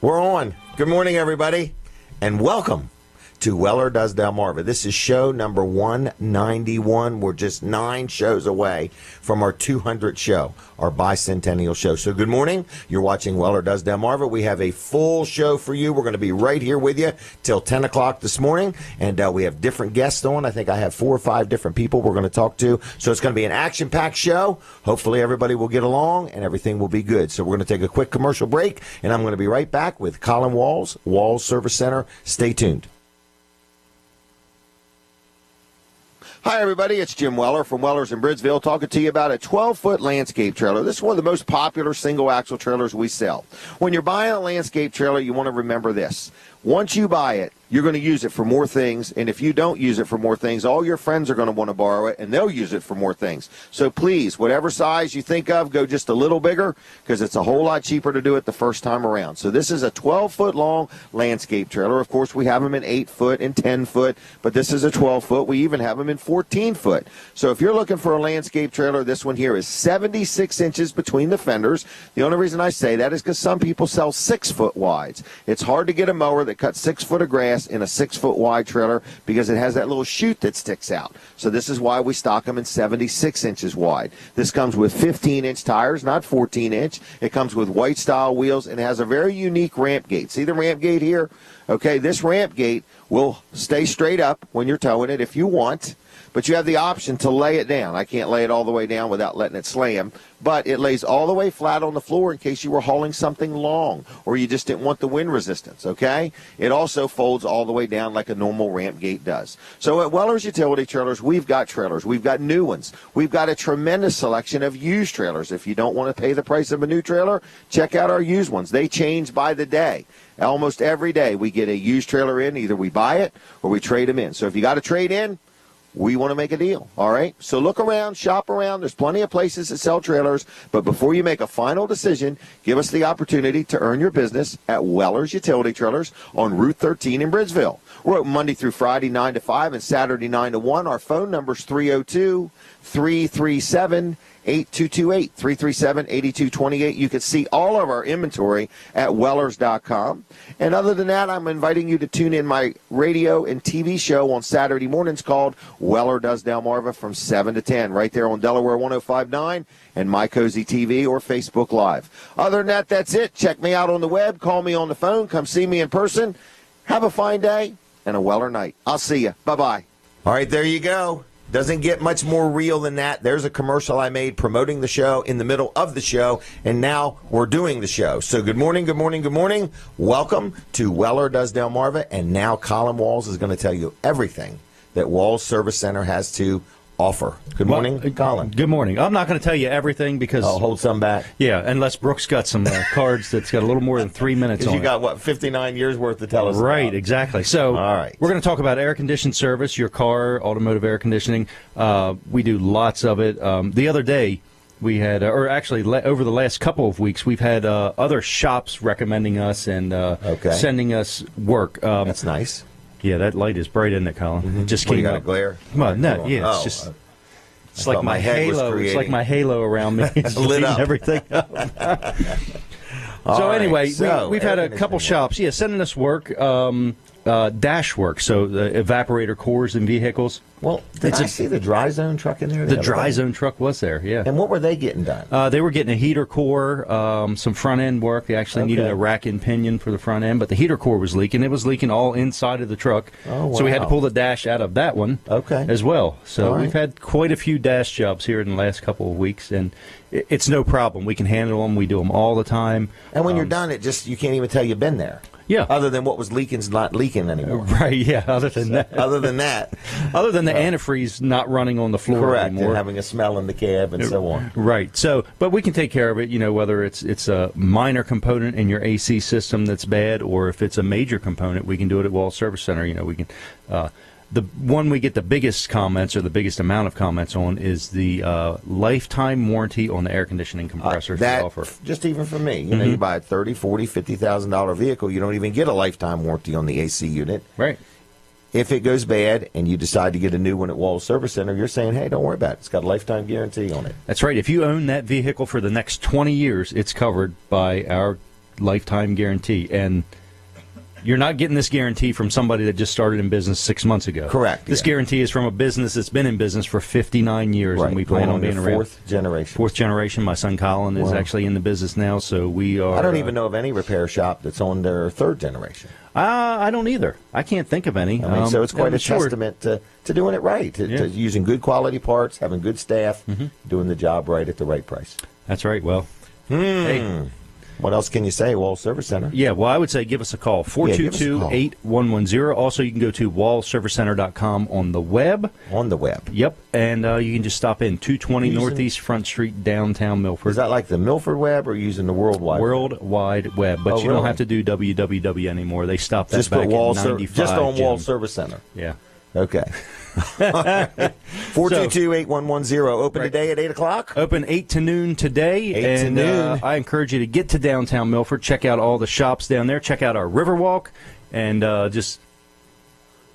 We're on. Good morning, everybody, and welcome to Weller Does Delmarva. This is show number 191. We're just 9 shows away from our 200th show, our bicentennial show. So good morning. You're watching Weller Does Delmarva. We have a full show for you. We're going to be right here with you till 10 o'clock this morning, and we have different guests on. I think I have 4 or 5 different people we're going to talk to. So it's going to be an action-packed show. Hopefully everybody will get along, and everything will be good. So we're going to take a quick commercial break, and I'm going to be right back with Colin Walls, Walls Service Center. Stay tuned. Hi, everybody. It's Jim Weller from Weller's in Bridgeville talking to you about a 12-foot landscape trailer. This is one of the most popular single-axle trailers we sell. When you're buying a landscape trailer, you want to remember this. Once you buy it, you're going to use it for more things, and if you don't use it for more things, all your friends are going to want to borrow it, and they'll use it for more things. So please, whatever size you think of, go just a little bigger, because it's a whole lot cheaper to do it the first time around. So this is a 12-foot-long landscape trailer. Of course, we have them in 8-foot and 10-foot, but this is a 12-foot. We even have them in 14-foot. So if you're looking for a landscape trailer, this one here is 76 inches between the fenders. The only reason I say that is because some people sell 6-foot wides. It's hard to get a mower that cuts 6 foot of grass in a 6-foot wide trailer because it has that little chute that sticks out. So this is why we stock them in 76 inches wide. This comes with 15-inch tires, not 14-inch. It comes with white style wheels and has a very unique ramp gate. See the ramp gate here? Okay, this ramp gate will stay straight up when you're towing it if you want, but you have the option to lay it down. I can't lay it all the way down without letting it slam, but it lays all the way flat on the floor in case you were hauling something long or you just didn't want the wind resistance, okay? It also folds all the way down like a normal ramp gate does. So at Weller's Utility Trailers, we've got trailers. We've got new ones. We've got a tremendous selection of used trailers. If you don't want to pay the price of a new trailer, check out our used ones. They change by the day. Almost every day we get a used trailer in. Either we buy it or we trade them in. So if you got to trade in, we want to make a deal, all right? So look around, shop around. There's plenty of places that sell trailers. But before you make a final decision, give us the opportunity to earn your business at Weller's Utility Trailers on Route 13 in Bridgeville. We're open Monday through Friday, 9 to 5, and Saturday, 9 to 1. Our phone number is 302-337-8228, 337-8228. You can see all of our inventory at wellers.com. And other than that, I'm inviting you to tune in my radio and TV show on Saturday mornings called Weller Does Delmarva from 7 to 10, right there on Delaware 105.9 and My Cozy TV or Facebook Live. Other than that, that's it. Check me out on the web. Call me on the phone. Come see me in person. Have a fine day and a Weller night. I'll see you. Bye-bye. All right, there you go. Doesn't get much more real than that. There's a commercial I made promoting the show in the middle of the show, and now we're doing the show. So good morning, good morning, good morning. Welcome to Weller Does Delmarva, and now Colin Walls is going to tell you everything that Walls Service Center has to offer. Good morning, Colin. Good morning. I'm not going to tell you everything because I'll hold some back. Yeah, unless Brooks got some cards that's got a little more than 3 minutes on it. You got, what, 59 years worth to tell us Right, about. Exactly. So all right. We're going to talk about air conditioned service, your car, automotive air conditioning. We do lots of it. The other day, we had, or actually over the last couple of weeks, we've had other shops recommending us and sending us work. That's nice. Yeah, that light is bright, isn't it, Colin? Mm-hmm. It just came came got up. A glare? Well, no, yeah, it's just... It's like my halo. It's like my halo around me. It's lit up. Everything up. So anyway, we've had a couple shops, sending us work, dash work, so evaporator cores in vehicles. Well, did I see the dry zone truck in there? The dry zone truck was there, yeah. And what were they getting done? They were getting a heater core, some front end work. They actually needed a rack and pinion for the front end, but the heater core was leaking. It was leaking all inside of the truck. Oh, wow. So we had to pull the dash out of that one as well. So we've had quite a few dash jobs here in the last couple of weeks, and it's no problem. We can handle them. We do them all the time. And when you're done, you can't even tell you've been there. Yeah. Other than what was leaking's not leaking anymore. Right, yeah. Other than that. Other than that. Other than the antifreeze not running on the floor anymore. And having a smell in the cab and so on. Right. So, but we can take care of it, whether it's a minor component in your AC system that's bad or if it's a major component, we can do it at Wall Service Center. We can... the one we get the biggest comments or the biggest amount of comments on is the lifetime warranty on the air conditioning compressors we offer. Just even for me, you buy a $30,000, $40,000, $50,000 vehicle, you don't even get a lifetime warranty on the AC unit. Right. If it goes bad and you decide to get a new one at Walls Service Center, you're saying, hey, don't worry about it. It's got a lifetime guarantee on it. That's right. If you own that vehicle for the next 20 years, it's covered by our lifetime guarantee. And you're not getting this guarantee from somebody that just started in business 6 months ago. Correct. This guarantee is from a business that's been in business for 59 years, Right. and we plan on being around. Fourth generation. Fourth generation. My son Colin is actually in the business now, so we are. I don't even know of any repair shop that's on their third generation. I don't either. I can't think of any. I mean, so it's quite a sure. testament to doing it right, to using good quality parts, having good staff, doing the job right at the right price. That's right. Well, hey. What else can you say, Wall Service Center? Yeah, well, I would say give us a call, 422-8110. Also, you can go to wallservicecenter.com on the web. On the web. Yep, and you can just stop in, 220 Northeast Front Street, downtown Milford. Is that like the Milford web or using the World Wide World Wide Web, but you don't have to do www anymore. They stopped that just back put Wall in 95. just on Jim. Wall Service Center. Yeah. Okay. 422-8110. Open today at 8 o'clock? Open 8 to noon today. 8 to noon. I encourage you to get to downtown Milford, check out all the shops down there, check out our Riverwalk, and just...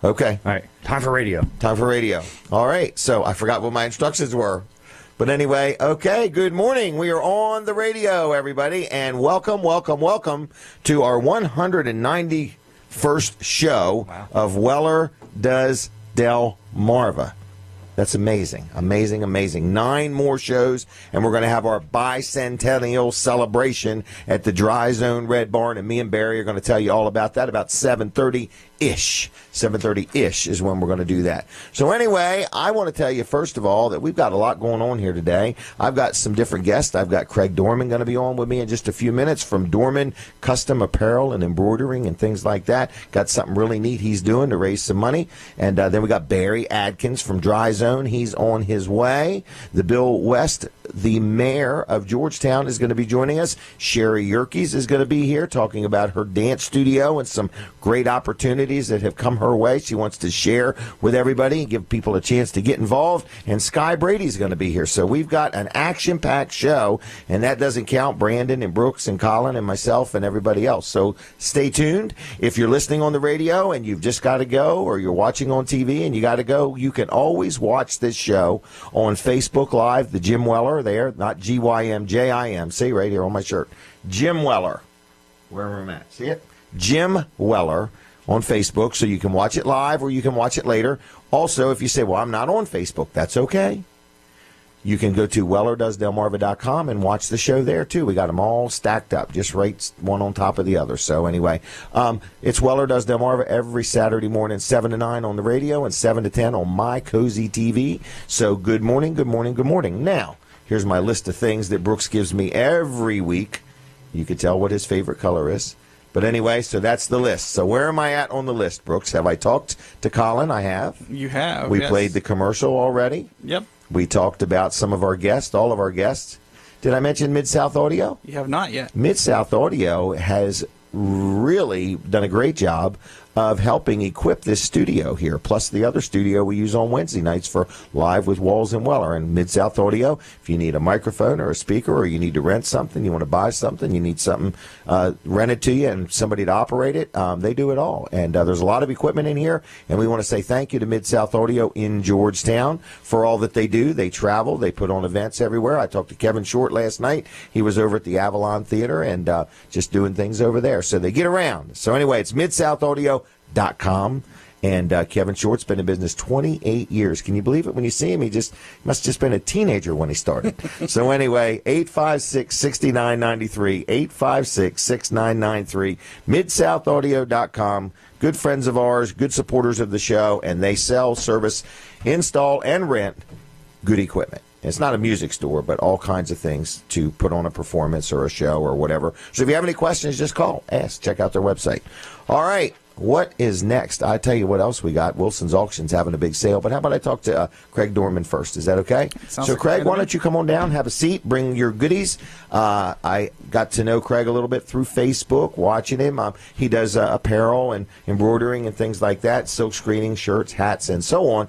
Okay. All right, time for radio. Time for radio. All right. So I forgot what my instructions were. But anyway, okay, good morning. We are on the radio, everybody, and welcome to our 191st show of Weller Does Delmarva. That's amazing. 9 more shows, and we're going to have our bicentennial celebration at the Dry Zone Red Barn, and me and Barry are going to tell you all about that about 7:30-ish. 7:30-ish is when we're going to do that. So anyway, I want to tell you, first of all, that we've got a lot going on here today. I've got some different guests. I've got Craig Dorman going to be on with me in just a few minutes from Dorman Custom Apparel and Embroidering and things like that. Got something really neat he's doing to raise some money. And then we got Barry Adkins from Dry Zone. He's on his way. The Bill West, the mayor of Georgetown, is going to be joining us. Sherry Yerkes is going to be here talking about her dance studio and some great opportunities that have come her way. She wants to share with everybody and give people a chance to get involved. And Sky Brady's going to be here. So we've got an action-packed show, and that doesn't count Brandon and Brooks and Colin and myself and everybody else. So stay tuned. If you're listening on the radio and you've just got to go, or you're watching on TV and you got to go, you can always watch this show on Facebook Live, the Jim Weller there, not G-Y-M-J-I-M. See, right here on my shirt. Jim Weller. Wherever I'm at. See it? Jim Weller on Facebook, so you can watch it live or you can watch it later. Also, if you say, well, I'm not on Facebook, that's okay. You can go to wellerdoesdelmarva.com and watch the show there, too. We got them all stacked up, just right one on top of the other. So anyway, it's Weller Does Delmarva every Saturday morning, 7 to 9 on the radio and 7 to 10 on My Cozy TV. So good morning, good morning, good morning. Now, here's my list of things that Brooks gives me every week. You can tell what his favorite color is. But anyway, so that's the list. So where am I at on the list, Brooks? Have I talked to Colin? I have. You have. We yes. played the commercial already. Yep. We talked about some of our guests, all of our guests. Did I mention Mid-South Audio? You have not yet. Mid-South Audio has really done a great job of helping equip this studio here, plus the other studio we use on Wednesday nights for Live with Walls and Weller. And Mid-South Audio, if you need a microphone or a speaker, or you need to rent something, you want to buy something, you need something rented to you and somebody to operate it, they do it all. And there's a lot of equipment in here, and we want to say thank you to Mid-South Audio in Georgetown for all that they do. They travel, they put on events everywhere. I talked to Kevin Short last night. He was over at the Avalon Theater and just doing things over there. So they get around. So anyway, it's MidSouthAudio.com. And Kevin Short's been in business 28 years. Can you believe it? When you see him, he must have just been a teenager when he started. So anyway, 856-6993, 856-6993, MidSouthAudio.com. Good friends of ours, good supporters of the show, and they sell, service, install, and rent good equipment. It's not a music store, but all kinds of things to put on a performance or a show or whatever. So if you have any questions, just call, ask, check out their website. All right. What is next? I tell you what else we got. Wilson's Auction's having a big sale. But how about I talk to Craig Dorman first? Is that okay? So, Craig, why don't you come on down, have a seat, bring your goodies. I got to know Craig a little bit through Facebook, watching him. He does apparel and embroidering and things like that, silk screening, shirts, hats, and so on.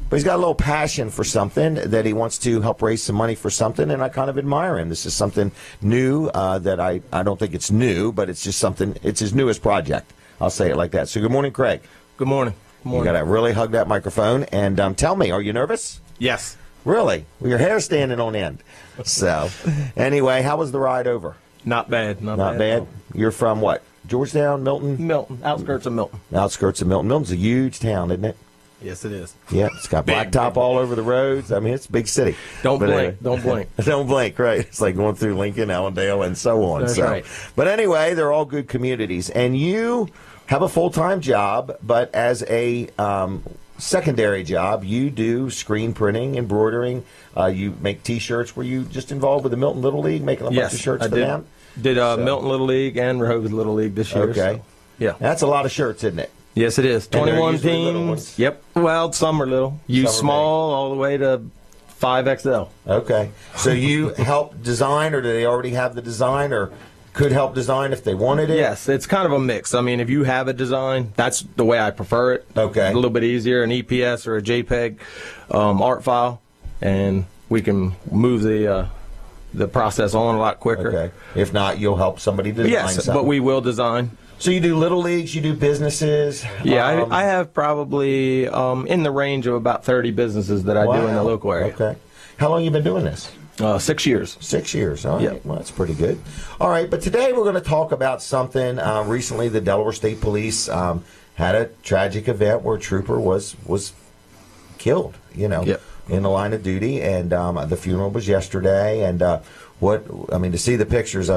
But he's got a little passion for something that he wants to help raise some money for something, and I kind of admire him. This is something new that I don't think it's new, but it's just something, it's his newest project. I'll say it like that. So good morning, Craig. Good morning. Good morning. You got to really hug that microphone. And tell me, are you nervous? Yes. Really? Well, your hair's standing on end. So anyway, how was the ride over? Not bad. Not bad? You're from what? Georgetown, Milton? Milton, outskirts of Milton. Outskirts of Milton. Milton's a huge town, isn't it? Yes, it is. Yeah, it's got blacktop all over the roads. I mean, it's a big city. Don't But blink. anyway. Don't blink. Don't blink, right? It's like going through Lincoln, Allendale, and so on. That's right. But anyway, they're all good communities. And you have a full-time job, but as a secondary job, you do screen printing, embroidering. You make T-shirts. Were you just involved with the Milton Little League, making a bunch of shirts I for did. them? Did Milton Little League and Rehoboth Little League this year. Okay. So, yeah. That's a lot of shirts, isn't it? Yes, it is. And they're 21 usually little ones? teams. Yep. Well, some are little. Use Some are small all the way to 5XL. Okay. So you help design, or do they already have the design, or could help design if they wanted it? Yes, it's kind of a mix. I mean, if you have a design, that's the way I prefer it. Okay. A little bit easier, an EPS or a JPEG art file, and we can move the process on a lot quicker. Okay. If not, you'll help somebody design Yes, something. but we will design. So you do little leagues, you do businesses. Yeah, I have probably in the range of about 30 businesses that I do in the local area. Okay. How long you been doing this? 6 years. 6 years. All right. Yep. Well, that's pretty good. All right, but today we're going to talk about something. Recently, the Delaware State Police had a tragic event where a trooper was killed. Yep. In the line of duty, and the funeral was yesterday. And to see the pictures,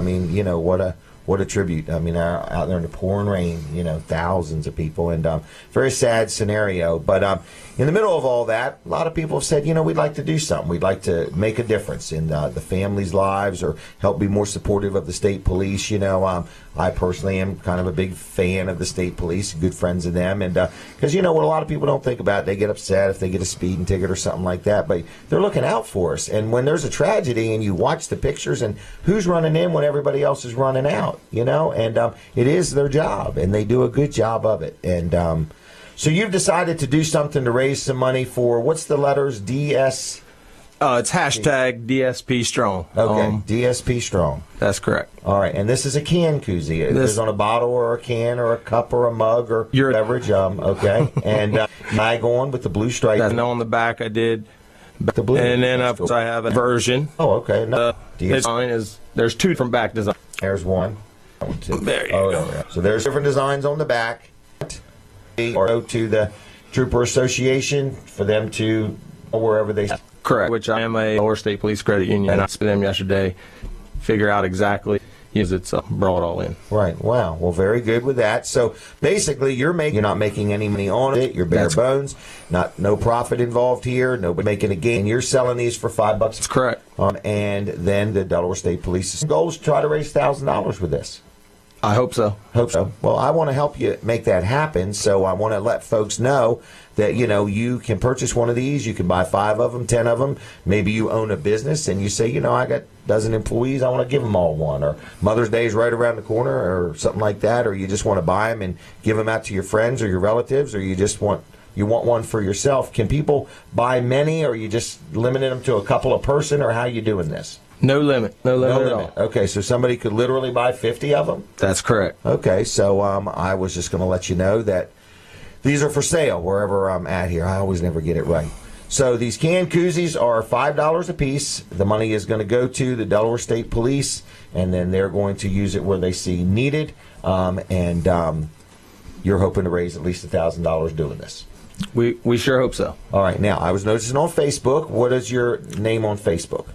what a tribute. I mean, out there in the pouring rain, thousands of people, and very sad scenario. But in the middle of all that, a lot of people have said, we'd like to do something. We'd like to make a difference in the families' lives, or help be more supportive of the state police. I personally am kind of a big fan of the state police, good friends of them, and because what a lot of people don't think about, they get upset if they get a speeding ticket or something like that, but they're looking out for us. And when there's a tragedy and you watch the pictures, and who's running in when everybody else is running out, and it is their job, and they do a good job of it. And so you've decided to do something to raise some money for, what's the letters, DS? It's hashtag DSP Strong. Okay, DSP Strong. That's correct. All right, and this is a can koozie. It's on a bottle or a can or a cup or a mug or Your beverage. Okay, and mag on with the blue stripe. And on the back I did. The blue. And then That's cool. I have a version. Oh, okay. No. Design is, there's two different back designs. There's one. One, two. There you go. go. So there's different designs on the back. Or go to the Trooper Association for them to, wherever they. Correct. Which I am a Lower State Police Credit Union, and I spoke to them yesterday, figure out exactly, because it's brought all in. Right. Wow. Well, very good with that. So basically, you're not making any money on it. You're bare bones. No profit involved here. Nobody making a gain. You're selling these for $5. That's correct. And then the Delaware State Police's goal is to try to raise $1,000 with this. I hope so. Hope so. Well, I want to help you make that happen, so I want to let folks know that, you can purchase one of these. You can buy 5 of them, 10 of them. Maybe you own a business and you say, I got a dozen employees. I want to give them all one. Or Mother's Day is right around the corner or something like that. Or you just want to buy them and give them out to your friends or your relatives, or you just want one for yourself. Can people buy many, or are you just limiting them to a couple a person, or how are you doing this? No limit. No limit at all. Okay, so somebody could literally buy 50 of them? That's correct. Okay, so I was just going to let you know that these are for sale wherever I'm at here. I always never get it right. So these canned koozies are $5 a piece. The money is going to go to the Delaware State Police, and then they're going to use it where they see needed. And you're hoping to raise at least $1,000 doing this. We sure hope so. All right, now I was noticing on Facebook. What is your name on Facebook?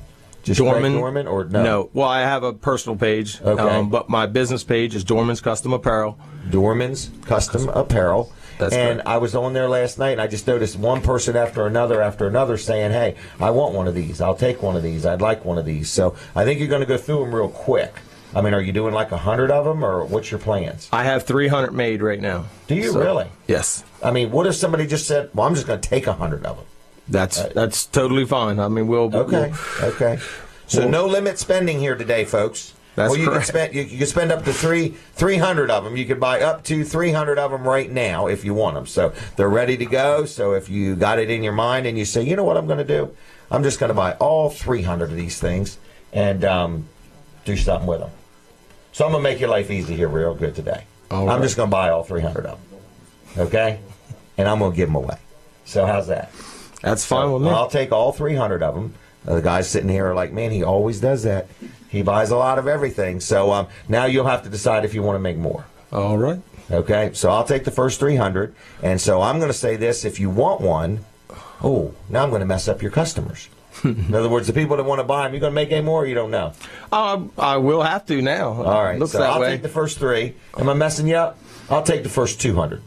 Just Dorman. Dorman, or no? No. Well, I have a personal page, Okay. but my business page is Dorman's Custom Apparel. Dorman's Custom Apparel. That's and correct. I was on there last night, and I just noticed one person after another saying, hey, I want one of these. I'll take one of these. I'd like one of these. So I think you're going to go through them real quick. I mean, are you doing like 100 of them, or what's your plans? I have 300 made right now. Do you really? Yes. I mean, what if somebody just said, well, I'm just going to take 100 of them? That's totally fine. I mean, Okay. So no limit spending here today, folks. That's you correct. You can spend up to 300 of them. You can buy up to 300 of them right now if you want them. So they're ready to go. So if you got it in your mind and you say, you know what I'm going to do? I'm just going to buy all 300 of these things and do something with them. So I'm going to make your life easy here real good today. I'm just going to buy all 300 of them. Okay? And I'm going to give them away. So how's that? That's fine with me. I'll take all 300 of them. The guys sitting here are like, man, he always does that. He buys a lot of everything. So now you'll have to decide if you want to make more. All right. Okay, so I'll take the first 300, and so I'm going to say this: if you want one, now I'm going to mess up your customers. In other words, the people that want to buy them, you going to make any more, or you don't know? I will have to now. All right, Looks so that I'll way. take the first 3. Am I messing you up? I'll take the first 200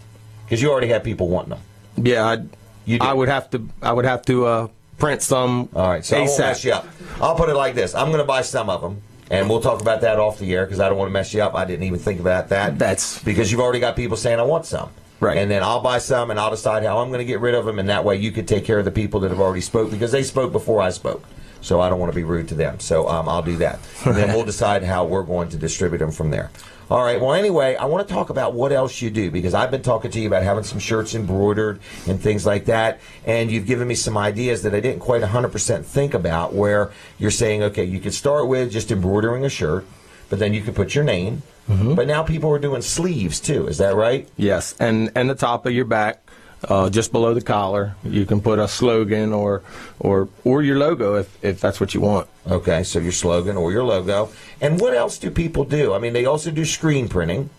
because you already have people wanting them. Yeah, You do. I would have to print some. All right, so I won't ASAP. mess you up. I'll put it like this: I'm going to buy some of them. And we'll talk about that off the air because I don't want to mess you up. I didn't even think about that. That's because you've already got people saying, I want some. Right. And then I'll buy some and I'll decide how I'm going to get rid of them. And that way you could take care of the people that have already spoke because they spoke before I spoke. So I don't want to be rude to them. So I'll do that. And then we'll decide how we're going to distribute them from there. All right. Well, anyway, I want to talk about what else you do because I've been talking to you about having some shirts embroidered and things like that. And you've given me some ideas that I didn't quite 100% think about where you're saying, okay, you could start with just embroidering a shirt, but then you could put your name. Mm-hmm. But now people are doing sleeves too. Is that right? Yes, and the top of your back, just below the collar, you can put a slogan or your logo if that's what you want. Okay, so your slogan or your logo. And what else do people do? I mean, they also do screen printing.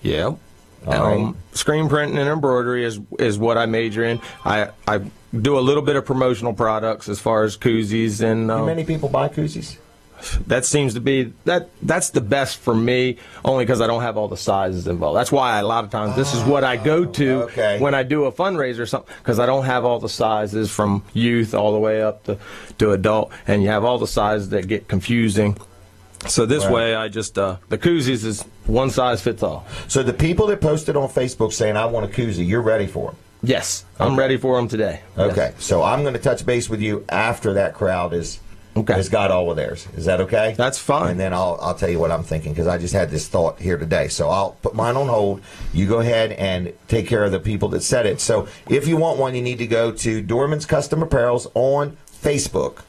Yeah. All right. Screen printing and embroidery is what I major in. I do a little bit of promotional products as far as koozies and. Do many people buy koozies? That seems to be that's the best for me, only because I don't have all the sizes involved. That's why a lot of times this is what I go to when I do a fundraiser or something, because I don't have all the sizes from youth all the way up to adult, and you have all the sizes that get confusing. So this way, I just the koozies is one size fits all. So the people that posted on Facebook saying I want a koozie, you're ready for them? Yes, I'm ready for them today. Okay, Yes. so I'm going to touch base with you after that crowd has got all of theirs. Is that okay? That's fine. And then I'll tell you what I'm thinking because I just had this thought here today. So I'll put mine on hold. You go ahead and take care of the people that said it. So if you want one, you need to go to Dorman's Custom Apparels on Facebook.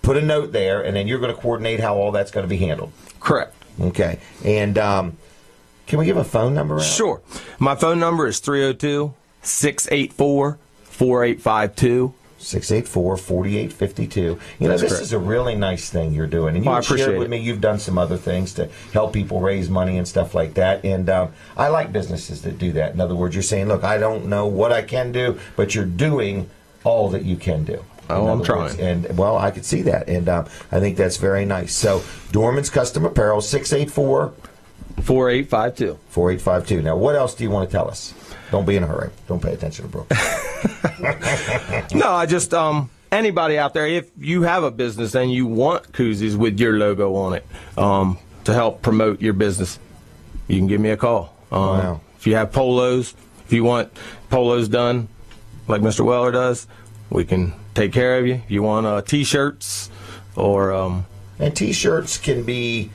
Put a note there, and then you're going to coordinate how all that's going to be handled. Correct. Okay. And can we give a phone number out? Sure. My phone number is 302-684-4852. 684-4852. You know, That's this correct. is a really nice thing you're doing. And you I appreciate shared with it. me you've done some other things to help people raise money and stuff like that. And I like businesses that do that. In other words, you're saying, look, I don't know what I can do, but you're doing all that you can do. Oh, I'm trying. And, well, I could see that. And I think that's very nice. So, Dorman's Custom Apparel, 684 4852. 4852. Now, what else do you want to tell us? Don't be in a hurry. Don't pay attention to Brooke. No, I just anybody out there, if you have a business and you want koozies with your logo on it to help promote your business, you can give me a call. Wow. If you have polos, if you want polos done like Mr. Weller does, we can take care of you. If you want T-shirts or And T-shirts can be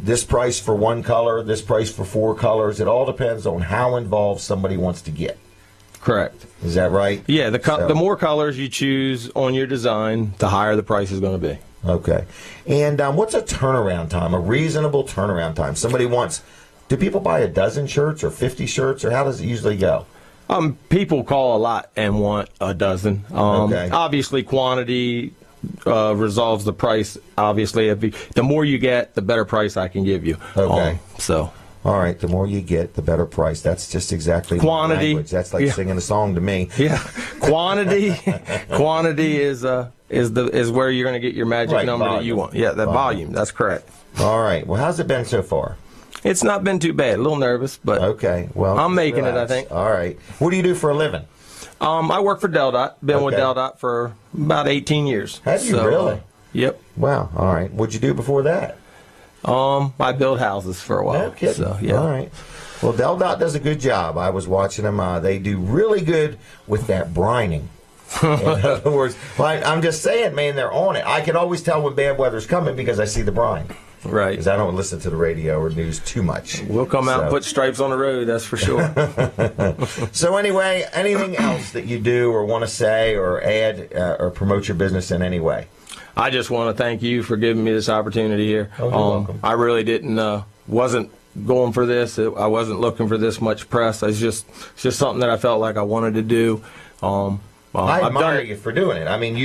this price for one color, this price for 4 colors. It all depends on how involved somebody wants to get. correct. Is that right? Yeah, So- the more colors you choose on your design, the higher the price is going to be. Okay. And what's a turnaround time, a reasonable turnaround time? Somebody wants, do people buy a dozen shirts or 50 shirts, or how does it usually go? People call a lot and want a dozen. Okay. Obviously, quantity resolves the price. Obviously, the more you get, the better price I can give you. Okay. So. All right, the more you get, the better price. That's just exactly Quantity. my language. That's like singing a song to me. Yeah, quantity is where you're going to get your magic Right, number that volume. you want. Yeah, that volume. That's correct. All right. Well, how's it been so far? It's not been too bad. A little nervous, but Okay. Well, I'm making it, I relax. think. All right. What do you do for a living? I work for DelDOT. Been with Okay. DelDOT for about 18 years. Have you really? Yep. Wow. All right. What'd you do before that? I built houses for a while. No kidding. So, yeah. All right. Well, DelDOT does a good job. I was watching them. They do really good with that brining. In other words, I'm just saying, man, they're on it. I can always tell when bad weather's coming because I see the brine. Right. Because I don't listen to the radio or news too much. We'll come out and So- put stripes on the road, that's for sure. So anyway, anything else that you do or want to say or add or promote your business in any way? I just want to thank you for giving me this opportunity here. Oh, you're welcome. I really wasn't going for this. I wasn't looking for this much press. It's just something that I felt like I wanted to do. I I've done admire it. you for doing it. I mean,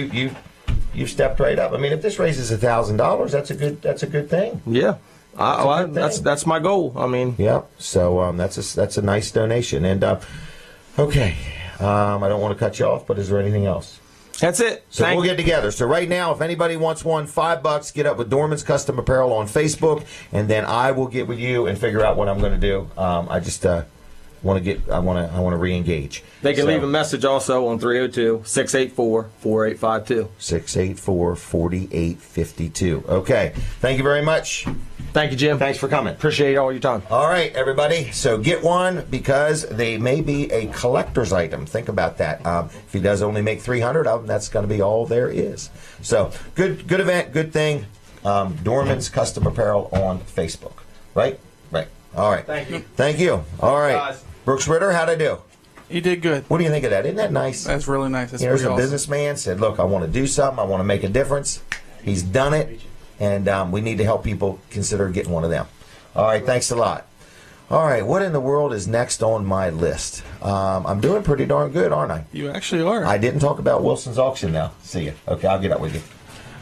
you've stepped right up. I mean, if this raises $1,000, that's a good thing. Yeah. That's my goal. I mean, yeah. So that's a nice donation. And okay, I don't want to cut you off, but is there anything else? That's it. So we'll get together. So right now, if anybody wants one, $5, get up with Dorman's Custom Apparel on Facebook, and then I will get with you and figure out what I'm going to do. I just want to re-engage. They can leave a message also on 302-684-4852. 684-4852. Okay. Thank you very much. Thank you, Jim. Thanks for coming. Appreciate all your time. All right, everybody. So get one because they may be a collector's item. Think about that. If he does only make 300 of them, that's going to be all there is. So good event, good thing. Dorman's Custom Apparel on Facebook. Right? Right. All right. Thank you. Thank you. All right. Guys. Brooks Ritter, how'd I do? You did good. What do you think of that? Isn't that nice? That's really nice. That's Here's pretty a awesome. businessman said, look, I want to do something. I want to make a difference. He's done it. And we need to help people consider getting one of them. All right, thanks a lot. All right, what in the world is next on my list? I'm doing pretty darn good, aren't I? You actually are. I didn't talk about Wilson's auction now. See you. Okay, I'll get up with you.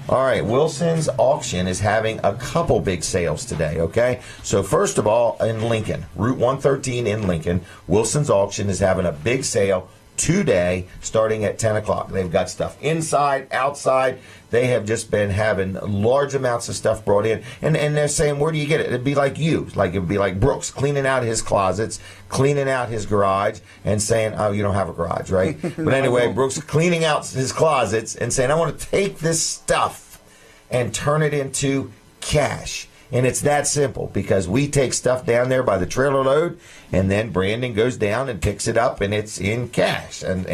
All right, Wilson's auction is having a couple big sales today, okay? So first of all, in Lincoln, Route 113 in Lincoln, Wilson's auction is having a big sale today starting at 10 o'clock. They've got stuff inside, outside. They have just been having large amounts of stuff brought in. And they're saying, where do you get it? It'd be like you. Like, it'd be like Brooks cleaning out his closets, cleaning out his garage, and saying, oh, you don't have a garage, right? But anyway, Brooks cleaning out his closets and saying, I want to take this stuff and turn it into cash. And it's that simple because we take stuff down there by the trailer load, and then Brandon goes down and picks it up, and it's in cash. And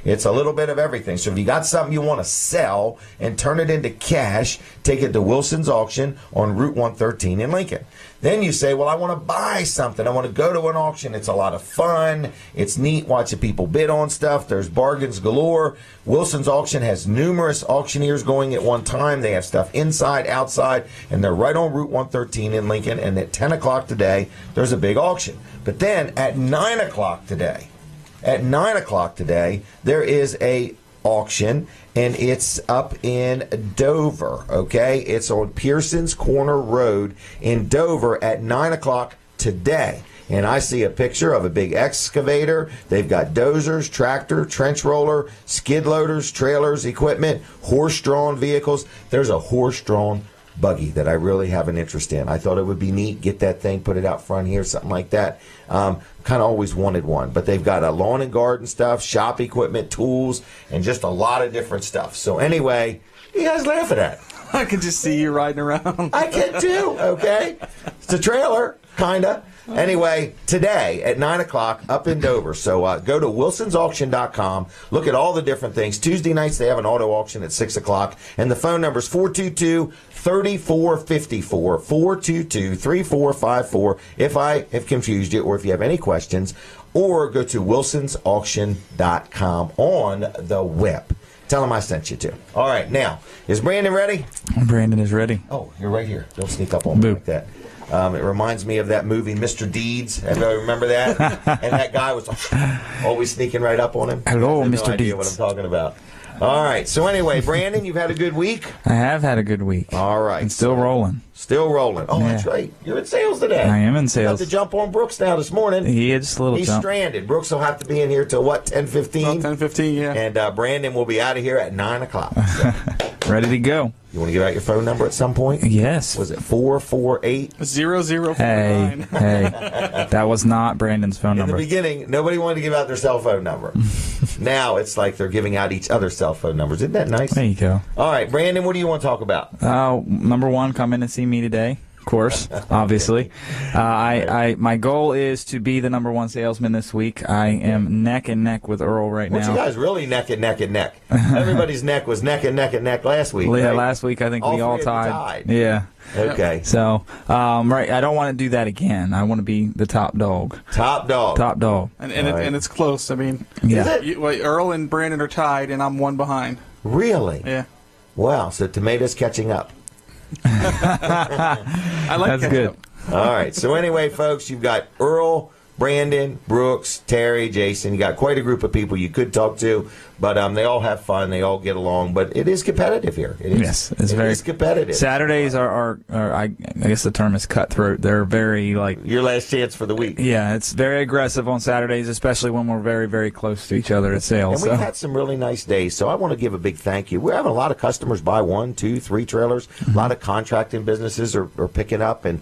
it's a little bit of everything. So if you got something you want to sell and turn it into cash, take it to Wilson's auction on Route 113 in Lincoln. Then you say, well, I want to buy something. I want to go to an auction. It's a lot of fun. It's neat watching people bid on stuff. There's bargains galore. Wilson's auction has numerous auctioneers going at one time. They have stuff inside, outside, and they're right on Route 113 in Lincoln. And at 10 o'clock today, there's a big auction. But then at 9 o'clock today, there is a auction, and it's up in Dover, okay? It's on Pearson's Corner Road in Dover at 9 o'clock today. And I see a picture of a big excavator. They've got dozers, tractor, trench roller, skid loaders, trailers, equipment, horse-drawn vehicles. There's a horse-drawn buggy that I really have an interest in. I thought it would be neat, get that thing, put it out front here, something like that. Kind of always wanted one, but they've got a lawn and garden stuff, shop equipment, tools, and just a lot of different stuff. So anyway, you guys laughing at? I can just see you riding around. I can too, okay? It's a trailer, kind of. Anyway, today at 9 o'clock up in Dover. So go to wilsonsauction.com. Look at all the different things. Tuesday nights they have an auto auction at 6 o'clock. And the phone number is 422-3454. 422-3454 if I have confused you or if you have any questions. Or go to wilsonsauction.com on the web. Tell them I sent you to. All right, now, is Brandon ready? Brandon is ready. Oh, you're right here. Don't sneak up on me like that. It reminds me of that movie, Mr. Deeds. Everybody remember that? And that guy was always sneaking right up on him. Hello, I have Mr. no idea Deeds. what I'm talking about. All right. So anyway, Brandon, you've had a good week? I have had a good week. All right. And still rolling. Still rolling. Oh, Yeah. that's right. You're in sales today. I am in sales. You have to jump on Brooks now this morning. He is just a little He's jump. stranded. Brooks will have to be in here till, what, 10:15? About 10:15, yeah. And Brandon will be out of here at 9 o'clock. So, Ready to go. you want to give out your phone number at some point? Yes. Was it 448? 0049. Hey, that was not Brandon's phone In the number. beginning, nobody wanted to give out their cell phone number. Now it's like they're giving out each other's cell phone numbers. Isn't that nice? There you go. All right, Brandon, what do you want to talk about? Number one, come in and see me today. Of course, obviously. My goal is to be the number one salesman this week. I am neck and neck with Earl right What now. you guys really neck and neck and neck? Everybody's neck was neck and neck and neck last week. Yeah, right? last week I think we all three of you tied. Yeah. Okay. So, right, I don't want to do that again. I want to be the top dog. Top dog. Top dog. And All right. it's close. I mean, Yeah. Earl and Brandon are tied, and I'm one behind. Really? Yeah. Wow. So tomatoes catching up. I like That's good. ketchup. All right. So anyway, folks, you've got Earl, Brandon, Brooks, Terry, Jason. You got quite a group of people you could talk to, but they all have fun. They all get along. But it is competitive here. Yes, it's very competitive. Saturdays are I guess the term is cutthroat. They're very your last chance for the week. Yeah, it's very aggressive on Saturdays, especially when we're very, very close to each other at sales. And we've had some really nice days, so I want to give a big thank you. We're having a lot of customers buy 1, 2, 3 trailers. Mm-hmm. A lot of contracting businesses are picking up, and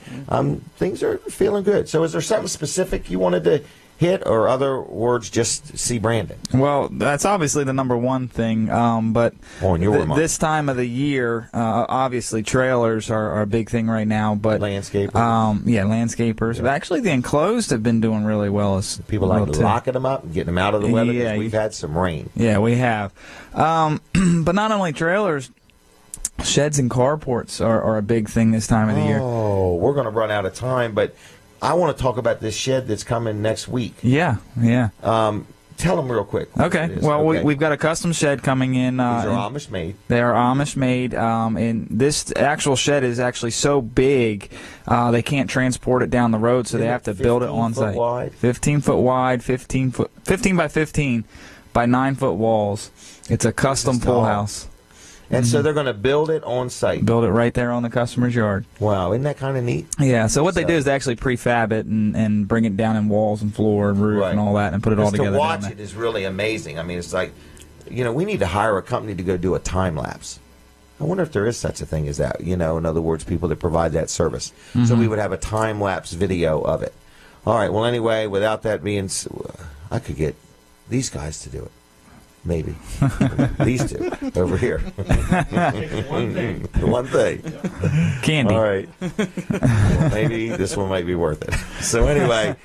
things are feeling good. So is there something specific you wanted to hit, or other words, just see Brandon? Well, that's obviously the number one thing, but this time of the year, obviously trailers are a big thing right now. But landscapers, landscapers. But actually, the enclosed have been doing really well. People like locking them up and getting them out of the weather. Yeah, we've had some rain. Yeah, we have. But not only trailers. Sheds and carports are a big thing this time of the year. Oh, we're going to run out of time, but I want to talk about this shed that's coming next week. Yeah. Tell them real quick. Okay. Well, we've got a custom shed coming in. These are Amish made. They are Amish made. And this actual shed is actually so big, they can't transport it down the road, so they have to build it on site. 15 foot wide, 15 by 15 by 9 foot walls. It's a custom pool house. And so they're going to build it on site. Build it right there on the customer's yard. Wow, isn't that kind of neat? Yeah, so what they do is they actually prefab it and bring it down in walls and floor and roof and all that and put it all together. To watch it is really amazing. I mean, it's like, we need to hire a company to go do a time lapse. I wonder if there is such a thing as that, in other words, people that provide that service. Mm-hmm. So we would have a time lapse video of it. All right, well, anyway, without that being, I could get these guys to do it. Maybe. These two over here. One thing. Candy. All right. Well, maybe this one might be worth it. So anyway,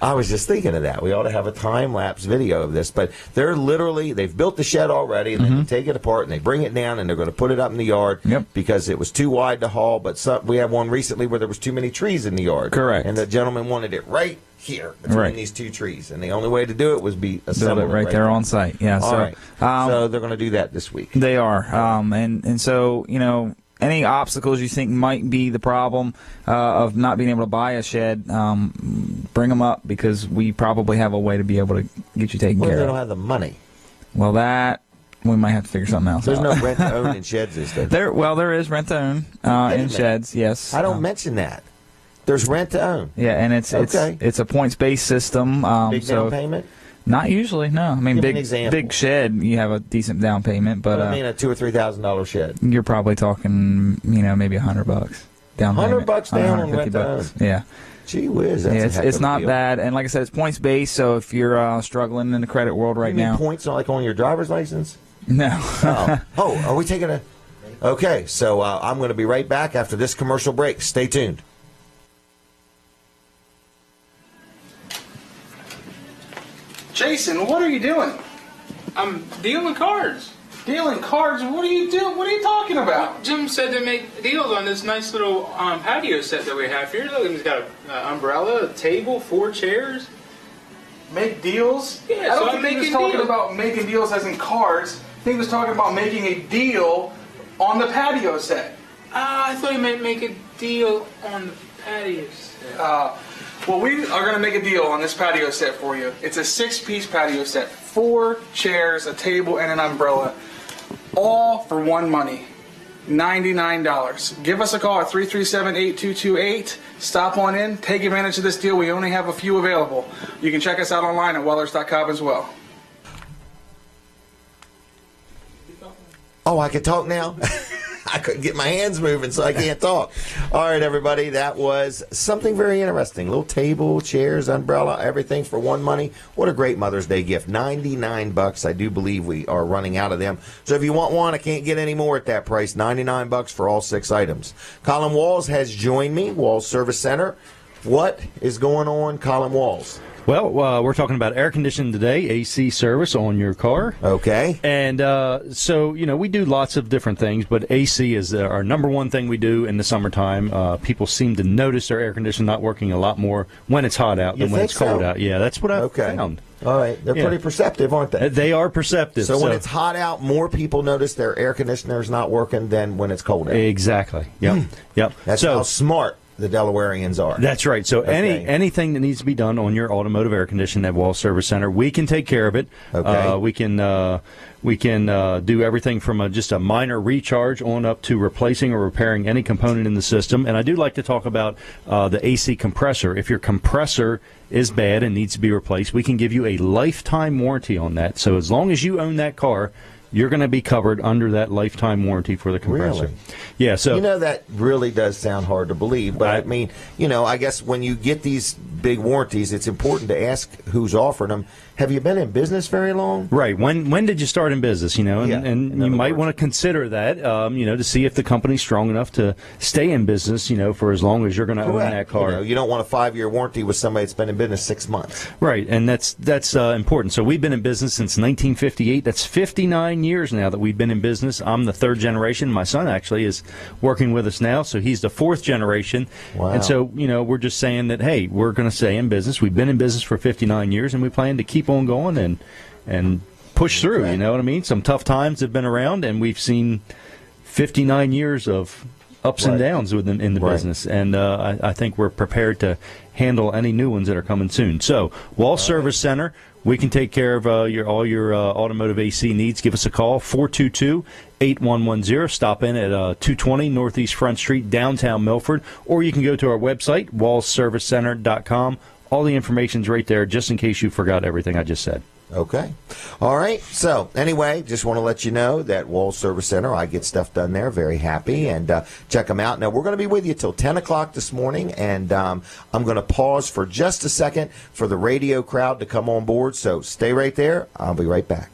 I was just thinking of that. We ought to have a time-lapse video of this. But they've built the shed already, and they take it apart, and they bring it down, and they're going to put it up in the yard because it was too wide to haul. But we had one recently where there was too many trees in the yard. Correct. And the gentleman wanted it right here between these two trees, and the only way to do it was build it right there on site. Yeah. All right. So they're going to do that this week. They are, and so any obstacles you think might be the problem of not being able to buy a shed, bring them up because we probably have a way to be able to get you taken care of. They don't have the money. Well, that we might have to figure something else. There's out. no rent to own in sheds, is there? There is rent to own in sheds. Yes. I don't mention that. There's rent to own. Yeah, and it's a points-based system. Big down payment? Not usually, no. I mean, big shed, you have a decent down payment, but I mean, a $2,000 or $3,000 shed. You're probably talking, maybe $100 down payment. $100 down on rent to own. Yeah. Gee whiz, that's it's not bad, and like I said, it's points-based. So if you're struggling in the credit world right now, points like on your driver's license? No. Oh, are we taking a? Okay, so I'm going to be right back after this commercial break. Stay tuned. Jason, what are you doing? I'm dealing cards. Dealing cards? What are you doing? What are you talking about? Jim said to make deals on this nice little patio set that we have here. Look, it's got an umbrella, a table, 4 chairs. Make deals? Yeah, I don't think he was talking about making deals as in cards. I think he was talking about making a deal on the patio set. I thought he meant make a deal on the patio set. Well, we are going to make a deal on this patio set for you. It's a 6-piece patio set. 4 chairs, a table, and an umbrella. All for one money. $99. Give us a call at 337-8228. Stop on in. Take advantage of this deal. We only have a few available. You can check us out online at wellers.com as well. Oh, I can talk now? I couldn't get my hands moving, so I can't talk. All right, everybody, that was something very interesting. Little table, chairs, umbrella, everything for one money. What a great Mother's Day gift. $99. I do believe we are running out of them. So if you want one, I can't get any more at that price. $99 for all 6 items. Colin Walls has joined me, Walls Service Center. What is going on, Colin Walls? Well, we're talking about air conditioning today, AC service on your car. Okay. And so, we do lots of different things, but AC is our number one thing we do in the summertime. People seem to notice their air conditioning not working a lot more when it's hot out than when it's cold out. Yeah, that's what I've found. All right. They're pretty perceptive, aren't they? They are perceptive. So when it's hot out, more people notice their air conditioner is not working than when it's cold out. Exactly. Yep. Yep. That's how smart the Delawareans are. That's right. So anything that needs to be done on your automotive air conditioning at Wall Service Center, we can take care of it. Okay. We can do everything from just a minor recharge on up to replacing or repairing any component in the system. And I do like to talk about the AC compressor. If your compressor is bad and needs to be replaced, we can give you a lifetime warranty on that. So as long as you own that car, you're going to be covered under that lifetime warranty for the compressor. Really? Yeah. So that really does sound hard to believe. But I mean, I guess when you get these big warranties, it's important to ask who's offering them. Have you been in business very long? Right. When did you start in business? And you might want to consider that. To see if the company's strong enough to stay in business. For as long as you're going to own that car. You don't want a 5-year warranty with somebody that's been in business 6 months. Right, and that's important. So we've been in business since 1958. That's 59 years now that we've been in business. I'm the third generation. My son actually is working with us now, so he's the fourth generation. Wow. And so we're just saying that hey, we're going to stay in business. We've been in business for 59 years, and we plan to keep on going and push through. You know what I mean? Some tough times have been around, and we've seen 59 years of ups and downs in the business, and I think we're prepared to handle any new ones that are coming soon. So, Wall Service Center, we can take care of all your automotive AC needs. Give us a call, 422-8110. Stop in at 220 Northeast Front Street, downtown Milford, or you can go to our website, wallservicecenter.com. All the information's right there, just in case you forgot everything I just said. Okay. All right. So, anyway, just want to let you know that Wall Service Center, I get stuff done there. Very happy. And check them out. Now, we're going to be with you till 10 o'clock this morning. And I'm going to pause for just a second for the radio crowd to come on board. So, stay right there. I'll be right back.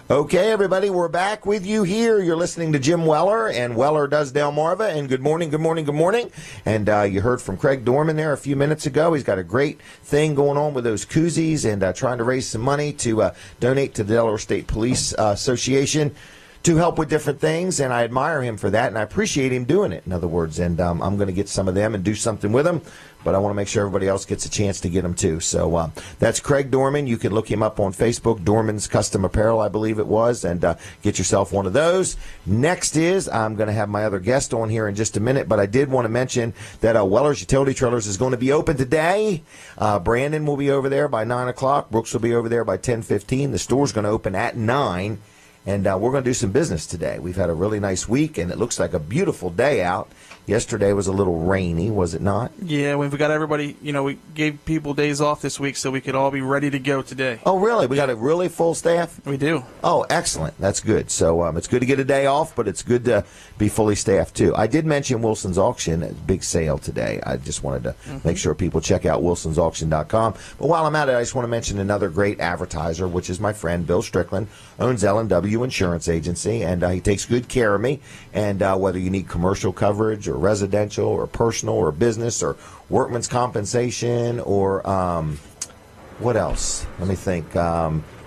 Okay, everybody, we're back with you here. You're listening to Jim Weller, and Weller Does Delmarva, and good morning, good morning, good morning. And you heard from Craig Dorman there a few minutes ago. He's got a great thing going on with those koozies and trying to raise some money to donate to the Delaware State Police Association to help with different things, and I admire him for that, and I appreciate him doing it, in other words. And I'm going to get some of them and do something with them, but I want to make sure everybody else gets a chance to get them too. So that's Craig Dorman. You can look him up on Facebook, Dorman's Custom Apparel, I believe it was, and get yourself one of those. Next is, I'm going to have my other guest on here in just a minute, but I did want to mention that Weller's Utility Trailers is going to be open today. Brandon will be over there by 9 o'clock. Brooks will be over there by 10:15. The store's going to open at 9. And we're going to do some business today. We've had a really nice week, and it looks like a beautiful day out. Yesterday was a little rainy, was it not? Yeah, we've got everybody, we gave people days off this week so we could all be ready to go today. Oh, really? We got a really full staff? We do. Oh, excellent. That's good. So it's good to get a day off, but it's good to be fully staffed, too. I did mention Wilson's Auction, big sale today. I just wanted to make sure people check out wilsonsauction.com. But while I'm at it, I just want to mention another great advertiser, which is my friend Bill Strickland, owns L&W Insurance Agency, and he takes good care of me. And whether you need commercial coverage or residential or personal or business or workman's compensation or what else? Let me think.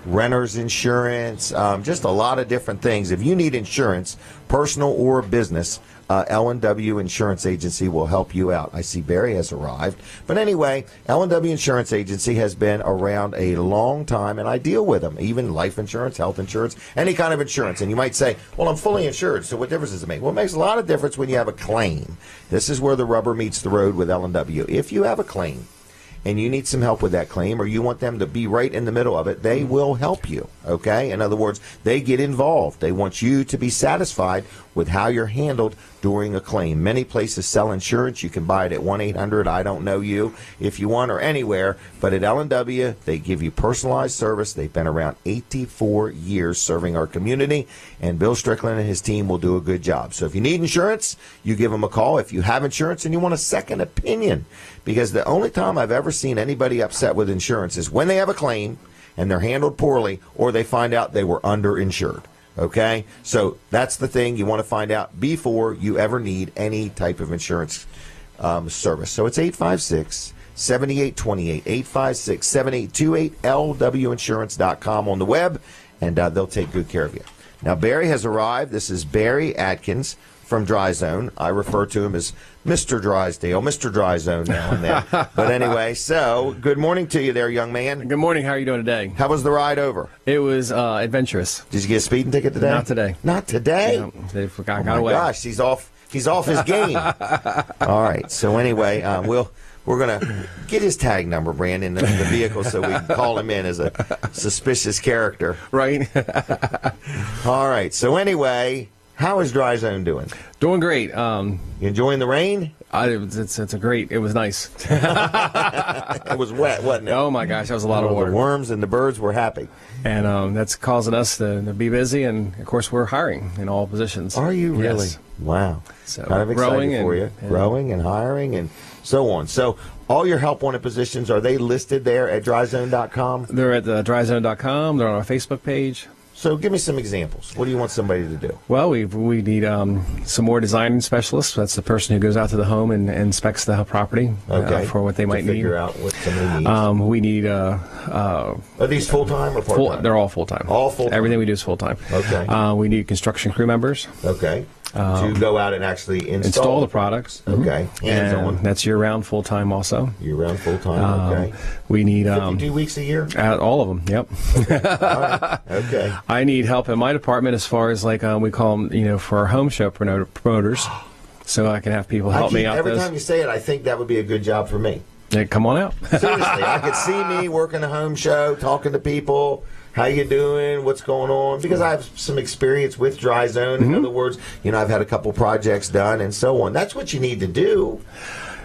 Renter's insurance, just a lot of different things. If you need insurance, personal or business, L&W Insurance Agency will help you out. I see Barry has arrived. But anyway, L&W Insurance Agency has been around a long time, and I deal with them, even life insurance, health insurance, any kind of insurance. And you might say, well, I'm fully insured, so what difference does it make? Well, it makes a lot of difference when you have a claim. This is where the rubber meets the road with L&W. If you have a claim, and you need some help with that claim, or you want them to be right in the middle of it, they will help you, okay? In other words, they get involved. They want you to be satisfied with how you're handled during a claim. Many places sell insurance. You can buy it at 1-800-I-DON'T-KNOW-YOU if you want, or anywhere. But at L&W, they give you personalized service. They've been around 84 years serving our community, and Bill Strickland and his team will do a good job. So if you need insurance, you give them a call. If you have insurance and you want a second opinion, because the only time I've ever seen anybody upset with insurance is when they have a claim and they're handled poorly, or they find out they were underinsured. Okay? So that's the thing you want to find out before you ever need any type of insurance service. So it's 856-7828, 856-7828, lwinsurance.com on the web, and they'll take good care of you. Now, Barry has arrived. This is Barry Atkins from Dry Zone. I refer to him as Mr. Drysdale, Mr. Dry Zone now and then. But anyway, so good morning to you there, young man. Good morning. How are you doing today? How was the ride over? It was adventurous. Did you get a speeding ticket today? Not today. Not today? No, they forgot. Oh got my away. gosh, he's off He's off his game. All right. So anyway, we're gonna get his tag number, Brandon, in the vehicle, so we can call him in as a suspicious character. Right. All right. So anyway, how is Dry Zone doing? Doing great. You enjoying the rain? It's a great. It was nice. It was wet, wasn't it? Oh my gosh, that was a lot of water. The worms and the birds were happy. And that's causing us to be busy, and of course we're hiring in all positions. Are you really? Yes. Wow. So kind of excited growing for you. Growing and hiring and so on. So all your help wanted positions, are they listed there at dryzone.com? They're at the dryzone.com. They're on our Facebook page. So give me some examples. What do you want somebody to do? Well, we need some more design specialists. That's the person who goes out to the home and inspects the property for what they might need. Figure out what somebody needs. We need. Are these full-time or part-time? They're all full-time. All full-time? Everything we do is full-time. Okay. We need construction crew members. Okay. To go out and actually install the products. Okay. Hands-on. And that's year-round full-time also. Year-round full-time, okay. We need 52 weeks a year? All of them, yep. All right. Okay. I need help in my department as far as like we call them, for our home show promoters. So I can have people help me out. Every time you say it, I think that would be a good job for me. Yeah, come on out. Seriously, I could see me working a home show, talking to people. How you doing? What's going on? Because I have some experience with Dry Zone. In other words, I've had a couple projects done and so on. That's what you need to do.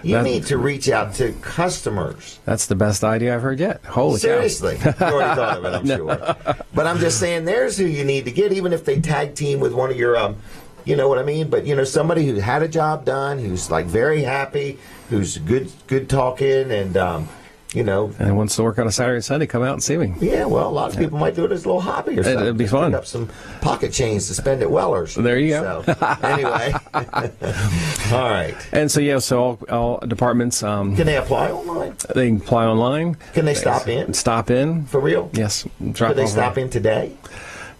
You need to reach out to customers. That's the best idea I've heard yet. Holy Seriously. cow. You already thought of it, I'm sure. But I'm just saying, there's who you need to get, even if they tag team with one of your, you know what I mean? But, somebody who had a job done, who's, like, very happy, who's good talking, and, and wants to work on a Saturday and Sunday, come out and see me. Yeah, well, a lot of people might do it as a little hobby or something. It'd be fun. Pick up some pocket change to spend at Weller's. There you go. So, anyway. All right. And so, so all departments. Can they apply online? They can apply online. Can they stop in? Stop in. For real? Yes. Could they stop in today?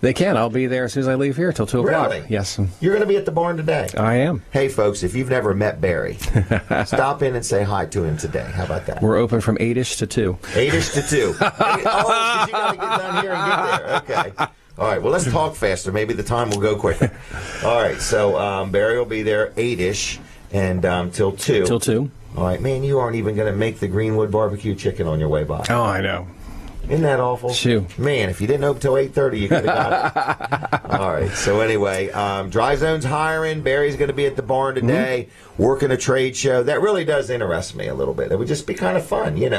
They can. I'll be there as soon as I leave here till 2 o'clock. Really? Yes. You're going to be at the barn today? I am. Hey, folks, if you've never met Barry, stop in and say hi to him today. How about that? We're open from 8-ish to 2. 8-ish to 2. Because you got to get done here and get there. Okay. All right. Well, let's talk faster. Maybe the time will go quicker. All right. So Barry will be there 8-ish and till 2. Till 2. All right. Man, you aren't even going to make the Greenwood barbecue chicken on your way by. Oh, I know. Isn't that awful? Shoot. Man, if you didn't open till 8:30, you could have got it. All right. So anyway, Dry Zone's hiring. Barry's going to be at the barn today, working a trade show. That really does interest me a little bit. It would just be kind of fun, In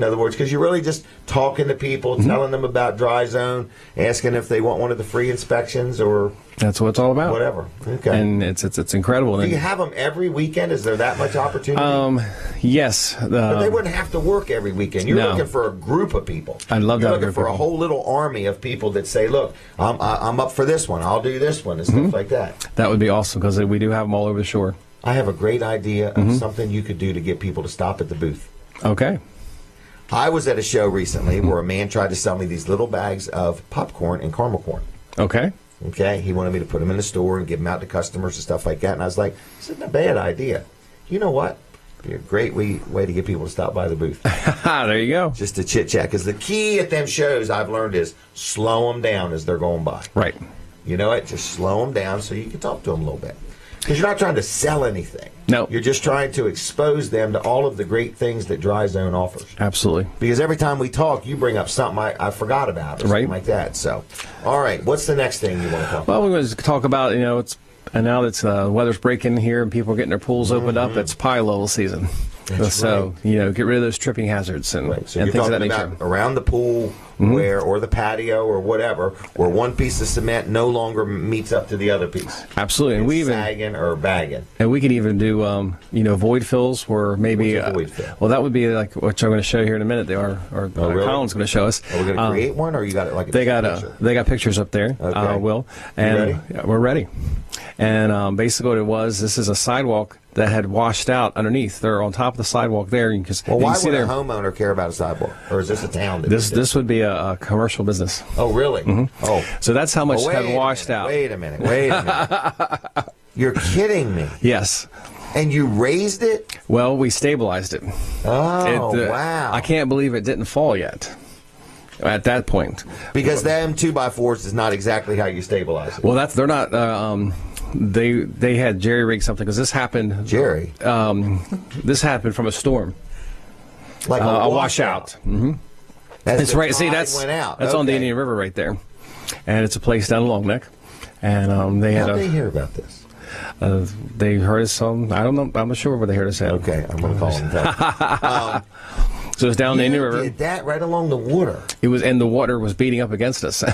other words, because you're really just talking to people, telling them about Dry Zone, asking if they want one of the free inspections or... That's what it's all about. Whatever. Okay. And it's incredible. Do you have them every weekend? Is there that much opportunity? Yes. But they wouldn't have to work every weekend. You're looking for a group of people. I'd love to have You're looking for a whole little army of people that say, look, I'm up for this one. I'll do this one and stuff like that. That would be awesome because we do have them all over the shore. I have a great idea of something you could do to get people to stop at the booth. Okay. I was at a show recently where a man tried to sell me these little bags of popcorn and caramel corn. Okay. Okay, he wanted me to put them in the store and give them out to customers and stuff like that. And I was like, this isn't a bad idea. You know what? It'd be a great way to get people to stop by the booth. There you go. Just to chit-chat. Because the key at them shows, I've learned, is slow them down as they're going by. Right. You know what? Just slow them down so you can talk to them a little bit. Because you're not trying to sell anything. No. You're just trying to expose them to all of the great things that Dry Zone offers. Absolutely. Because every time we talk, you bring up something I forgot about or something like that. So, all right, what's the next thing you want to talk about? Well, we're going to talk about, and now that the weather's breaking here and people are getting their pools opened up, it's pie level season. That's so, right. Get rid of those tripping hazards and, so and you're things of that talking nature. about around the pool or the patio or whatever, where one piece of cement no longer meets up to the other piece. Absolutely. And we even sagging or bagging. And we could even do, void fills where maybe, What's a void fill? Well, that would be like, which I'm going to show you here in a minute. Really? Colin's going to show us. Are we going to create one, or you got it like a they picture? They got pictures up there, Okay. Will. And ready? Yeah, we're ready. And basically what it was, this is a sidewalk that had washed out underneath. They're on top of the sidewalk there. Well, why would a homeowner care about a sidewalk? Or is this a town? This would be a commercial business. Oh, really? Oh. So that's how much had washed out. Wait a minute. You're kidding me. Yes. And you raised it? Well, we stabilized it. Oh, wow. I can't believe it didn't fall yet at that point. Because them 2x4s is not exactly how you stabilize it. Well, they're not... they had jerry rigged something because this happened. Jerry. This happened from a storm. Like a washout. Mm-hmm. It's right. See, that's on the Indian River right there, and it's a place down Long Neck. And they had. How did they hear about this? They heard us some. I don't know. I'm not sure where they heard us at. Okay, I'm going to call them. So it's down the Indian River. Did that right along the water? It was, and the water was beating up against us.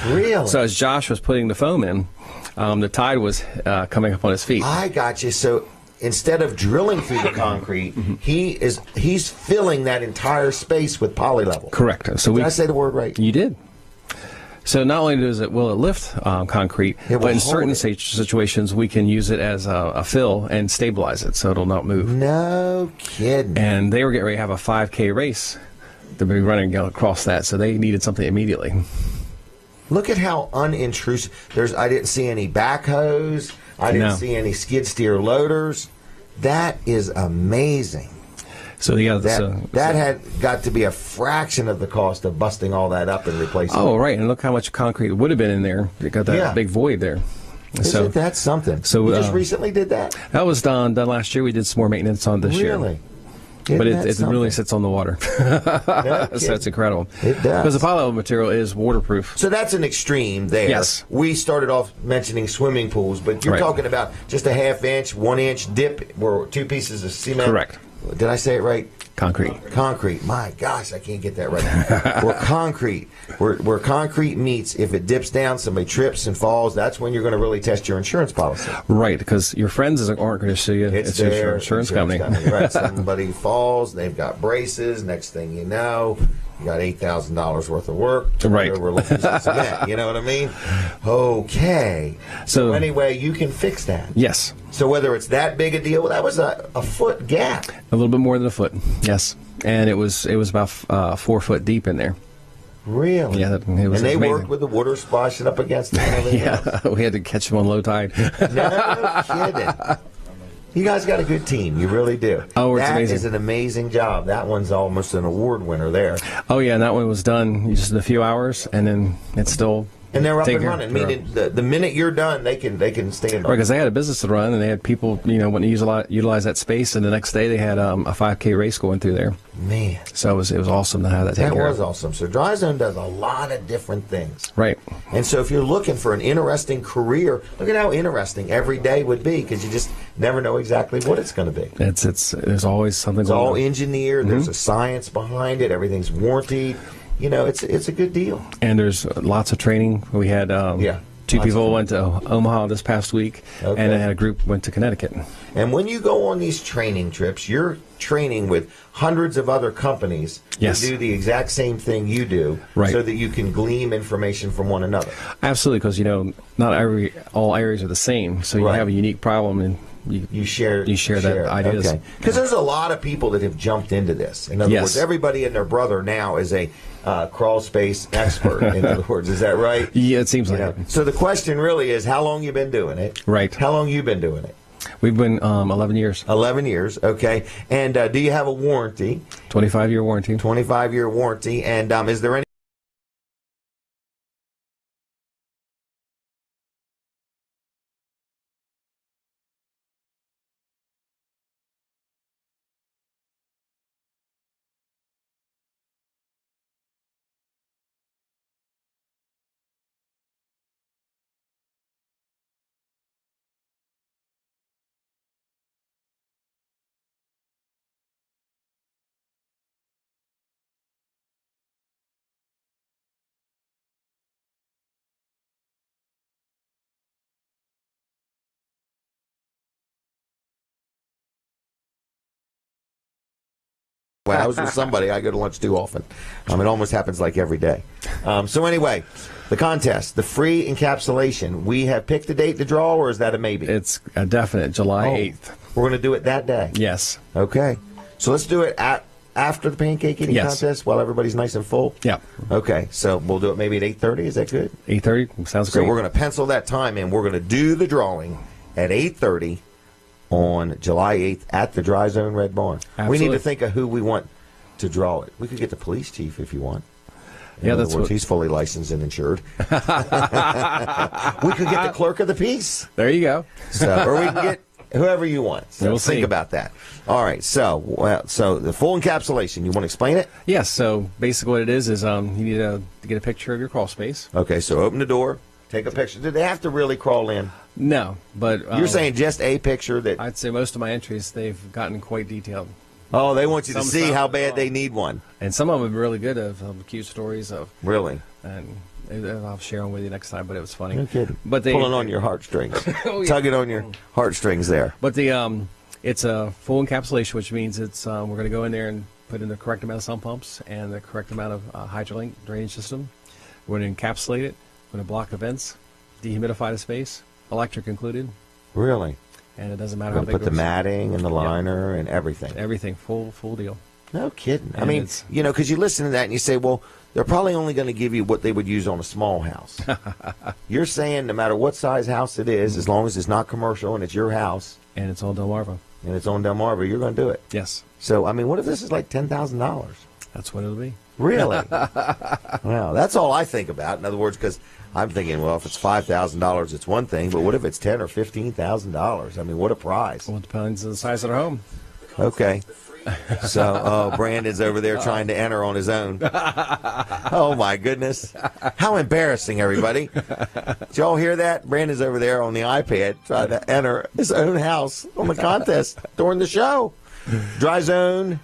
Really? So as Josh was putting the foam in, the tide was coming up on his feet. I got you. So instead of drilling through the concrete, he's filling that entire space with poly level. Correct. So did I say the word right? You did. So not only will it lift concrete, but in certain situations we can use it as a fill and stabilize it so it'll not move. No kidding. And they were getting ready to have a 5K race to be running across that, so they needed something immediately. Look at how unintrusive. I didn't see any backhoes. I didn't see any skid steer loaders. That is amazing. So yeah, that had got to be a fraction of the cost of busting all that up and replacing it. Oh, right, and look how much concrete would have been in there. You got that big void there. Isn't that something? So you just recently did that? That was done last year. We did some more maintenance on this year. Really? But it really sits on the water. So it's incredible. It does. Because the poly material is waterproof. So that's an extreme there. Yes. We started off mentioning swimming pools, but you're talking about just a half-inch, 1-inch dip where 2 pieces of cement. Correct. Did I say it right? Concrete. My gosh, I can't get that right. Where concrete meets, if it dips down, somebody trips and falls, that's when you're going to really test your insurance policy. Right, because your friends aren't going to sue you. It's your insurance company. Right. Somebody falls, they've got braces, next thing you know, you got $8,000 worth of work. Right. Over cement, you know what I mean? Okay. So anyway, you can fix that. Yes. So whether it's that big a deal, that was a foot gap. A little bit more than a foot, yes. And it was about 4 foot deep in there. Really? Yeah, it was and they amazing. worked with the water splashing up against it and everything else. We had to catch them on low tide. No kidding. You guys got a good team. You really do. Oh, it's amazing. That is an amazing job. That one's almost an award winner there. Oh, yeah, and that one was done just in a few hours, and then it's still... And they're up and running. Meaning, the minute you're done, they can stand on. Right, because they had a business to run, and they had people, wanting to utilize that space. And the next day, they had a 5K race going through there. Man, so it was awesome to have that taken care of. That was awesome. So Dry Zone does a lot of different things. Right. And so if you're looking for an interesting career, look at how interesting every day would be, because you just never know exactly what it's going to be. There's always something. It's all engineered. There's a science behind it. Everything's warranted. It's a good deal. And there's lots of training. We had 2 people went to Omaha this past week, and then had a group went to Connecticut. And when you go on these training trips, you're training with hundreds of other companies to do the exact same thing you do, so that you can glean information from one another. Absolutely, because not all areas are the same, so you have a unique problem and. You share that ideas. Okay. Because there's a lot of people that have jumped into this. In other words, everybody and their brother now is a crawl space expert. In other words, is that right? Yeah, it seems like it. So the question really is, how long you been doing it? Right. How long you been doing it? We've been 11 years. 11 years, okay. And do you have a warranty? 25-year warranty. 25-year warranty. And is there any... When I was with somebody, I go to lunch too often. It almost happens like every day. So anyway, the contest, the free encapsulation. We have picked a date to draw, or is that a maybe? It's a definite, July 8th. We're going to do it that day? Yes. Okay. So let's do it after the pancake eating contest while everybody's nice and full? Yeah. Okay. So we'll do it maybe at 8:30. Is that good? 8:30 sounds great. So we're going to pencil that time in. We're going to do the drawing at 8:30. On July 8th at the Dry Zone Red Barn. Absolutely. We need to think of who we want to draw it. We could get the police chief if you want. Yeah, In other words, he's fully licensed and insured. We could get the clerk of the peace. There you go. So, or we can get whoever you want. So We'll think see. about that. All right. So, so the full encapsulation. You want to explain it? Yes. So basically, what it is you need to get a picture of your crawl space. Okay. So open the door, take a picture. Did they have to really crawl in? No, but You're saying just a picture that? I'd say most of my entries they've gotten quite detailed. Oh, they want you to Some see stuff how as bad well. they need one. And some of them are really good of cute stories of. Really? And I'll share them with you next time. But it was funny. No kidding. But they Pulling on your heartstrings, Oh, yeah. tugging on your heartstrings there. But the it's a full encapsulation, which means it's we're going to go in there and put in the correct amount of sump pumps and the correct amount of hydrolink drainage system. We're going to encapsulate it. We're going to block the vents, dehumidify the space, electric included, Really? and it doesn't matter We're how gonna big put the it is. matting and the liner and everything. Everything full deal. No kidding. I And mean, it's- you know, because you listen to that and you say, well, they're probably only going to give you what they would use on a small house. You're saying no matter what size house it is, as long as it's not commercial and it's your house And it's all Delmarva. and it's on Delmarva, you're going to do it. Yes, So, I mean, what if this is like $10,000? that's what it'll be. Really? Wow, that's all I think about. In other words, because I'm thinking, well, if it's $5,000, it's one thing, but what if it's $10,000 or $15,000? I mean, what a prize. Well, it depends on the size of their home. Okay. So, oh, Brandon's over there trying to enter on his own. Oh, my goodness. How embarrassing, everybody. Did y'all hear that? Brandon's over there on the iPad trying to enter his own house on the contest during the show. DryZone.com.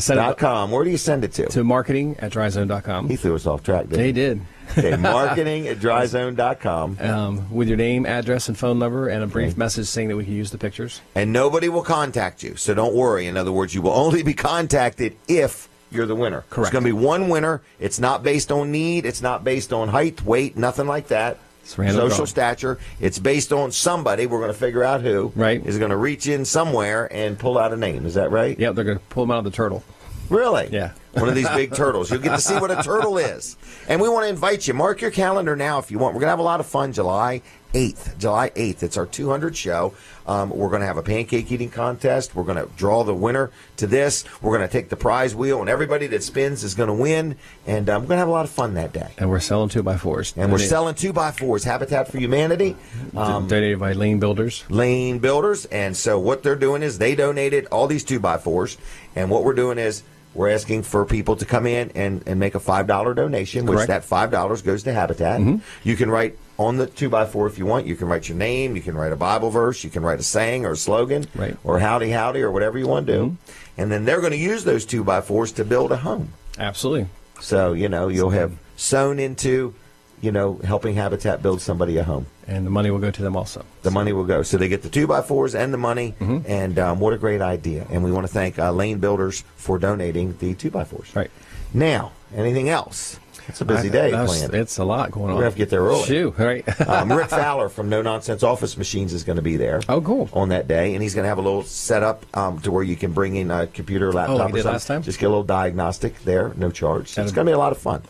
Send it Where do you send it to? to marketing@dryzone.com. He threw us off track, didn't They he? did. Okay, marketing@dryzone.com. With your name, address, and phone number, and a brief message saying that we can use the pictures. And nobody will contact you, so don't worry. In other words, you will only be contacted if you're the winner. Correct. There's going to be one winner. It's not based on need. It's not based on height, weight, nothing like that. It's random Social drawing. stature. It's based on somebody. We're going to figure out who. Right. Is going to reach in somewhere and pull out a name. Is that right? Yep, they're going to pull them out of the turtle. Really? Yeah. One of these big turtles. You'll get to see what a turtle is. And we want to invite you. Mark your calendar now if you want. We're going to have a lot of fun July 8th. July 8th. It's our 200 show. We're going to have a pancake eating contest. We're going to draw the winner to this. We're going to take the prize wheel, and everybody that spins is going to win. And we're going to have a lot of fun that day. And we're selling 2x4s. And we're selling 2x4s, Habitat for Humanity. Donated by Lane Builders. Lane Builders. And so what they're doing is they donated all these 2x4s. And what we're doing is we're asking for people to come in and make a $5 donation, which Correct. that $5 goes to Habitat. You can write on the 2x4 if you want. You can write your name. You can write a Bible verse. You can write a saying or a slogan Right. or howdy howdy or whatever you want to do. And then they're going to use those 2x4s to build a home. Absolutely. So, you know, you'll have sown into, you know, helping Habitat build somebody a home. And the money will go to them also. The money will go. So they get the 2x4s and the money, and what a great idea. And we want to thank Lane Builders for donating the 2x4s. Right. Now, anything else? It's a busy day planned. It's a lot going on. We're going to have to get there early. Shoo, right. Rick Fowler from No Nonsense Office Machines is going to be there. Oh, cool. On that day, and he's going to have a little setup to where you can bring in a computer, laptop, like or he did something. last time? Just get a little diagnostic there, no charge. So it's That'd- going to be a lot of fun.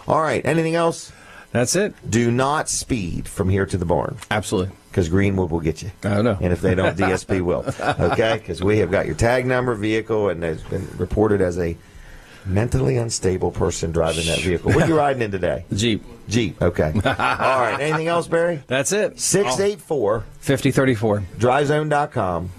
All right, anything else? That's it. Do not speed from here to the barn, Absolutely. because Greenwood will get you. I don't know. And if they don't, DSP will. Okay? Because we have got your tag number, vehicle, and has been reported as a mentally unstable person driving that vehicle. What are you riding in today? Jeep. Jeep. Okay. All right. Anything else, Barry? That's it. 684 5034. DryZone.com.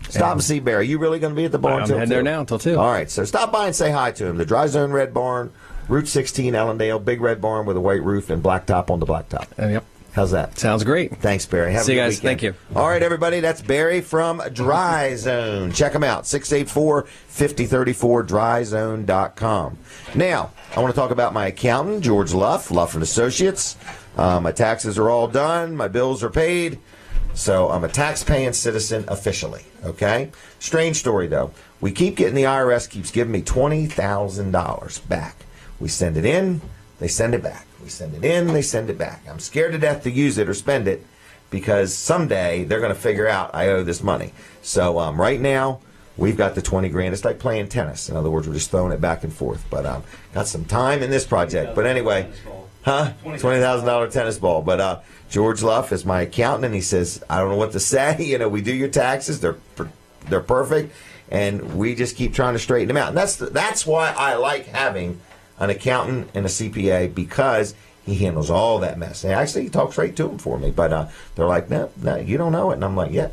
Stop and see Barry. You really going to be at the barn I'm till heading there 2? now until 2. All right. So stop by and say hi to him. The Dry Zone Red Barn, Route 16, Allendale, big red barn with a white roof and blacktop on the blacktop. Yep. How's that? Sounds great. Thanks, Barry. Have See a you good guys. weekend. Thank you. All right, everybody. That's Barry from Dry Zone. Check him out. 684-5034, DryZone.com. Now, I want to talk about my accountant, George Luff, Luff & Associates. My taxes are all done. My bills are paid. So I'm a tax-paying citizen officially, okay? Strange story, though. We keep getting, the IRS keeps giving me $20,000 back. We send it in, they send it back. We send it in, they send it back. I'm scared to death to use it or spend it because someday they're going to figure out I owe this money. So right now, we've got the 20 grand. It's like playing tennis. In other words, we're just throwing it back and forth. But got some time in this project. But anyway, $20,000 tennis ball. But George Luff is my accountant, and he says, I don't know what to say. You know, we do your taxes. They're perfect. And we just keep trying to straighten them out. And that's why I like having an accountant and a CPA because he handles all that mess. And actually, he talks right to them for me. But they're like, no, you don't know it. And I'm like, yeah,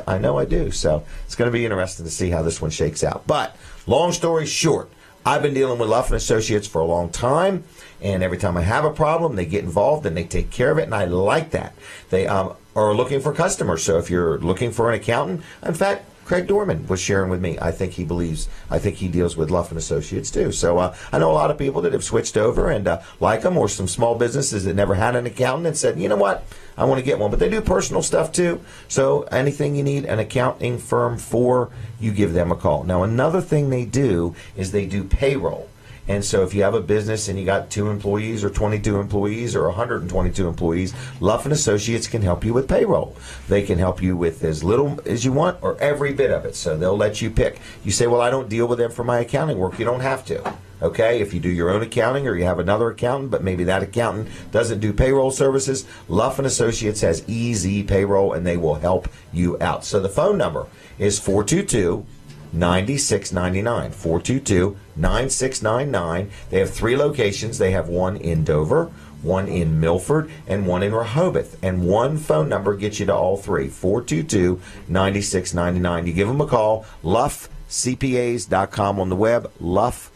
I know I do. So it's going to be interesting to see how this one shakes out. But long story short, I've been dealing with Luff & Associates for a long time. And every time I have a problem, they get involved and they take care of it. And I like that. They are looking for customers. So if you're looking for an accountant, in fact, Craig Dorman was sharing with me. I think he deals with Luff & Associates too. So I know a lot of people that have switched over and like them, or some small businesses that never had an accountant and said, you know what, I want to get one. But they do personal stuff too. So anything you need an accounting firm for, you give them a call. Now, another thing they do is they do payroll. And so if you have a business and you got 2 employees or 22 employees or 122 employees, Luff & Associates can help you with payroll. They can help you with as little as you want or every bit of it. So they'll let you pick. You say, well, I don't deal with them for my accounting work. You don't have to. Okay, if you do your own accounting or you have another accountant, but maybe that accountant doesn't do payroll services, Luff & Associates has easy payroll and they will help you out. So the phone number is 422-9699, 422-9699. They have 3 locations. They have one in Dover, one in Milford, and one in Rehoboth. And one phone number gets you to all 3, 422-9699. You give them a call, luffcpas.com on the web, luffcpas.com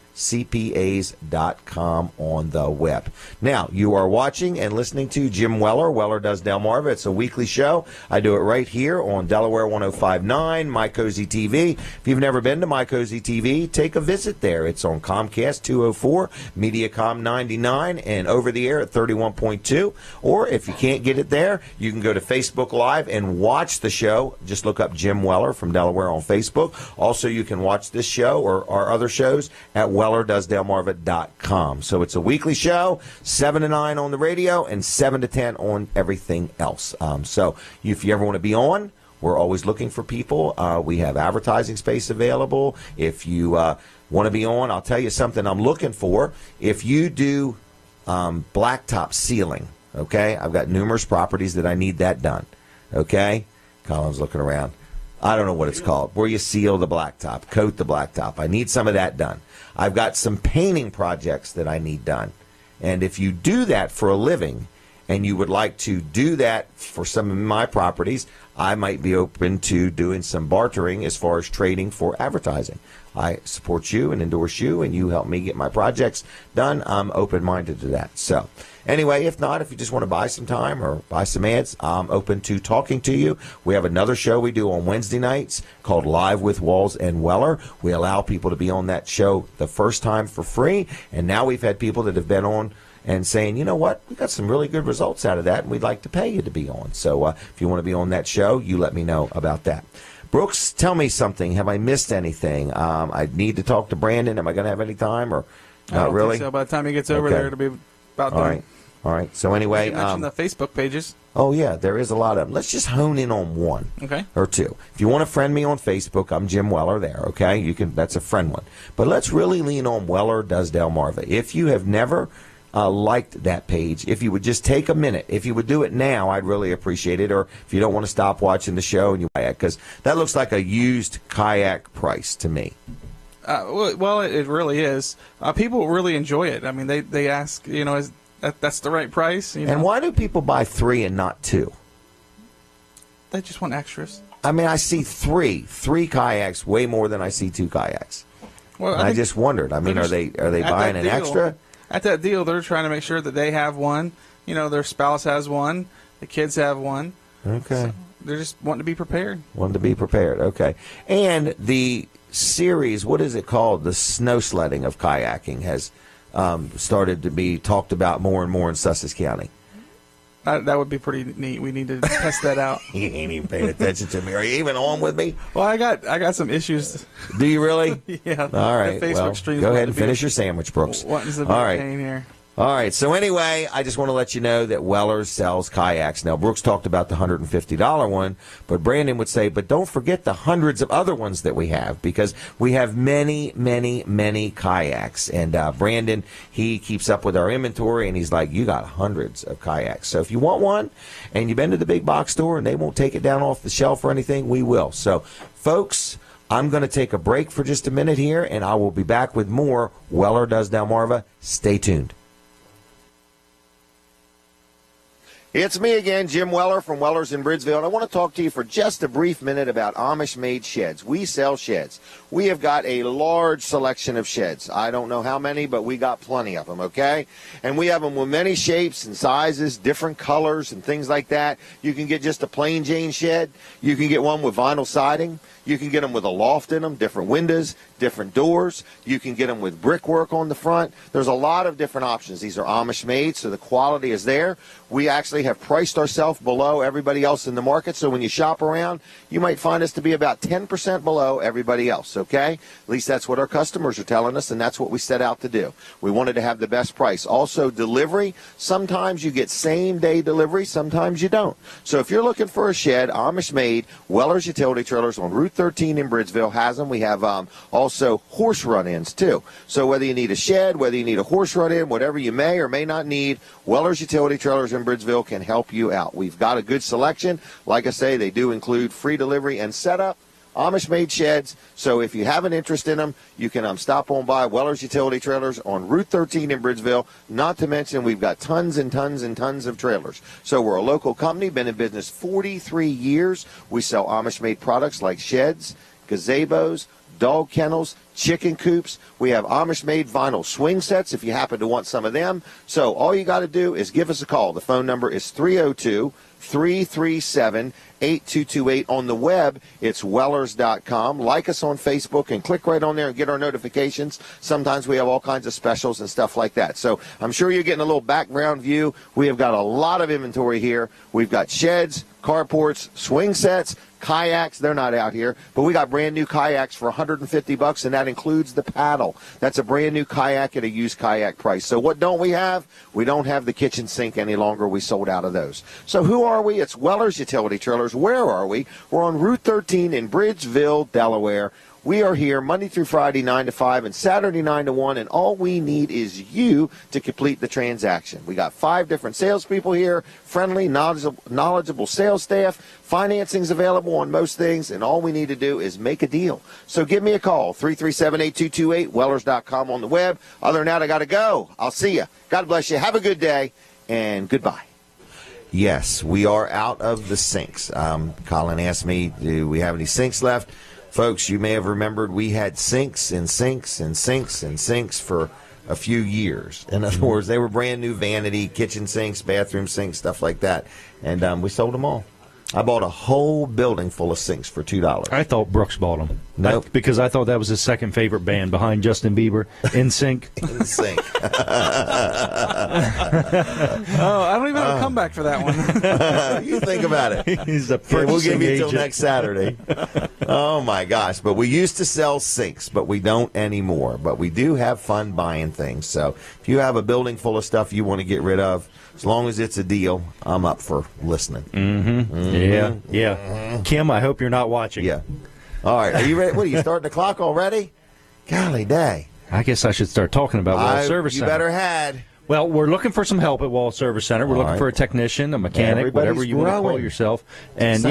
on the web. Now, you are watching and listening to Jim Weller. Weller Does Delmarva. It's a weekly show. I do it right here on Delaware 105.9, My Cozy TV. If you've never been to My Cozy TV, take a visit there. It's on Comcast 204, Mediacom 99, and over the air at 31.2. Or if you can't get it there, you can go to Facebook Live and watch the show. Just look up Jim Weller from Delaware on Facebook. Also, you can watch this show or our other shows at WellerDoesDelmarva.com. So it's a weekly show, 7 to 9 on the radio and 7 to 10 on everything else. So if you ever want to be on, we're always looking for people. We have advertising space available. If you want to be on, I'll tell you something I'm looking for. If you do blacktop sealing, okay, I've got numerous properties that I need that done, okay? Colin's looking around. I don't know what it's called, where you seal the blacktop, coat the blacktop. I need some of that done. I've got some painting projects that I need done. And if you do that for a living and you would like to do that for some of my properties, I might be open to doing some bartering as far as trading for advertising. I support you and endorse you, and you help me get my projects done. I'm open-minded to that. So anyway, if not, if you just want to buy some time or buy some ads, I'm open to talking to you. We have another show we do on Wednesday nights called Live with Walls and Weller. We allow people to be on that show the first time for free, and now we've had people that have been on and saying, you know what, we got some really good results out of that, and we'd like to pay you to be on. So if you want to be on that show, you let me know about that. Brooks, tell me something. Have I missed anything? I need to talk to Brandon. Am I going to have any time or not really? Think so. By the time he gets over there, it'll be about done. All right. So anyway, you mentioned the Facebook pages. Oh yeah, there is a lot of them. Let's just hone in on one, or two. If you want to friend me on Facebook, I'm Jim Weller there. Okay, you can. That's a friend one. But let's really lean on Weller Does Delmarva. If you have never liked that page, if you would just take a minute, if you would do it now, I'd really appreciate it. Or if you don't want to stop watching the show and you buy it, because that looks like a used kayak price to me. Well, it really is. People really enjoy it. I mean, they ask, is that's the right price? And why do people buy 3 and not 2? They just want extras. I mean, I see three kayaks way more than I see 2 kayaks. Well, I just wondered. I mean, are they buying an extra? At that deal, they're trying to make sure that they have one. Their spouse has one. The kids have one. Okay. So they're just wanting to be prepared. Okay. And the series, what is it called? The snow sledding of kayaking has started to be talked about more and more in Sussex County. That would be pretty neat. We need to test that out. You ain't even paying attention to me. Are you even on with me? Well, I got some issues. Do you really? Yeah. All right. Well, go ahead and finish your sandwich, Brooks. All right. Here. All right. So anyway, I just want to let you know that Weller's sells kayaks. Now, Brooks talked about the $150 one, but Brandon would say, but don't forget the hundreds of other ones that we have, because we have many, many, many kayaks. And Brandon, he keeps up with our inventory, and he's like, you got hundreds of kayaks. So if you want one and you've been to the big box store and they won't take it down off the shelf or anything, we will. So, folks, I'm going to take a break for just a minute here, and I will be back with more Weller Does Delmarva. Stay tuned. It's me again, Jim Weller from Weller's in Bridgeville, and I want to talk to you for just a brief minute about Amish-made sheds. We sell sheds. We have got a large selection of sheds. I don't know how many, but we got plenty of them, okay? And we have them with many shapes and sizes, different colors and things like that. You can get just a plain Jane shed. You can get one with vinyl siding. You can get them with a loft in them, different windows, different doors. You can get them with brickwork on the front. There's a lot of different options. These are Amish made, so the quality is there. We actually have priced ourselves below everybody else in the market, so when you shop around, you might find us to be about 10% below everybody else, okay? At least that's what our customers are telling us, and that's what we set out to do. We wanted to have the best price. Also, delivery. Sometimes you get same-day delivery, sometimes you don't. So if you're looking for a shed, Amish made, Weller's Utility Trailers on Route 13 in Bridgeville has them. We have also horse run-ins too. So whether you need a shed, whether you need a horse run-in, whatever you may or may not need, Weller's Utility Trailers in Bridgeville can help you out. We've got a good selection. Like I say, they do include free delivery and setup. Amish-made sheds, so if you have an interest in them, you can stop on by Weller's Utility Trailers on Route 13 in Bridgeville. Not to mention, we've got tons and tons and tons of trailers. So we're a local company, been in business 43 years. We sell Amish-made products like sheds, gazebos, dog kennels, chicken coops. We have Amish-made vinyl swing sets if you happen to want some of them. So all you got to do is give us a call. The phone number is 302-337-8228. On the web, it's wellers.com. Like us on Facebook and click right on there and get our notifications. Sometimes we have all kinds of specials and stuff like that. So I'm sure you're getting a little background view. We have got a lot of inventory here. We've got sheds, carports, swing sets, kayaks. They're not out here, but we got brand new kayaks for $150, and that includes the paddle. That's a brand new kayak at a used kayak price. So what don't we have? We don't have the kitchen sink any longer. We sold out of those. So who are we? It's Weller's Utility Trailers. Where are we? We're on Route 13 in Bridgeville, Delaware. We are here Monday through Friday, 9 to 5, and Saturday, 9 to 1, and all we need is you to complete the transaction. We got 5 different salespeople here, friendly, knowledgeable sales staff. Financing's available on most things, and all we need to do is make a deal. So give me a call, 337-8228, wellers.com on the web. Other than that, I got to go. I'll see you. God bless you. Have a good day, and goodbye. Yes, we are out of the sinks. Colin asked me, do we have any sinks left? Folks, you may have remembered we had sinks and sinks and sinks and sinks for a few years. In other words, they were brand new vanity, kitchen sinks, bathroom sinks, stuff like that. And we sold them all. I bought a whole building full of sinks for $2. I thought Brooks bought them. Nope. Because I thought that was his second favorite band behind Justin Bieber, NSYNC. NSYNC. Oh, I don't even have a comeback for that one. You think about it. He's the Okay, we'll give you agent. till next Saturday. Oh, my gosh. But we used to sell sinks, but we don't anymore. But we do have fun buying things. So if you have a building full of stuff you want to get rid of, as long as it's a deal, I'm up for listening. Yeah. Kim, I hope you're not watching. Yeah. All right. Are you ready? What, are you starting the clock already? Golly day. I guess I should start talking about Wall Service You Center. better had. Well, we're looking for some help at Wall Service Center. We're looking for a technician, a mechanic, Everybody's whatever you want to call growing. yourself. And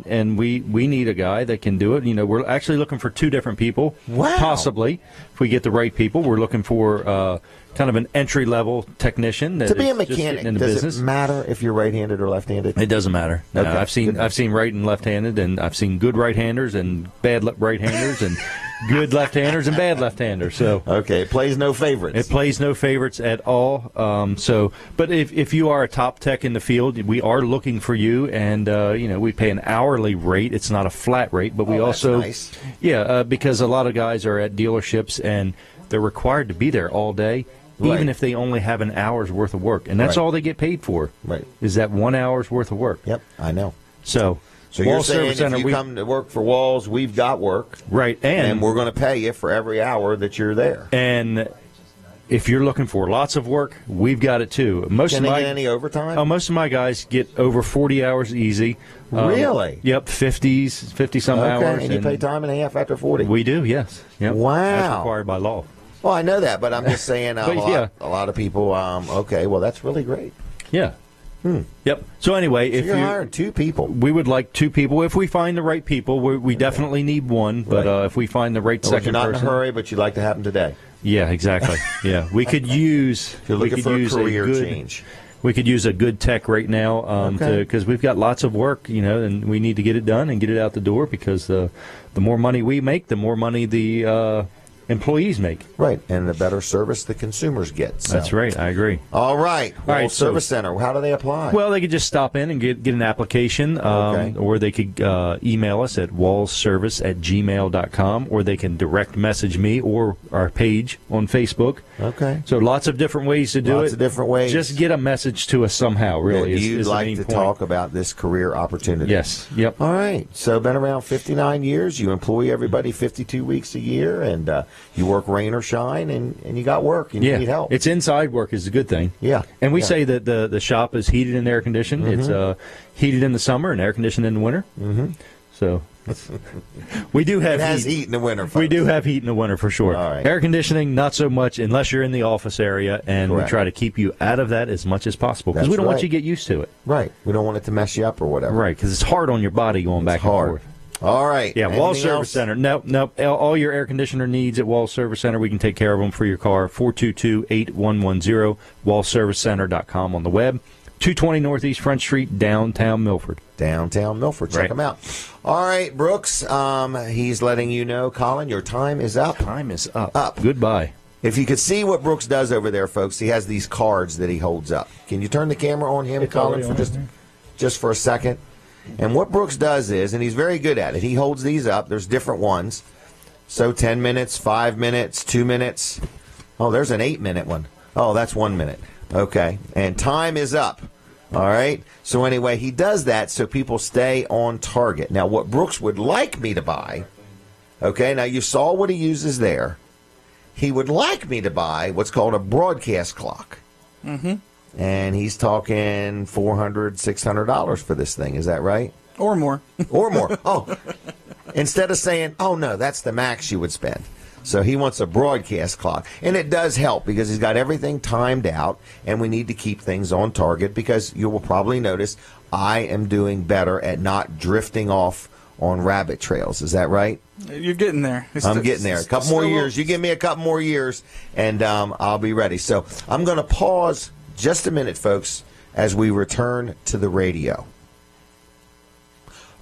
and we need a guy that can do it. You know, we're actually looking for 2 different people. Wow. Possibly, if we get the right people. We're looking for kind of an entry-level technician that To be a is just mechanic, getting into does business. it matter if you're right-handed or left-handed? It doesn't matter. No, Okay. I've seen right and left-handed, and I've seen good right-handers and bad right-handers, and good left-handers and bad left-handers. So Okay, it plays no favorites. it plays no favorites at all. But if you are a top tech in the field, we are looking for you, and we pay an hourly rate. It's not a flat rate, but we that's also nice. because a lot of guys are at dealerships and they're required to be there all day. Right. Even if they only have an hour's worth of work, and that's Right. all they get paid for, Right. is that 1 hour's worth of work. Yep, I know. So So you're Wall saying Service Center, if you come to work for Walls, we've got work, right, and we're going to pay you for every hour that you're there. and if you're looking for lots of work, we've got it too. Most Can of they my get any overtime? most of my guys get over 40 hours easy. Really? Yep, 50 some okay, hours. and you pay time and a half after 40. We do, yes. Yep. Wow. That's required by law. Well, I know that, but I'm just saying But, yeah. a lot of people, okay, well, that's really great. Yeah. Yep. So anyway, if you're hiring 2 people. We would like 2 people. If we find the right people, we definitely need 1. But if we find the right second you're not person, in a hurry, but you'd like to have them today. Yeah, exactly. Yeah, we could use. If you're looking for a career change. We could use a good tech right now because we've got lots of work, and we need to get it done and get it out the door because the more money we make, the more money the employees make. Right, and the better service the consumers get. So. That's right. I agree. All right. All right. Service Center. How do they apply? Well, they could just stop in and get an application, or they could email us at wallservice@gmail.com, or they can direct message me or our page on Facebook. Okay. So lots of different ways to do it. Lots of different ways. Just get a message to us somehow. Really, you'd like to talk about this career opportunity. Yes. Yep. All right. So been around 59 years. You employ everybody 52 weeks a year, and you work rain or shine, and you got work, and you need help. It's inside work is a good thing. Yeah. And we say that the shop is heated and air conditioned. Mm-hmm. It's heated in the summer and air conditioned in the winter. Mm-hmm. So we do have heat in the winter, folks. We do have heat in the winter for sure. All right. Air conditioning, not so much unless you're in the office area, and Correct. we try to keep you out of that as much as possible because we don't want you to get used to it. Right. We don't want it to mess you up or whatever. Right, because it's hard on your body going back and forth. All right. Yeah, Wall Anything Service else? Center. Nope. All your air conditioner needs at Wall Service Center, we can take care of them for your car. 422-8110, wallservicecenter.com on the web. 220 Northeast Front Street, downtown Milford. Downtown Milford. Check them out. All right, Brooks. He's letting you know, Colin, your time is up. Time is up. Goodbye. If you could see what Brooks does over there, folks, he has these cards that he holds up. Can you turn the camera on him, Colin, for just for a second? And what Brooks does is, and he's very good at it, he holds these up. There's different ones. So 10 minutes, 5 minutes, 2 minutes. Oh, there's an 8-minute one. Oh, that's 1 minute. Okay. And time is up. All right. So anyway, he does that so people stay on target. Now, what Brooks would like me to buy, okay, now you saw what he uses there. He would like me to buy what's called a broadcast clock. Mm-hmm. And he's talking $400, $600 for this thing. Is that right? Or more. Or more. Oh, instead of saying, oh, no, that's the max you would spend. So he wants a broadcast clock. And it does help because he's got everything timed out, and we need to keep things on target because you will probably notice I am doing better at not drifting off on rabbit trails. Is that right? You're getting there. I'm getting there. A couple more years. You give me a couple more years, and I'll be ready. So I'm going to pause just a minute, folks, as we return to the radio.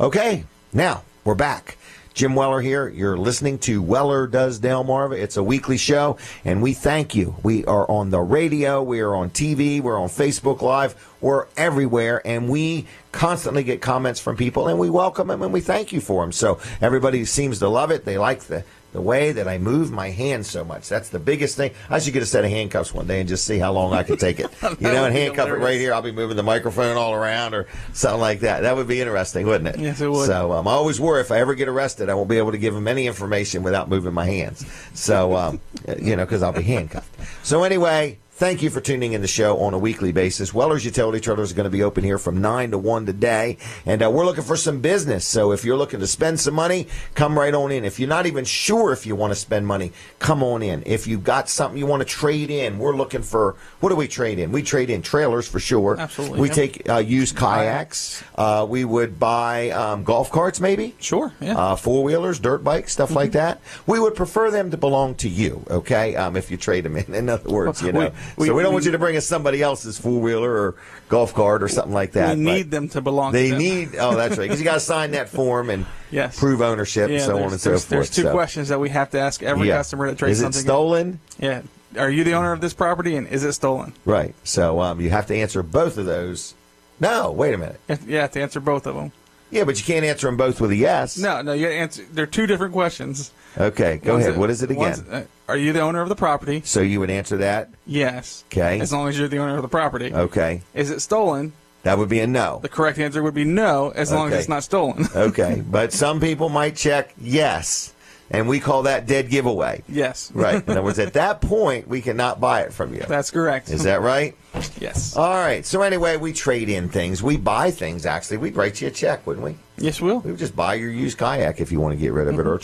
Okay, now we're back. Jim Weller here. You're listening to Weller Does Delmarva. It's a weekly show, and we thank you. We are on the radio. We are on TV. We're on Facebook Live. We're everywhere, and we constantly get comments from people, and we welcome them, and we thank you for them. So everybody seems to love it. They like the way that I move my hands so much. That's the biggest thing. I should get a set of handcuffs one day and just see how long I can take it. You know, and handcuff it right here. I'll be moving the microphone all around or something like that. That would be interesting, wouldn't it? Yes, it would. So I always worry if I ever get arrested, I won't be able to give them any information without moving my hands. So, because I'll be handcuffed. So anyway, thank you for tuning in the show on a weekly basis. Weller's Utility Trailers are going to be open here from 9 to 1 today. And we're looking for some business. So if you're looking to spend some money, come right on in. If you're not even sure if you want to spend money, come on in. If you've got something you want to trade in, we're looking for, what do we trade in? We trade in trailers for sure. Absolutely. We take used kayaks. We would buy golf carts maybe. Sure, yeah. Four-wheelers, dirt bikes, stuff like that. We would prefer them to belong to you, okay, if you trade them in other words, you know. We don't want you to bring us somebody else's four-wheeler or golf cart or something like that. We need them to belong to them. Oh, that's right, because you got to sign that form and prove ownership and so on and so forth. There's two questions that we have to ask every customer that trades something. Is it stolen? Yeah. Are you the owner of this property, and is it stolen? Right. So you have to answer both of those. No, wait a minute. You have to answer both of them. Yeah, but you can't answer them both with a yes. No, you got to answer. They're two different questions. Okay, go ahead. What is it again? Are you the owner of the property? So you would answer that? Yes. Okay. As long as you're the owner of the property. Okay. Is it stolen? That would be a no. The correct answer would be no, as long as it's not stolen. Okay, but some people might check yes, and we call that dead giveaway. Yes. Right. In other words, at that point, we cannot buy it from you. That's correct. Is that right? Yes. All right. So anyway, we trade in things. We buy things, actually. We'd write you a check, wouldn't we? Yes, we will. We would just buy your used kayak if you want to get rid of it, or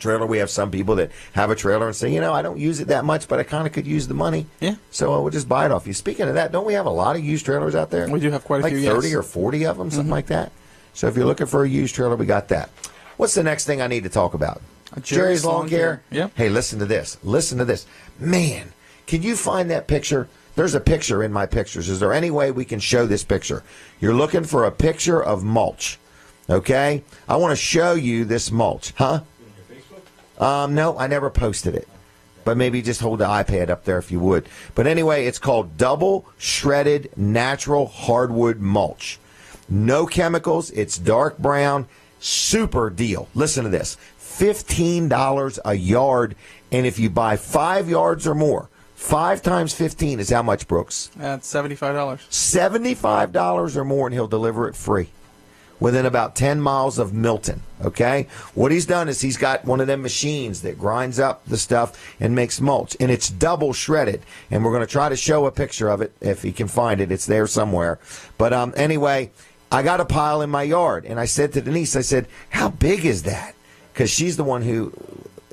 trailer. We have some people that have a trailer and say, I don't use it that much, but I kind of could use the money. Yeah. So we'll just buy it off you. Speaking of that, don't we have a lot of used trailers out there? We do have quite a few, Like 30 yes. or 40 of them, something like that. So if you're looking for a used trailer, we got that. What's the next thing I need to talk about? Jerry's Lawn Care? Yep. Hey, listen to this. Listen to this. Man, can you find that picture? There's a picture in my pictures. Is there any way we can show this picture? You're looking for a picture of mulch. Okay? I want to show you this mulch. Huh? No, I never posted it. But maybe just hold the iPad up there if you would. But anyway, it's called Double Shredded Natural Hardwood Mulch. No chemicals. It's dark brown. Super deal. Listen to this. $15 a yard. And if you buy 5 yards or more, 5 times 15 is how much, Brooks? That's $75. $75 or more, and he'll deliver it free within about 10 miles of Milton, okay? What he's done is he's got one of them machines that grinds up the stuff and makes mulch, and it's double shredded, and we're going to try to show a picture of it if he can find it. It's there somewhere. But anyway, I got a pile in my yard, and I said to Denise, I said, how big is that? Because she's the one who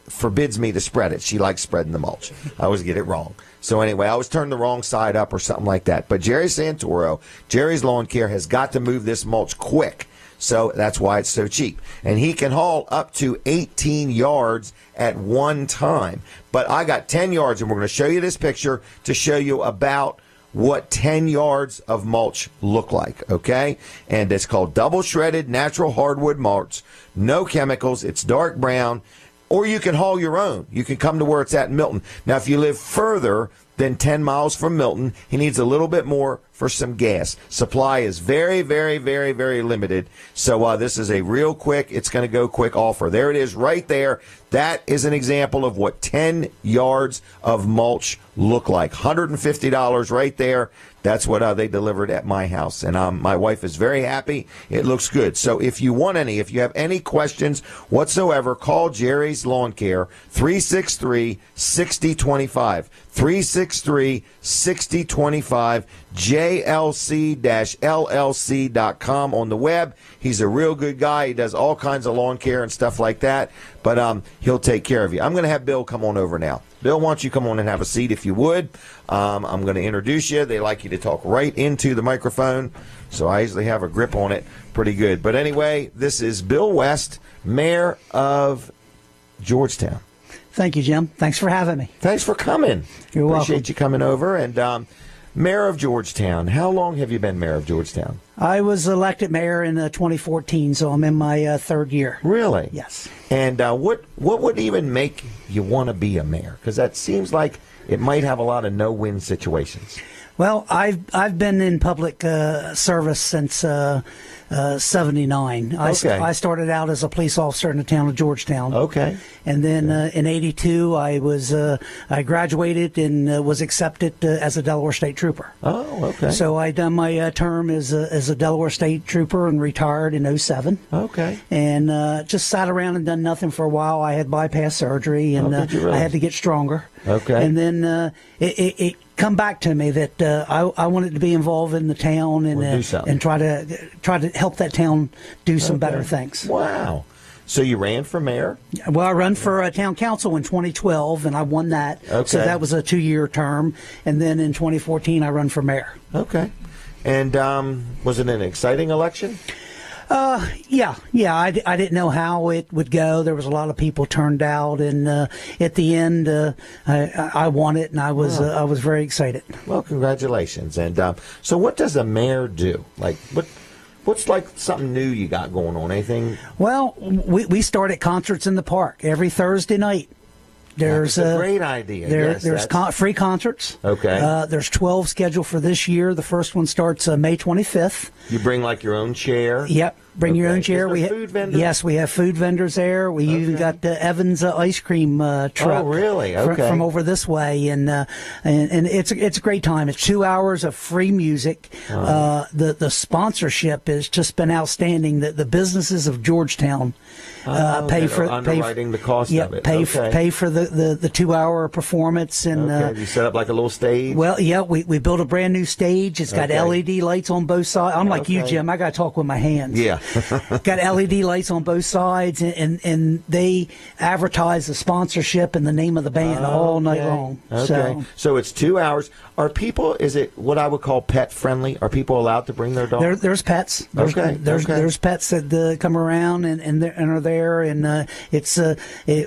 forbids me to spread it. She likes spreading the mulch. I always get it wrong. So anyway, I always turn the wrong side up or something like that. But Jerry Santoro, Jerry's Lawn Care, has got to move this mulch quick. So that's why it's so cheap. And he can haul up to 18 yards at one time. But I got 10 yards, and we're going to show you this picture to show you about what 10 yards of mulch look like, okay? And it's called Double Shredded Natural Hardwood Mulch. No chemicals. It's dark brown. Or you can haul your own. You can come to where it's at in Milton. Now, if you live further than 10 miles from Milton, he needs a little bit more for some gas. Supply is very, very, very, very limited. So this is a real quick, it's going to go quick offer. There it is right there. That is an example of what 10 yards of mulch look like. $150 right there. That's what they delivered at my house. And my wife is very happy. It looks good. So if you want any, if you have any questions whatsoever, call Jerry's Lawn Care, 363-6025. 363-6025. JLC-LLC.com on the web. He's a real good guy. He does all kinds of lawn care and stuff like that. But he'll take care of you. I'm going to have Bill come on over now. Bill, why don't you come on and have a seat if you would. I'm going to introduce you. They like you to talk right into the microphone, so I usually have a grip on it pretty good. But anyway, this is Bill West, Mayor of Georgetown. Thank you, Jim. Thanks for having me. Thanks for coming. You're welcome. Appreciate you coming over. And Mayor of Georgetown, how long have you been Mayor of Georgetown? I was elected mayor in 2014, so I'm in my third year. Really? Yes. And what would even make you want to be a mayor? Because that seems like it might have a lot of no-win situations. Well, I've been in public service since 79. Okay. I started out as a police officer in the town of Georgetown. Okay. And then in '82, I graduated and was accepted as a Delaware State Trooper. Oh, okay. So I done my term as a Delaware State Trooper and retired in '07. Okay. And just sat around and done nothing for a while. I had bypass surgery, and did you really? I had to get stronger. Okay. And then it come back to me that I wanted to be involved in the town and try to help that town do some better things. Wow. So you ran for mayor? Well, I ran for town council in 2012, and I won that. Okay. So that was a 2-year term. And then in 2014, I run for mayor. Okay. And was it an exciting election? Yeah. I didn't know how it would go. There was a lot of people turned out, and at the end, I won it, and I was very excited. Well, congratulations. And so, what does a mayor do? Like, what's like something new you got going on? Anything? Well, we start at concerts in the park every Thursday night. That's a great idea. There's free concerts. Okay. There's 12 scheduled for this year. The first one starts May 25th. You bring like your own chair? Yep. Bring your own chair. Is there food vendors? Yes, we have food vendors there. We even got the Evans ice cream truck. Oh, really? Okay. From over this way, and it's a great time. It's 2 hours of free music. The sponsorship has just been outstanding. The businesses of Georgetown pay for underwriting the cost of it. Pay for the 2-hour performance. And you set up like a little stage. Well, yeah, we built a brand new stage. It's got LED lights on both sides. I'm like you, Jim. I got to talk with my hands. Yeah. Got LED lights on both sides, and they advertise the sponsorship and the name of the band all night long. Okay. So it's 2 hours. Are people? Is it what I would call pet friendly? Are people allowed to bring their dogs? There's pets. There's pets that come around and are there, and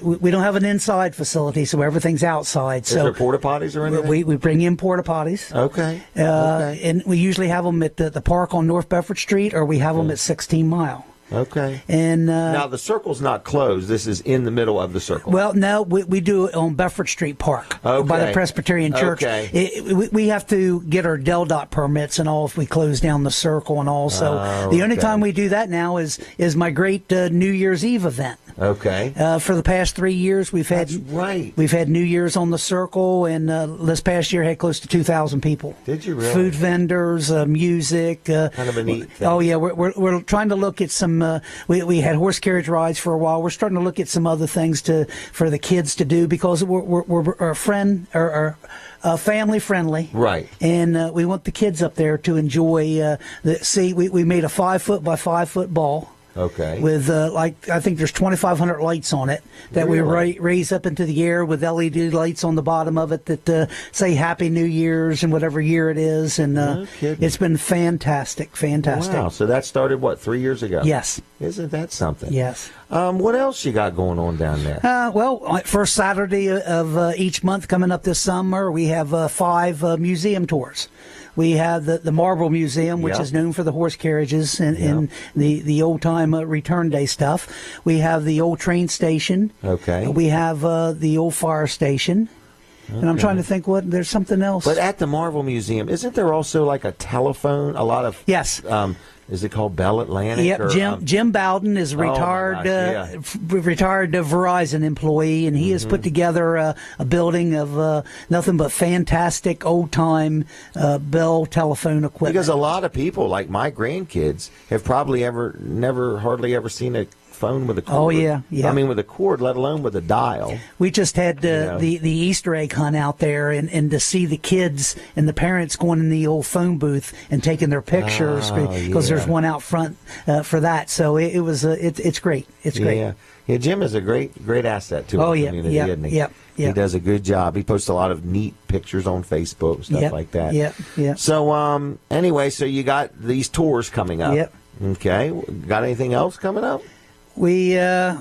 we don't have an inside facility, so everything's outside. Is there porta potties or anything? We bring in porta potties. Okay. And we usually have them at the park on North Bedford Street, or we have them at 16 Mile. Okay. And now the circle's not closed. This is in the middle of the circle. Well, no, we do it on Bedford Street Park by the Presbyterian Church. Okay. We have to get our DelDOT permits and all if we close down the circle and all. So the only time we do that now is my great New Year's Eve event. Okay. For the past 3 years, we've had New Year's on the circle, and this past year had close to 2,000 people. Did you really? Food vendors, music. Kind of a neat thing. Oh yeah, we're trying to look at some. We had horse carriage rides for a while. We're starting to look at some other things for the kids to do because we're family friendly, right? And we want the kids up there to enjoy. We made a 5 foot by 5 foot ball. Okay. With I think there's 2,500 lights on it that we raise up into the air with LED lights on the bottom of it that say Happy New Year's and whatever year it is, and it's been fantastic. Wow! So that started 3 years ago? Yes. Isn't that something? Yes. What else you got going on down there? First Saturday of each month coming up this summer, we have 5 museum tours. We have the Marble Museum, which is known for the horse carriages and the old-time return day stuff. We have the old train station. Okay. We have the old fire station. Okay. And I'm trying to think there's something else. But at the Marble Museum, isn't there also like a telephone? A lot of... Yes. Is it called Bell Atlantic? Yep, Jim Bowden is retired Verizon employee, and he has put together a building of nothing but fantastic old-time Bell telephone equipment. Because a lot of people, like my grandkids, have probably hardly ever seen a phone with a cord. Oh, yeah. I mean, with a cord, let alone with a dial. We just had the Easter egg hunt out there, and to see the kids and the parents going in the old phone booth and taking their pictures because there's one out front for that. So it's great. It's great. Yeah, Jim is a great asset to our community, isn't he? Yep. He does a good job. He posts a lot of neat pictures on Facebook, stuff like that. Yep. So anyway, so you got these tours coming up. Yep. Okay. Got anything else coming up? We got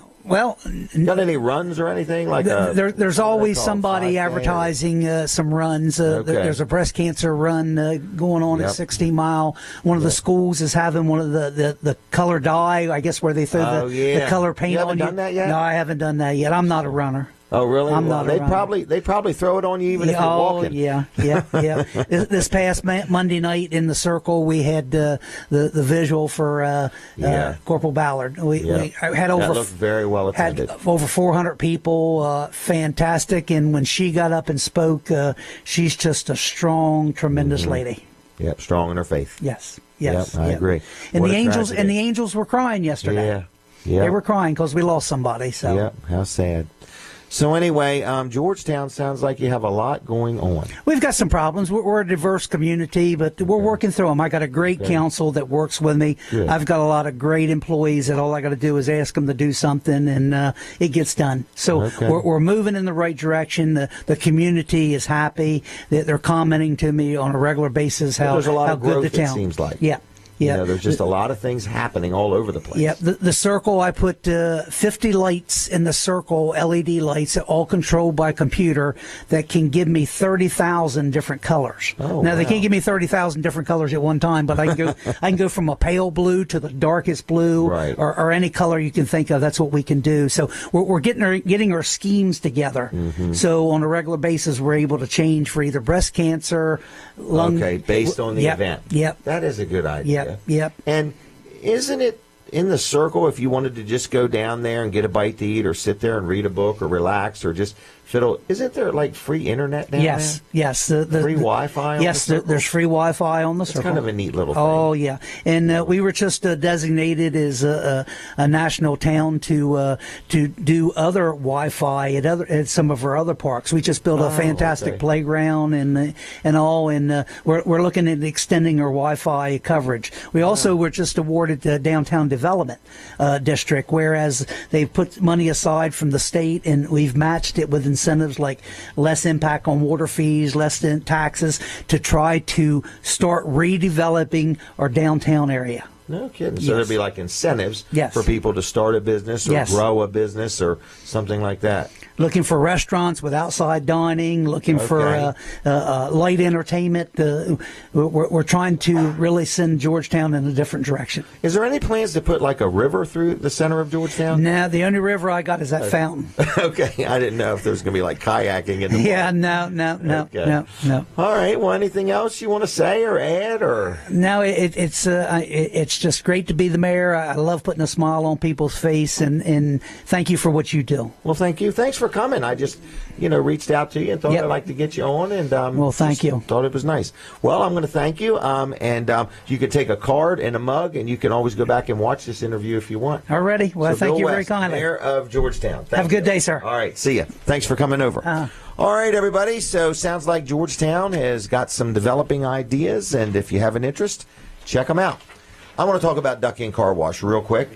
any runs or anything like there's always somebody advertising some runs. There's a breast cancer run going on at 16 Mile. One of the schools is having one of the color dye, I guess, where they throw the color paint on you. You haven't done that yet? No, I haven't done that yet. I'm not a runner. Oh, really? I'm not. They probably throw it on you even if you're walking. Yeah. This past Monday night in the circle, we had the visual for Corporal Ballard. We had over that looked very well attended. Had over 400 people. Fantastic. And when she got up and spoke, she's just a strong, tremendous lady. Yep, strong in her faith. Yes. Yep, I agree. And the angels were crying yesterday. Yeah. They were crying because we lost somebody. So. Yep. How sad. So anyway, Georgetown sounds like you have a lot going on. We've got some problems. We're a diverse community, but we're working through them. I got a great council that works with me. Good. I've got a lot of great employees that all I got to do is ask them to do something, and it gets done. So we're moving in the right direction. The community is happy. They're commenting to me on a regular basis how good the town. It seems like. Yeah. Yeah, there's just a lot of things happening all over the place. Yeah, the circle, I put 50 lights in the circle, LED lights, all controlled by computer that can give me 30,000 different colors. Now, they can't give me 30,000 different colors at one time, but I can go from a pale blue to the darkest blue or any color you can think of. That's what we can do. So we're getting our schemes together. Mm-hmm. So on a regular basis, we're able to change for either breast cancer, lung. Okay, based on the event. Yep. That is a good idea. Yep. And isn't it in the circle, if you wanted to just go down there and get a bite to eat or sit there and read a book or relax or just fiddle, isn't there like free internet down there? Yes. Free Wi-Fi on Yes, the circle? there's free Wi-Fi on the circle. It's kind of a neat little thing. Oh, yeah. And we were just designated as a national town to do other Wi-Fi at some of our other parks. We just built a fantastic playground and all, and we're looking at extending our Wi-Fi coverage. We also were just awarded the Downtown Development District, whereas they've put money aside from the state, and we've matched it with incentives like less impact on water fees, less taxes, to try to start redeveloping our downtown area. No kidding. So there'd be like incentives for people to start a business or grow a business or something like that. Looking for restaurants with outside dining, looking for light entertainment. We're trying to really send Georgetown in a different direction. Is there any plans to put like a river through the center of Georgetown? No, the only river I got is that fountain. Okay, I didn't know if there was going to be like kayaking in the morning. No. All right, well, anything else you want to say or add? Or No, it's just great to be the mayor. I love putting a smile on people's face, and thank you for what you do. Well, thank you. Thanks for coming. I just, reached out to you and thought I'd like to get you on. And well, thank you. Thought it was nice. Well, I'm going to thank you. And you can take a card and a mug, and you can always go back and watch this interview if you want. Alrighty. Well, thank you very kindly. Mayor of Georgetown. Have a good day, sir. All right. See you. Thanks for coming over. All right, everybody. So sounds like Georgetown has got some developing ideas, and if you have an interest, check them out. I want to talk about Duck Inn Car Wash real quick.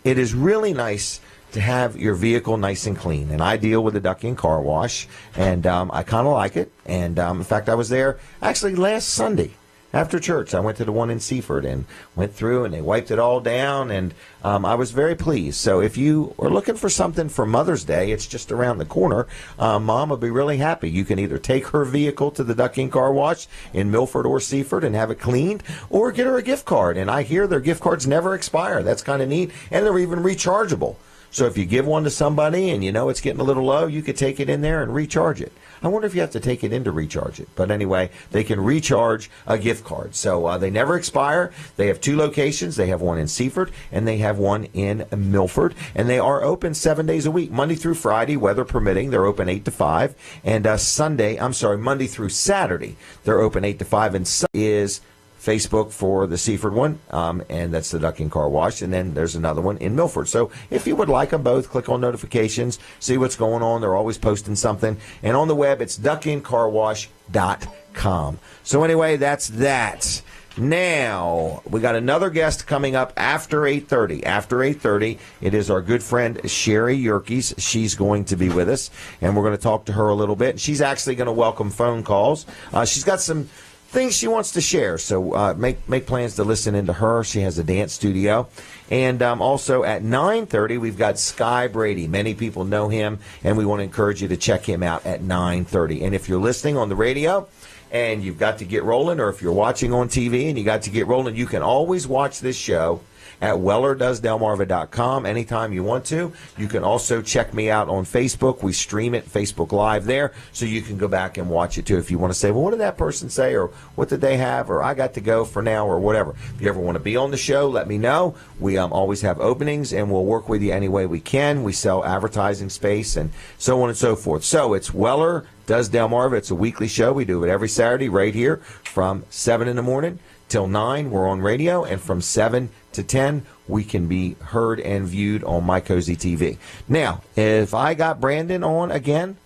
It is really nice to have your vehicle nice and clean, and I deal with the Duck Inn Car Wash, and I kind of like it. And in fact, I was there actually last Sunday after church. I went to the one in Seaford and went through, and they wiped it all down, and I was very pleased. So if you are looking for something for Mother's Day, it's just around the corner. Mom will be really happy. You can either take her vehicle to the Duck Inn Car Wash in Milford or Seaford and have it cleaned, or get her a gift card. And I hear their gift cards never expire. That's kind of neat, and they're even rechargeable. So if you give one to somebody and you know it's getting a little low, you could take it in there and recharge it. I wonder if you have to take it in to recharge it. But anyway, they can recharge a gift card. So they never expire. They have 2 locations. They have one in Seaford and they have one in Milford. And they are open 7 days a week, Monday through Friday, weather permitting. They're open 8 to 5. And Monday through Saturday, they're open 8 to 5. And Sunday is Facebook for the Seaford one, and that's the Duck Inn Car Wash, and then there's another one in Milford. So if you would like them both, click on notifications, see what's going on. They're always posting something. And on the web, it's duckinncarwash.com. So anyway, that's that. Now, we got another guest coming up after 8:30. After 8:30, it is our good friend Sherry Yerkes. She's going to be with us, and we're going to talk to her a little bit. She's actually going to welcome phone calls. She's got some things she wants to share, so make plans to listen into her. She has a dance studio. And also at 9:30, we've got Sky Brady. Many people know him, and we want to encourage you to check him out at 9:30. And if you're listening on the radio and you've got to get rolling, or if you're watching on TV and you got to get rolling, you can always watch this show at wellerdoesdelmarva.com anytime you want to. You can also check me out on Facebook. We stream it, Facebook Live there, so you can go back and watch it too if you want to say, well, what did that person say, or what did they have, or I got to go for now, or whatever. If you ever want to be on the show, let me know. We always have openings, and we'll work with you any way we can. We sell advertising space and so on and so forth. So it's Weller Does Delmarva. It's a weekly show. We do it every Saturday right here from 7 in the morning till 9. We're on radio, and from 7 to 10, we can be heard and viewed on My Cozy TV. Now, if I got Brandon on again,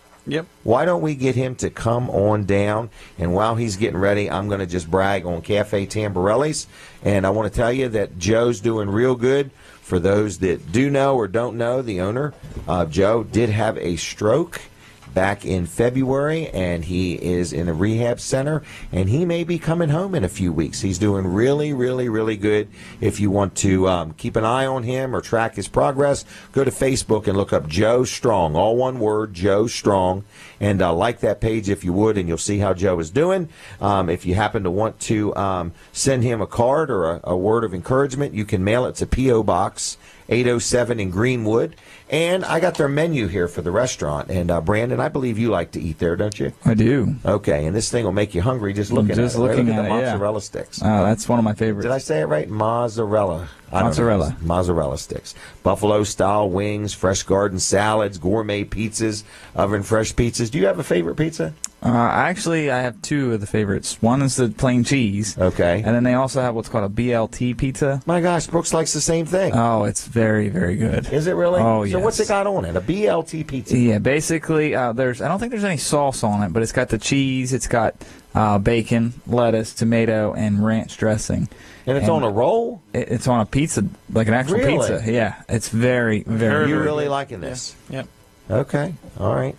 why don't we get him to come on down? And while he's getting ready, I'm going to just brag on Cafe Tamborelli's. And I want to tell you that Joe's doing real good. For those that do know or don't know, the owner, Joe, did have a stroke back in February, and he is in a rehab center, and he may be coming home in a few weeks. He's doing really, really, really good. If you want to keep an eye on him or track his progress, go to Facebook and look up Joe Strong, all one word, Joe Strong, and like that page if you would, and you'll see how Joe is doing. If you happen to want to send him a card or a word of encouragement, you can mail it to P.O. Box 807 in Greenwood. And I got their menu here for the restaurant. And Brandon, I believe you like to eat there, don't you? I do. Okay, and this thing will make you hungry just looking at it. Just looking at at the it, mozzarella sticks. Oh, that's one of my favorites. Did I say it right? Mozzarella. Mozzarella. Mozzarella sticks. Buffalo-style wings, fresh garden salads, gourmet pizzas, oven-fresh pizzas. Do you have a favorite pizza? Actually, I have two of the favorites. One is the plain cheese. Okay. And then they also have what's called a BLT pizza. My gosh, Brooks likes the same thing. Oh, it's very, very good. Is it really? Oh, So yes. what's it got on it? A BLT pizza? Yeah, basically, I don't think there's any sauce on it, but it's got the cheese, it's got bacon, lettuce, tomato, and ranch dressing. And it's on a roll? It's on a pizza, like an actual Really? pizza. Yeah, it's very, very You're good. really liking this? Yep. Okay, all right.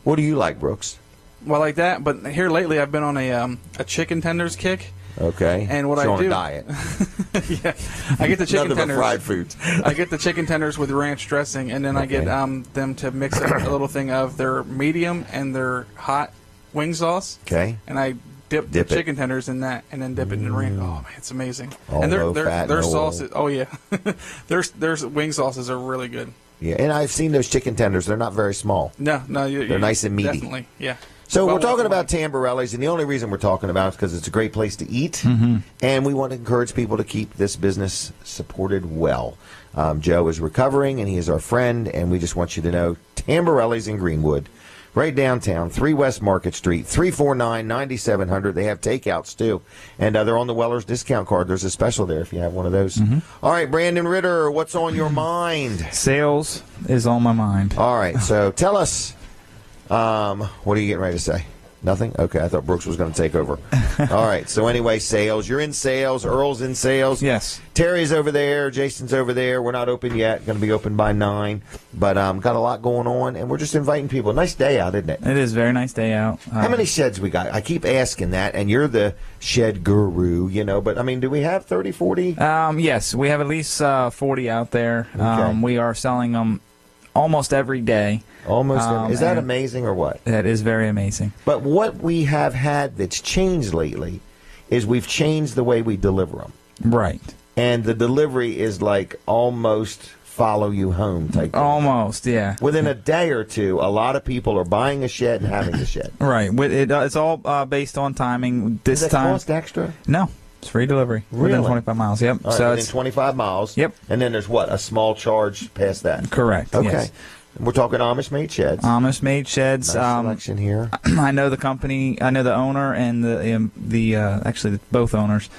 What do you like, Brooks? Well, like that. But here lately, I've been on a chicken tenders kick. Okay. And what so I on do, a diet. yeah, I get the chicken Nothing but tenders. fried foods. I get the chicken tenders with ranch dressing, and then I get them to mix a little thing of their medium and their hot wing sauce. Okay. And I dip the Dip it. chicken tenders in that, and then dip it in ranch. Oh man, it's amazing. All and low fat, their no oil. sauces. Oh yeah, their wing sauces are really good. Yeah, and I've seen those chicken tenders. They're not very small. No, They're nice and meaty. Definitely, yeah. So Well, we're talking about Tamborelli's, and the only reason we're talking about it is because it's a great place to eat, and we want to encourage people to keep this business supported well. Joe is recovering, and he is our friend, and we just want you to know Tamborelli's in Greenwood, right downtown, 3 West Market Street, 349-9700. They have takeouts, too, and they're on the Weller's discount card. There's a special there if you have one of those. All right, Brandon Ritter, what's on your mind? Sales is on my mind. All right, so tell us. What are you getting ready to say? Nothing? Okay, I thought Brooks was going to take over. All right, so anyway, sales. You're in sales. Earl's in sales. Yes. Terry's over there. Jason's over there. We're not open yet. Going to be open by 9. But got a lot going on, and we're just inviting people. Nice day out, isn't it? It is a very nice day out. How many sheds we got? I keep asking that, and you're the shed guru, but, I mean, do we have 30, 40? Yes, we have at least 40 out there. Okay. We are selling them almost every day. Almost. Is that and amazing or what? That is very amazing. But what we have had that's changed lately is we've changed the way we deliver them. Right. And the delivery is like almost follow you home type thing. Almost, yeah. Within a day or two, a lot of people are buying a shed and having a shed. Right. It's all based on timing. This Does that time, cost extra? No. It's free delivery within Really? 25 miles. Yep. All right, so within it's 25 miles. Yep. And then there's what? A small charge past that? correct. Okay. Yes. We're talking Amish-made sheds. Amish made sheds. Nice selection here. I know the company. I know the owner and the actually both owners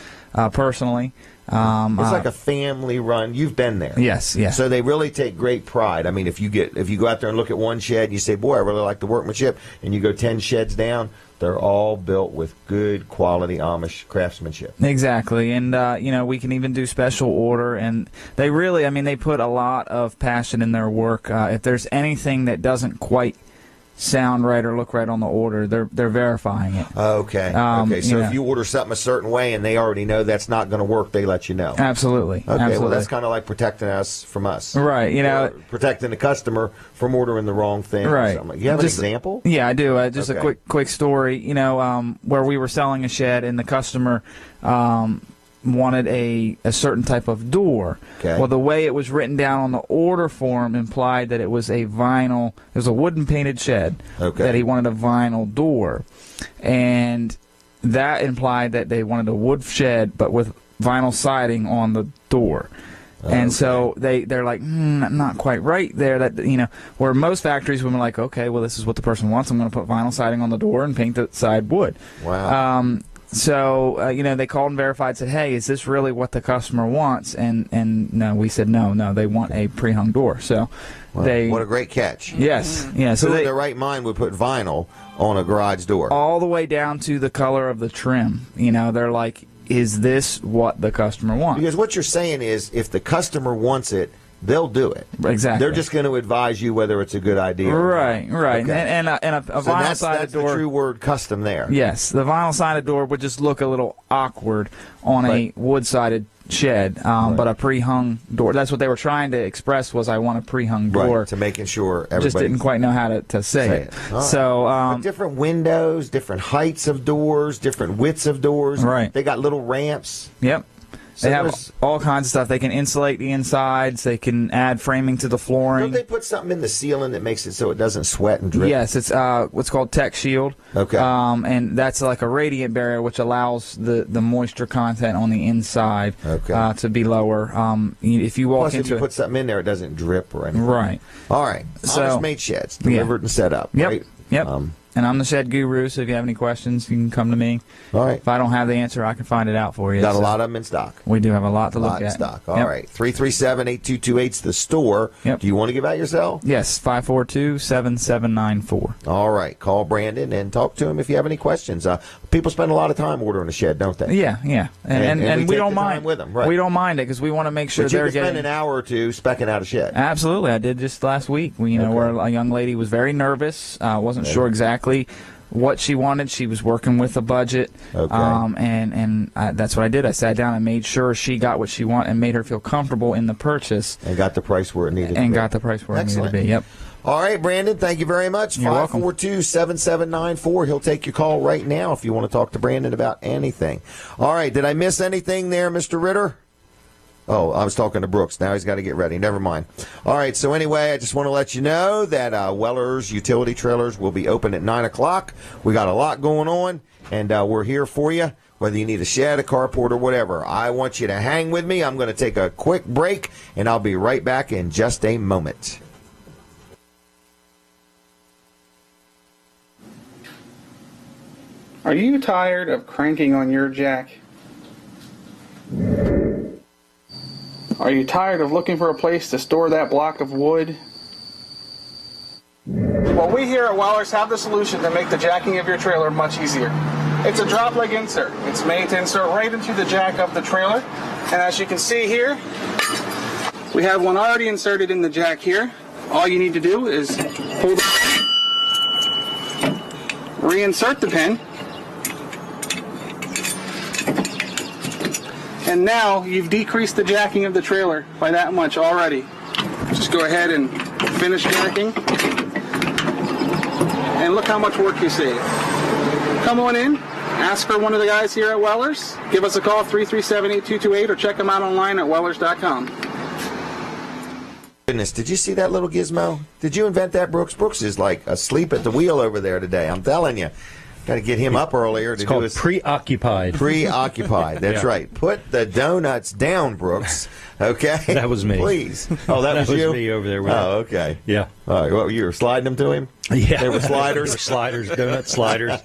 personally. It's like a family run. You've been there. Yes, yes. So they really take great pride. I mean, if you go out there and look at one shed and you say, boy, I really like the workmanship, and you go 10 sheds down, they're all built with good quality Amish craftsmanship. Exactly. And, we can even do special order. And they really, they put a lot of passion in their work. If there's anything that doesn't quite sound right or look right on the order, they're verifying it. Okay. So if you order something a certain way and they already know that's not going to work, they let you know. Absolutely. Okay. Absolutely. Well, that's kind of like protecting us from us. Right. Or protecting the customer from ordering the wrong thing. Right. Or something. You have an example? Yeah, I do. Just Okay. a quick story. Where we were selling a shed and the customer wanted a certain type of door. Okay. Well, the way it was written down on the order form implied that it was a wooden painted shed. Okay. That he wanted a vinyl door, and that implied that they wanted a wood shed but with vinyl siding on the door. And so they're like, not quite right there. That where most factories would be like, okay, well, this is what the person wants. I'm going to put vinyl siding on the door and paint the side wood. Wow. So they called and verified, said, hey, is this really what the customer wants? And no, we said no, they want a pre-hung door. So Wow. What a great catch. Yes, yeah. So Who in they their right mind would put vinyl on a garage door? all the way down to the color of the trim. They're like, is this what the customer wants? Because what you're saying is, if the customer wants it, they'll do it. Exactly. They're just going to advise you whether it's a good idea. Right. Okay. And a So vinyl sided that's door. the true word custom there. Yes, the vinyl sided door would just look a little awkward on a wood sided shed, but a pre-hung door. That's what they were trying to express was I want a pre-hung door. Right, to making sure everybody just didn't quite know how to say it. All right. So But different windows, different heights of doors, different widths of doors. Right. They got little ramps. Yep. They have all kinds of stuff. They can insulate the insides. They can add framing to the flooring. Don't they put something in the ceiling that makes it so it doesn't sweat and drip? Yes, it's what's called Tech Shield. Okay. And that's like a radiant barrier, which allows the moisture content on the inside to be lower. If you walk Plus, into if you put something in there, it doesn't drip or anything. Right. All right. So, Honest Made Sheds, delivered and set up. Yep. Right? Yep. And I'm the shed guru, so if you have any questions, you can come to me. All right. If I don't have the answer, I can find it out for you. Got a lot of them in stock. We do have a lot to look at. In stock. All right. 337-8228 is the store. Yep. Do you want to give out your cell? Yes, 542-7794. All right. Call Brandon and talk to him if you have any questions. People spend a lot of time ordering a shed, don't they? Yeah. And we don't mind with them. Right. We don't mind it because we want to make sure but you they're can spend getting an hour or two specking out a shed. Absolutely. I did just last week. Where a young lady was very nervous, wasn't sure exactly what she wanted. She was working with a budget, and that's what I did. I sat down and made sure she got what she wanted and made her feel comfortable in the purchase. And got the price where it needed to be. And got the price where it needed to be, yep. All right, Brandon, thank you very much. You're welcome. 542-7794. He'll take your call right now if you want to talk to Brandon about anything. All right, did I miss anything there, Mr. Ritter? Oh, I was talking to Brooks. Now he's got to get ready. Never mind. All right, so anyway, I just want to let you know that Weller's Utility Trailers will be open at 9 o'clock. We got a lot going on, and we're here for you, whether you need a shed, a carport, or whatever. I want you to hang with me. I'm going to take a quick break, and I'll be right back in just a moment. Are you tired of cranking on your jack? Are you tired of looking for a place to store that block of wood? Well, we here at Weller's have the solution to make the jacking of your trailer much easier. It's a drop leg insert. It's made to insert right into the jack of the trailer. And as you can see here, we have one already inserted in the jack here. All you need to do is pull the pin, reinsert the pin, and now you've decreased the jacking of the trailer by that much already. Just go ahead and finish jacking. And look how much work you save. Come on in, ask for one of the guys here at Weller's. Give us a call, 337-8228, or check them out online at wellers.com. Goodness, did you see that little gizmo? Did you invent that, Brooks? Brooks is like asleep at the wheel over there today. I'm telling you. Got to get him up earlier to do his preoccupied. Preoccupied. That's right. Put the donuts down, Brooks. Okay. That was me. Please. Oh, that was you. Me over there. With okay. Yeah. All right. What, you were sliding them to him? Yeah. They were sliders. They were sliders. Donut sliders.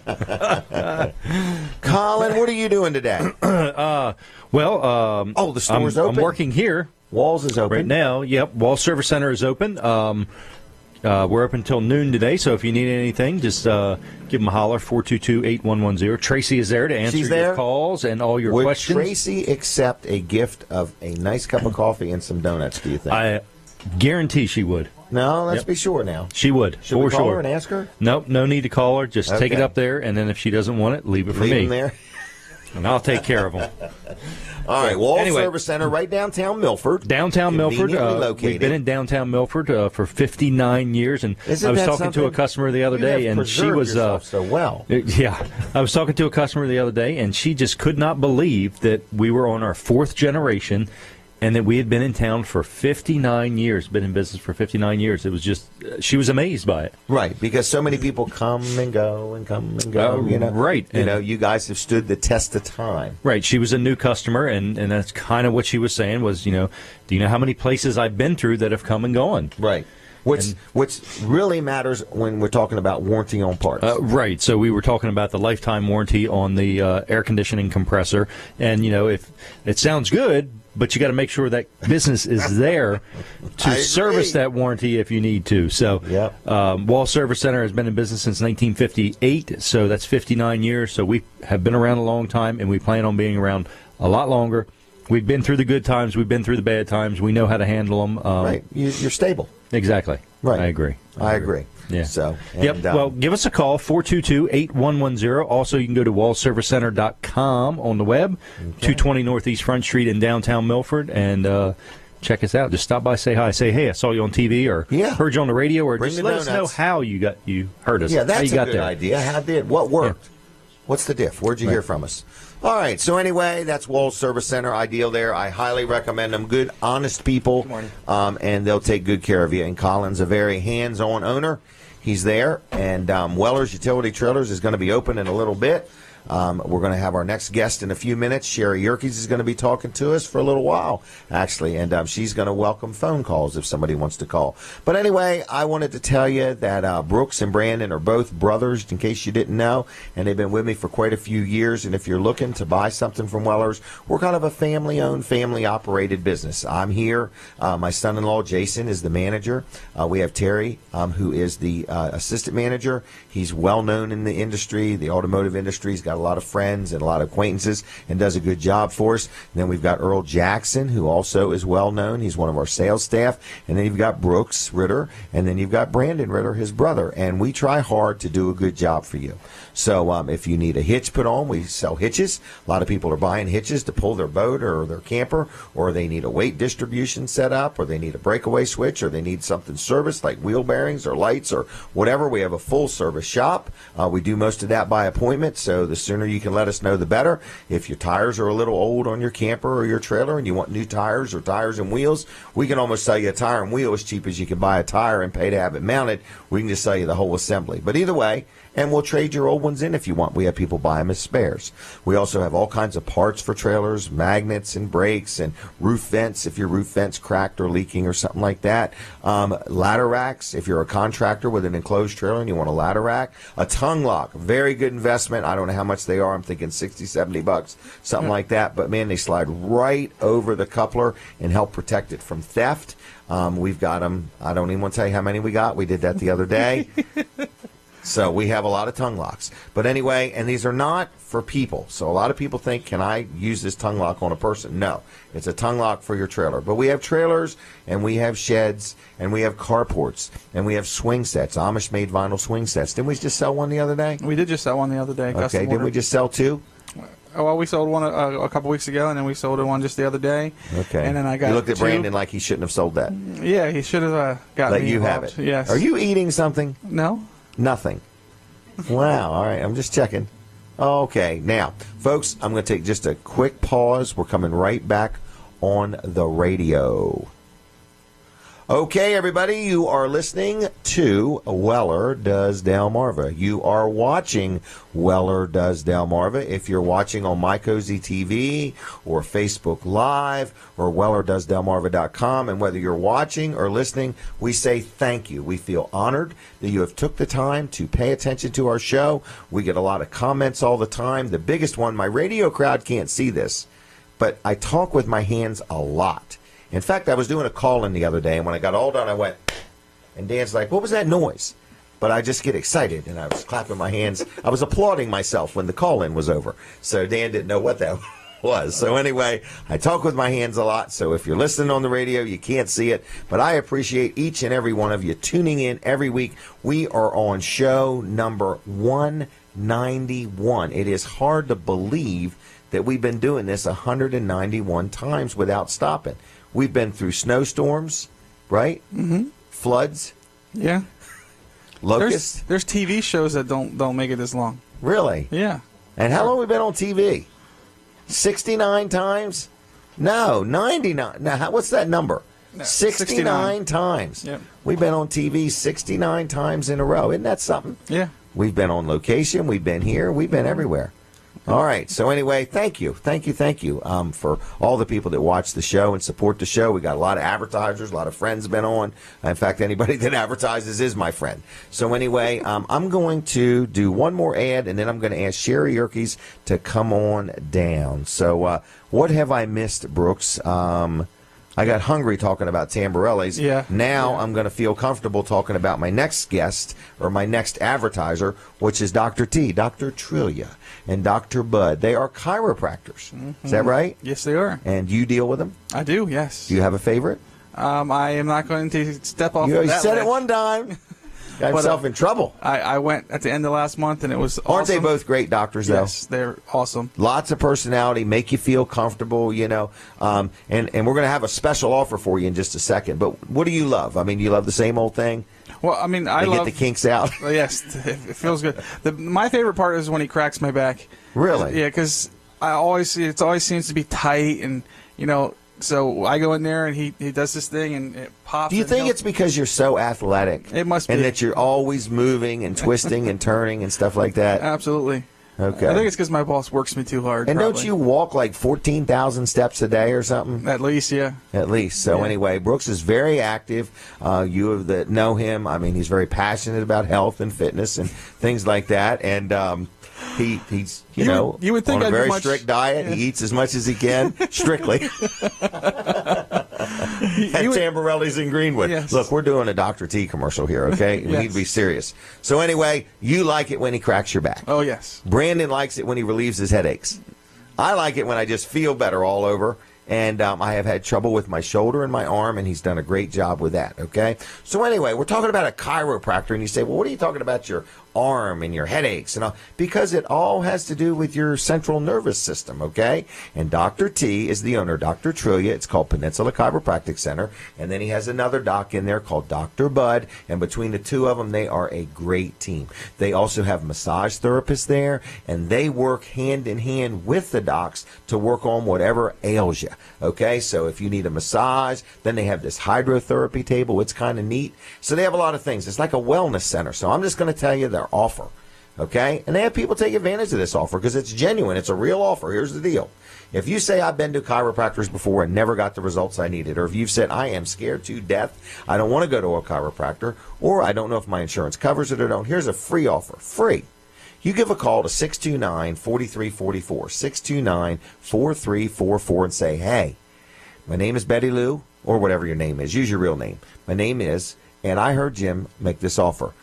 Colin, what are you doing today? The store's open. I'm working here. Walls is open right now. Yep. Wall Service Center is open. We're open until noon today, so if you need anything, just give them a holler, 422-8110. Tracy is there to answer your calls and all your questions. Would Tracy accept a gift of a nice cup of coffee and some donuts, do you think? I guarantee she would. No, let's be sure now. She would, Should we call her and ask her? Nope, no need to call her. Just take it up there, and then if she doesn't want it, leave it for me. Leave them there? And I'll take care of them. All right, Wall Service Center, right downtown Milford. Downtown Milford. Located. We've been in downtown Milford for 59 years, and I was talking to a customer the other day, and she was so well. Yeah, I was talking to a customer the other day, and she just could not believe that we were on our fourth generation, and that we had been in town for 59 years, been in business for 59 years. It was just, she was amazed by it. Right, because so many people come and go and come and go. Right. You guys have stood the test of time. Right. She was a new customer, and that's kind of what she was saying was, do you know how many places I've been through that have come and gone? Right. Which really matters when we're talking about warranty on parts. Right. So we were talking about the lifetime warranty on the air conditioning compressor. And, if it sounds good, but you got to make sure that business is there to service that warranty if you need to. So Wall Service Center has been in business since 1958, so that's 59 years. So we have been around a long time, and we plan on being around a lot longer. We've been through the good times. We've been through the bad times. We know how to handle them. Right. You're stable. Exactly. Right. I agree. I agree. Yeah. So, well, give us a call, 422-8110. Also, you can go to wallservicecenter.com on the web, 220 Northeast Front Street in downtown Milford, and check us out. Just stop by, say hi. Say, hey, I saw you on TV, or heard you on the radio, or just let us know how you heard us. Yeah, that's how you got a good there. idea. How did? What worked? What's the diff? Where'd you hear from us? All right. So anyway, that's Walls Service Center. Ideal there. I highly recommend them. Good, honest people. Good morning. And they'll take good care of you. And Colin's a very hands-on owner. He's there. And Weller's Utility Trailers is going to be open in a little bit. We're going to have our next guest in a few minutes. Sherry Yerkes is going to be talking to us for a little while, actually, and she's going to welcome phone calls if somebody wants to call. But anyway, I wanted to tell you that Brooks and Brandon are both brothers, in case you didn't know, and they've been with me for quite a few years. And if you're looking to buy something from Weller's, we're kind of a family-owned, family-operated business. I'm here. My son-in-law, Jason, is the manager. We have Terry, who is the assistant manager. He's well-known in the industry, the automotive industry. He's got a lot of friends and a lot of acquaintances and does a good job for us. And then we've got Earl Jackson, who also is well known. He's one of our sales staff. And then you've got Brooks Ritter, and then you've got Brandon Ritter, his brother. And we try hard to do a good job for you. So if you need a hitch put on, we sell hitches. A lot of people are buying hitches to pull their boat or their camper, or they need a weight distribution set up, or they need a breakaway switch, or they need something serviced like wheel bearings or lights or whatever. We have a full service shop. We do most of that by appointment, so the sooner you can let us know, the better. If your tires are a little old on your camper or your trailer and you want new tires or tires and wheels, we can almost sell you a tire and wheel as cheap as you can buy a tire and pay to have it mounted. We can just sell you the whole assembly. But either way, and we'll trade your old ones in if you want. We have people buy them as spares. We also have all kinds of parts for trailers, magnets and brakes and roof vents if your roof vent's cracked or leaking or something like that. Ladder racks if you're a contractor with an enclosed trailer and you want a ladder rack. A tongue lock, very good investment. I don't know how much they are. I'm thinking $60-$70, something like that. But, man, they slide right over the coupler and help protect it from theft. We've got them. I don't even want to tell you how many we got. We did that the other day. So we have a lot of tongue locks. But anyway, and these are not for people. So a lot of people think, can I use this tongue lock on a person? No, it's a tongue lock for your trailer. But we have trailers, and we have sheds, and we have carports, and we have swing sets, Amish-made vinyl swing sets. Didn't we just sell one the other day? We did just sell one the other day. Okay, didn't we just sell two? Oh, well, we sold one a couple weeks ago, and then we sold one just the other day. Okay. And then I got You looked at two. Brandon like he shouldn't have sold that. Yeah, he should have gotten Let me you involved. have it. Yes. Are you eating something? No. Nothing. Wow. All right. I'm just checking. Okay. Now, folks, I'm going to take just a quick pause. We're coming right back on the radio. Okay, everybody, you are listening to Weller Does Delmarva. You are watching Weller Does Delmarva. If you're watching on My Cozy TV or Facebook Live or WellerDoesDelmarva.com, and whether you're watching or listening, we say thank you. We feel honored that you have took the time to pay attention to our show. We get a lot of comments all the time. The biggest one, my radio crowd can't see this, but I talk with my hands a lot. In fact, I was doing a call-in the other day, and when I got all done, I went, and Dan's like, what was that noise? But I just get excited, and I was clapping my hands. I was applauding myself when the call-in was over. So Dan didn't know what that was. So anyway, I talk with my hands a lot, so if you're listening on the radio, you can't see it. But I appreciate each and every one of you tuning in every week. We are on show number 191. It is hard to believe that we've been doing this 191 times without stopping. We've been through snowstorms, right? Mm-hmm. Floods. Yeah. Locusts. There's TV shows that don't make it this long. Really? Yeah. And how long have we been on TV? 69 times? No, 99. Now, what's that number? No, 69 times. Yep. We've been on TV 69 times in a row. Isn't that something? Yeah. We've been on location. We've been here. We've been everywhere. All right. So anyway, thank you for all the people that watch the show and support the show. We got a lot of advertisers, a lot of friends have been on. In fact, anybody that advertises is my friend. So anyway, I'm going to do one more ad, and then I'm going to ask Sherry Yerkes to come on down. So what have I missed, Brooks? I got hungry talking about Tamborelli's. Yeah. Now I'm going to feel comfortable talking about my next guest or my next advertiser, which is Dr. T, Dr. Trillia, and Dr. Bud. They are chiropractors. Mm-hmm. Is that right? Yes, they are. And you deal with them? I do, yes. Do you have a favorite? I am not going to step off You of that said ledge. it one time. Got himself in trouble. I went at the end of last month, and it was awesome. Aren't they both great doctors, though? Yes, they're awesome. Lots of personality, make you feel comfortable, and we're going to have a special offer for you in just a second. But what do you love? I mean, you love the same old thing? Well, I mean, I love... get the kinks out? Yes, it feels good. My favorite part is when he cracks my back. Really? Yeah, because it always seems to be tight, and, so I go in there, and he does this thing, and it pops. Do you think it's because you're so athletic? It must be. And that you're always moving and twisting and turning and stuff like that? Absolutely. Okay. I think it's because my boss works me too hard. And probably. don't you walk like 14,000 steps a day or something? At least, yeah. At least. So anyway, Brooks is very active. You that know him, I mean, he's very passionate about health and fitness and things like that. And he's you would think on a I'd be very much, strict diet. He eats as much as he can, strictly. At Tamborelli's in Greenwood. Yes. Look, we're doing a Dr. T commercial here, okay? We need to be serious. So anyway, you like it when he cracks your back. Oh, yes. Brandon likes it when he relieves his headaches. I like it when I just feel better all over. And I have had trouble with my shoulder and my arm, and he's done a great job with that, okay? So anyway, we're talking about a chiropractor, and you say, well, what are you talking about your arm and your headaches and all? Because it all has to do with your central nervous system, okay? And Dr. T is the owner, Dr. Trillia. It's called Peninsula Chiropractic Center. And then he has another doc in there called Dr. Bud, and between the two of them, they are a great team. They also have massage therapists there, and they work hand in hand with the docs to work on whatever ails you. Okay, so if you need a massage, then they have this hydrotherapy table. It's kind of neat. So they have a lot of things. It's like a wellness center. So I'm just going to tell you their offer. Okay, and they have people take advantage of this offer because it's genuine. It's a real offer. Here's the deal. If you say I've been to chiropractors before and never got the results I needed, or if you've said I am scared to death, I don't want to go to a chiropractor, or I don't know if my insurance covers it or don't, here's a free offer. Free. You give a call to 629-4344, 629-4344, and say, hey, my name is Betty Lou, or whatever your name is. Use your real name. My name is, and I heard Jim make this offer.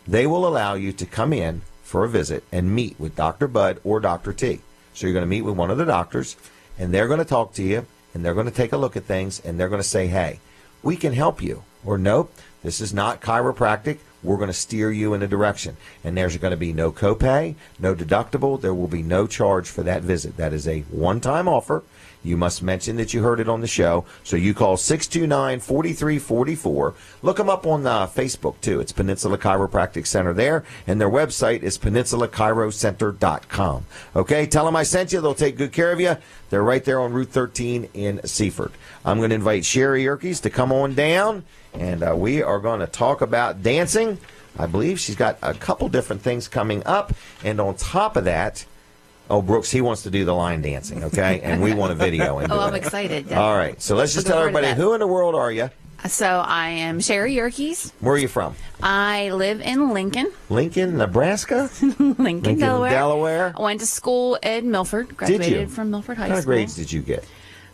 They will allow you to come in for a visit and meet with Dr. Bud or Dr. T. So you're going to meet with one of the doctors, and they're going to talk to you, and they're going to take a look at things, and they're going to say, hey, we can help you. Or nope, this is not chiropractic. We're going to steer you in a direction. And there's going to be no copay, no deductible. There will be no charge for that visit. That is a one-time offer. You must mention that you heard it on the show. So you call 629-4344. Look them up on Facebook, too. It's Peninsula Chiropractic Center there. And their website is peninsulachiroCenter.com. Okay, tell them I sent you. They'll take good care of you. They're right there on Route 13 in Seaford. I'm going to invite Sherry Yerkes to come on down. And we are going to talk about dancing. I believe she's got a couple different things coming up. And on top of that, Brooks, he wants to do the line dancing, okay? And we want a video. I'm excited. All right. So let's just tell everybody, who in the world are you? So I am Sherry Yerkes. Where are you from? I live in Lincoln. Lincoln, Nebraska? Lincoln, Delaware. I went to school in Milford. Graduated from Milford High School. What grades did you get?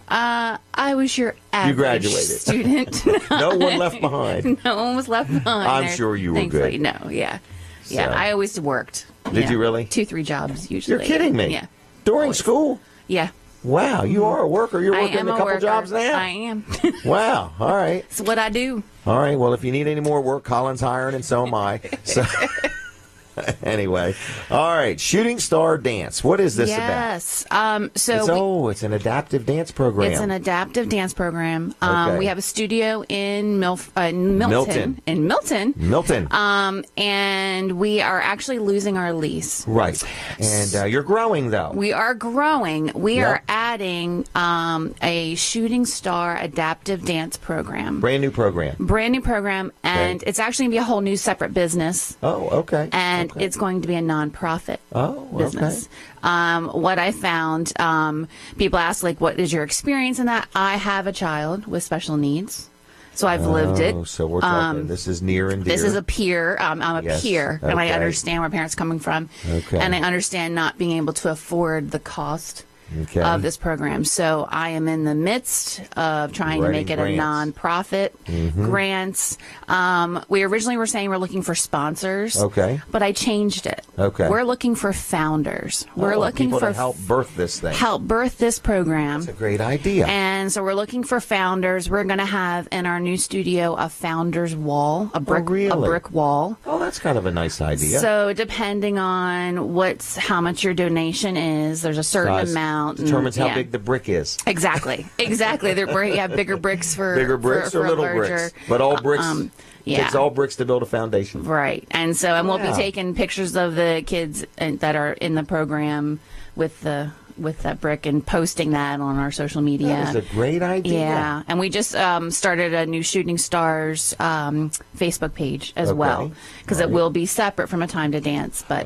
I was your average student. No one left behind. No one was left behind. I'm sure you were good. No, yeah. Yeah, I always worked. Did you really? 2-3 jobs usually. You're kidding me. Yeah. During school? Yeah. Wow, you are a worker. You're working a couple jobs now? I am. Wow, all right. It's what I do. All right, well, if you need any more work, Colin's hiring, and so am I. So, anyway, all right, Shooting Star Dance. What is this about? Yes. It's an adaptive dance program. It's an adaptive dance program. Okay. We have a studio in Milton. In Milton. And we are actually losing our lease. Right. And you're growing, though. We are growing. We are adding a Shooting Star adaptive dance program. Brand new program. And it's actually going to be a whole new separate business. Oh, okay. And it's going to be a nonprofit business. What I found, people ask, like, what is your experience in that? I have a child with special needs, so I've lived it. So we're talking, this is near and dear. This is a peer. I'm a peer, and I understand where parents are coming from. Okay. And I understand not being able to afford the cost of this program. So I am in the midst of trying to make it a nonprofit. Grants. We originally were saying we're looking for sponsors. Okay. But I changed it. Okay. We're looking for founders. We're looking people for to help birth this thing. Help birth this program. That's a great idea. And so we're looking for founders. We're going to have in our new studio a founders wall, a brick wall. Oh, that's kind of a nice idea. So depending on how much your donation is, there's a certain amount. Determines how big the brick is. Exactly. You have bigger bricks for bigger bricks for or little larger, bricks, but all bricks. Takes all bricks to build a foundation. Right. And so, we'll be taking pictures of the kids that are in the program with that brick and posting that on our social media. That is a great idea. Yeah. And we just started a new Shooting Stars Facebook page as well, because it will be separate from A Time to Dance. But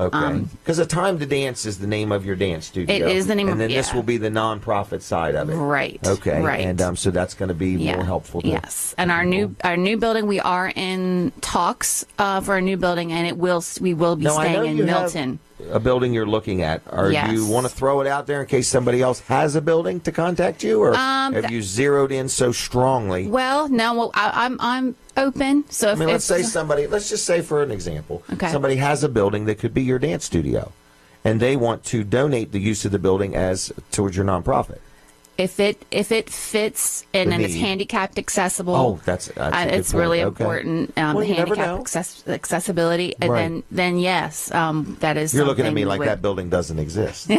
because A Time to Dance is the name of your dance studio. It is the name and then this will be the nonprofit side of it. Right. Okay. Right. And so that's going to be more helpful. Yes. And our new building, we are in talks for a new building, and we will be staying in Milton. A building you're looking at. You want to throw it out there in case somebody else has a building to contact you, or have you zeroed in so strongly? Well, no. Well, I'm open. So let's just say for an example, somebody has a building that could be your dance studio, and they want to donate the use of the building as towards your nonprofit. If it fits and it's handicapped accessible. Oh, that's it's really important. Handicapped accessibility, right. then yes, that is. You're looking at me like that building doesn't exist.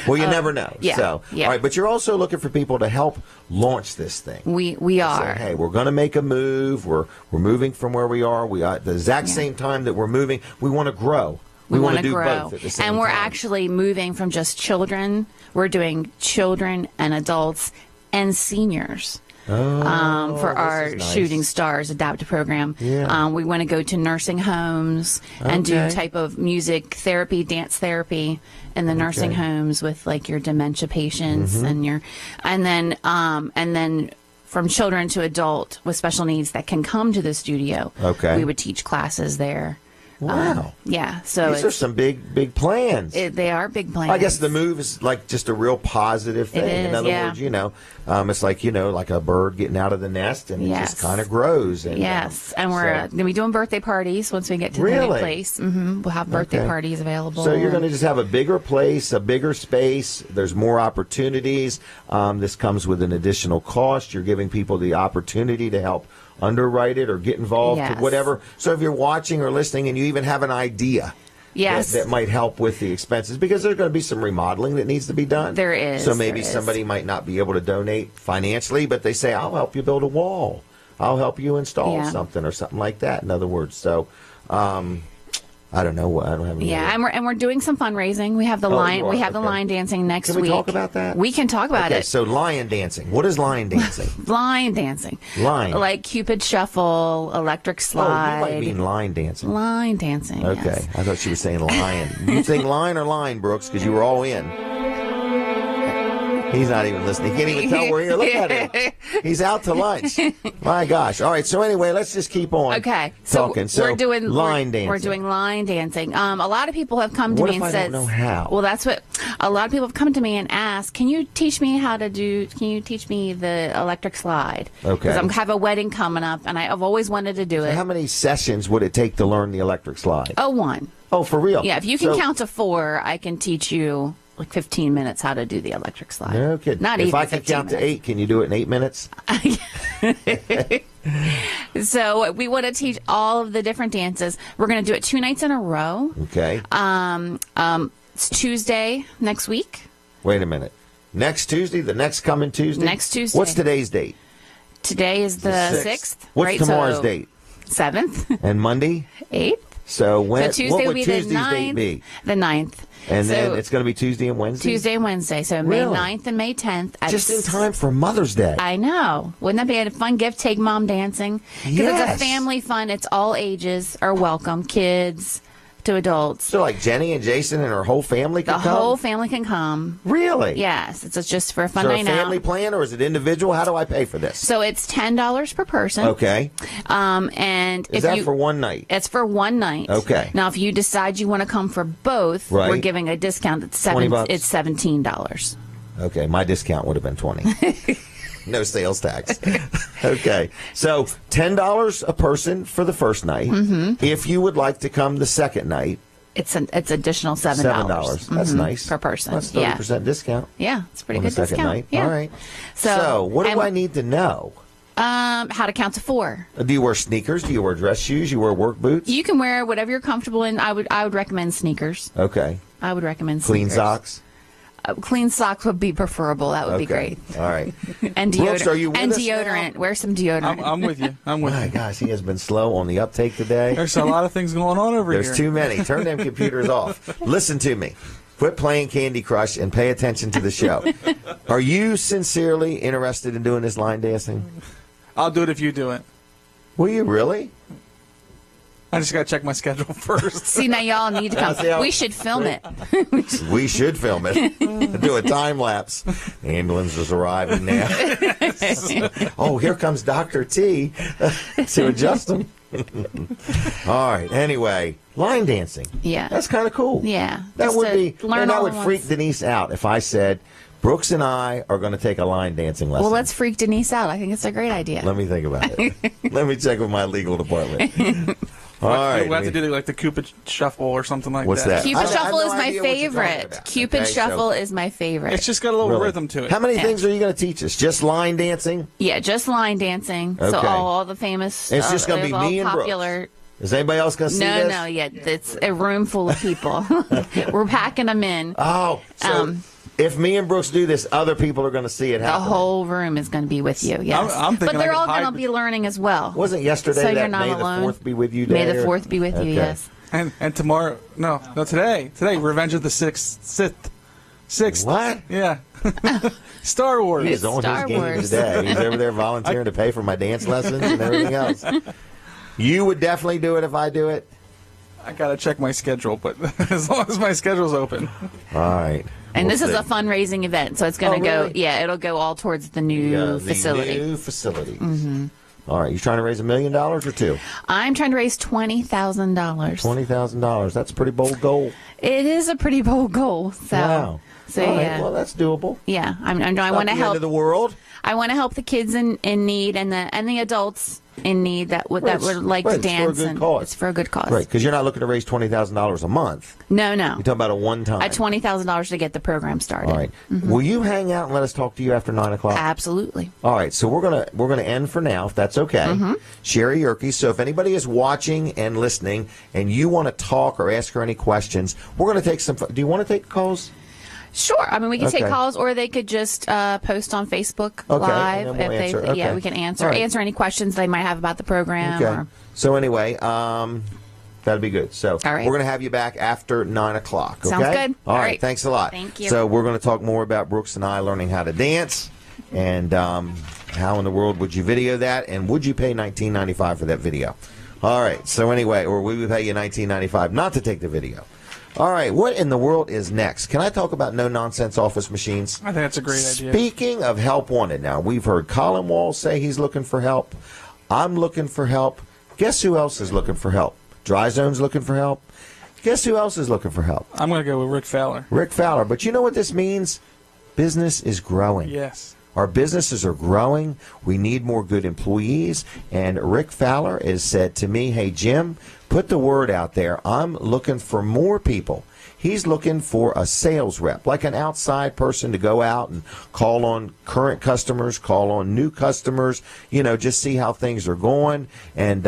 Well, you never know. Yeah, so, all right, but you're also looking for people to help launch this thing. We are. Say, hey, we're going to make a move. We're moving from where we are. We are at the exact same time that we're moving. We want to grow. We want to do both at the same time. And we're actually moving from just children. We're doing children and adults and seniors. For our Shooting Stars adaptive program. Yeah. We want to go to nursing homes and do type of music therapy, dance therapy in the nursing homes with like your dementia patients and then from children to adult with special needs that can come to the studio. Okay. We would teach classes there. Wow. So these are some big plans. They are big plans. I guess the move is like just a real positive thing. It is, in other words, it's like, like a bird getting out of the nest and it just kind of grows. And, and we're going to be doing birthday parties once we get to the new place. We'll have birthday parties available. So you're going to just have a bigger place, a bigger space. There's more opportunities. This comes with an additional cost. You're giving people the opportunity to help underwrite it or get involved, whatever. So if you're watching or listening and you even have an idea that might help with the expenses, because there's going to be some remodeling that needs to be done. There is. So maybe somebody might not be able to donate financially, but they say, I'll help you build a wall. I'll help you install something or something like that, in other words. So I don't know. I don't have any idea. And we're doing some fundraising. We have the line dancing next week. Can we talk about that? We can talk about it. So lion dancing. What is lion dancing? Lion dancing. Like Cupid Shuffle, electric slide. Oh, you might mean line dancing. Line dancing. Okay. Yes. I thought she was saying lion. You think lion or line, Brooks? Because you were all in. He's not even listening. He can't even tell we're here. Look at him. He's out to lunch. My gosh. All right. So anyway, let's just keep on talking. So we're doing line dancing. We're doing line dancing. A lot of people have come to me and said, I don't know how? Well, that's what a lot of people have come to me and asked, can you teach me the electric slide? Okay. Because I have a wedding coming up and I've always wanted to do it. How many sessions would it take to learn the electric slide? One. Oh, for real? Yeah. If you can count to 4, I can teach you like 15 minutes how to do the electric slide. No kidding. Not if even I can count to 8, can you do it in 8 minutes? So we want to teach all of the different dances. We're going to do it 2 nights in a row. Okay. It's Tuesday next week. Wait a minute. Next Tuesday? The next coming Tuesday? Next Tuesday. What's today's date? Today is the 6th. What's tomorrow's date? 7th. And Monday? 8th. So Tuesday what will would be Tuesday's the 9th, date be? The 9th. And then it's going to be Tuesday and Wednesday? Tuesday and Wednesday. So May 9th and May 10th. Just in time for Mother's Day. I know. Wouldn't that be a fun gift? Take mom dancing. Because it's a family fun. It's all ages are welcome. Kids, to adults. So like Jenny and Jason and her whole family can The come? whole family can come. Really? Yes. It's just for a fun Is there night a family out. plan or is it individual? How do I pay for this? So it's $10 per person. Okay. And Is if that you, for one night? It's for one night. Okay. Now, if you decide you want to come for both, Right. we're giving a discount. It's $20. It's $17. Okay, my discount would have been 20. No sales tax. Okay, so $10 a person for the first night. Mm-hmm. If you would like to come the second night, it's additional $7. $7. That's nice per person. That's 30% discount. Yeah, it's a pretty on good the second discount. night. Yeah. All right. So what do I need to know? How to count to 4. Do you wear sneakers? Do you wear dress shoes? You wear work boots? You can wear whatever you're comfortable in. I would recommend sneakers. Okay. I would recommend Clean sneakers. socks? Clean socks would be preferable. That would be great. All right. And Brooks, deodorant. are you with and us deodorant. now? Wear some deodorant. I'm with you. My gosh, he has been slow on the uptake today. There's a lot of things going on over There's here. too many. Turn them computers off. Listen to me. Quit playing Candy Crush and pay attention to the show. Are you sincerely interested in doing this line dancing? I'll do it if you do it. Will you really? I just got to check my schedule first. See, now y'all need to come. We should film it. We should film it. Do a time lapse. Ambulance is arriving now. Oh, here comes Dr. T to adjust them. All right. Anyway, line dancing. Yeah. That's kind of cool. Yeah. That Just would to be. learn And that all would at freak once. Denise out if I said, Brooks and I are going to take a line dancing lesson. Well, let's freak Denise out. I think it's a great idea. Let me think about it. Let me check with my legal department. All right. We'll have to do like the Cupid Shuffle or something like What's that? Cupid I have Shuffle no is my idea what you're talking favorite. about. Cupid Okay, so- Shuffle is my favorite. It's just got a little Really? rhythm to it. How many Yeah. things are you going to teach us? Just line dancing? Yeah, just line dancing. So Okay. all the famous. It's just gonna be all me and Brooks. popular. Is anybody else going to see No, this? no, yeah, it's a room full of people. We're packing them in. Oh, so if me and Brooks do this, other people are going to see it The happen. whole room is going to be with you. Yes, I'm thinking but they're I could all going to hide be learning as well. Wasn't yesterday So you're that not May alone. the 4th be with you day? May the or- 4th be with Okay. you. Yes. And tomorrow, no, today, Revenge of the Sixth. What? Yeah. Star Wars. He's on Star his game Wars. today. He's over there volunteering to pay for my dance lessons and everything else. You would definitely do it if I do it? I gotta check my schedule, but as long as my schedule's open. All right. And We'll this is see. a fundraising event, so it's going to Oh, go. really? Yeah, it'll go all towards the new The facility. new facility. Mm-hmm. All right. You trying to raise $1 million or two? I'm trying to raise $20,000. $20,000. That's a pretty bold goal. It is a pretty bold goal. So, Wow. so All right, yeah, well, that's doable. yeah. I want to Not the help. end of the world. I want to help the kids in need and the adults in need that would Right, like to right, it's for a dance. good And cause. It's for a good cause. Right, because you're not looking to raise $20,000 a month. No, no. You're talking about a one-time. At $20,000 to get the program started. All right. Will you hang out and let us talk to you after 9 o'clock? Absolutely. All right, so we're gonna end for now, if that's okay. Sherry Yerke. So if anybody is watching and listening, and you want to talk or ask her any questions, we're gonna take some. Do you want to take calls? Sure. I mean, we can take Okay. calls, or they could just post on Facebook Okay, Live and then we'll if answer. they. Yeah, Okay. we can answer All right. answer any questions they might have about the program. Okay. Or, So anyway, that'd be good. So All right. we're gonna have you back after 9 o'clock. Okay? Sounds good. All All right. right. Thanks a lot. Thank you. So we're gonna talk more about Brooks and I learning how to dance, and how in the world would you video that, and would you pay $19.95 for that video? All right. So anyway, or we would pay you $19.95 not to take the video. All right, what in the world is next? Can I talk about no-nonsense office machines? I think that's a great idea. Speaking of help wanted, now, we've heard Colin Wall say he's looking for help. I'm looking for help. Guess who else is looking for help? Dry Zone's looking for help. Guess who else is looking for help? I'm going to go with Rick Fowler. Rick Fowler. But you know what this means? Business is growing. Yes. Our businesses are growing. We need more good employees. And Rick Fowler has said to me, hey, Jim, put the word out there. I'm looking for more people. He's looking for a sales rep, like an outside person to go out and call on current customers, call on new customers, just see how things are going. And,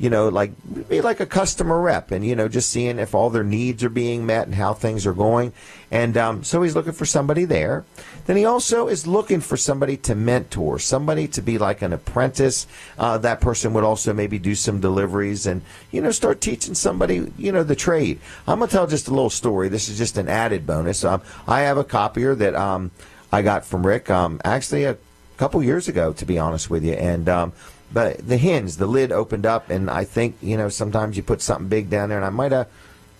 be like a customer rep and, just seeing if all their needs are being met and how things are going. And so he's looking for somebody there. Then he also is looking for somebody to mentor, somebody to be like an apprentice. That person would also maybe do some deliveries and, start teaching somebody, the trade. I'm going to tell just a little story. This is just an added bonus. I have a copier that I got from Rick actually a couple years ago, to be honest with you. And but the hinge, the lid opened up, and I think, sometimes you put something big down there, and I might have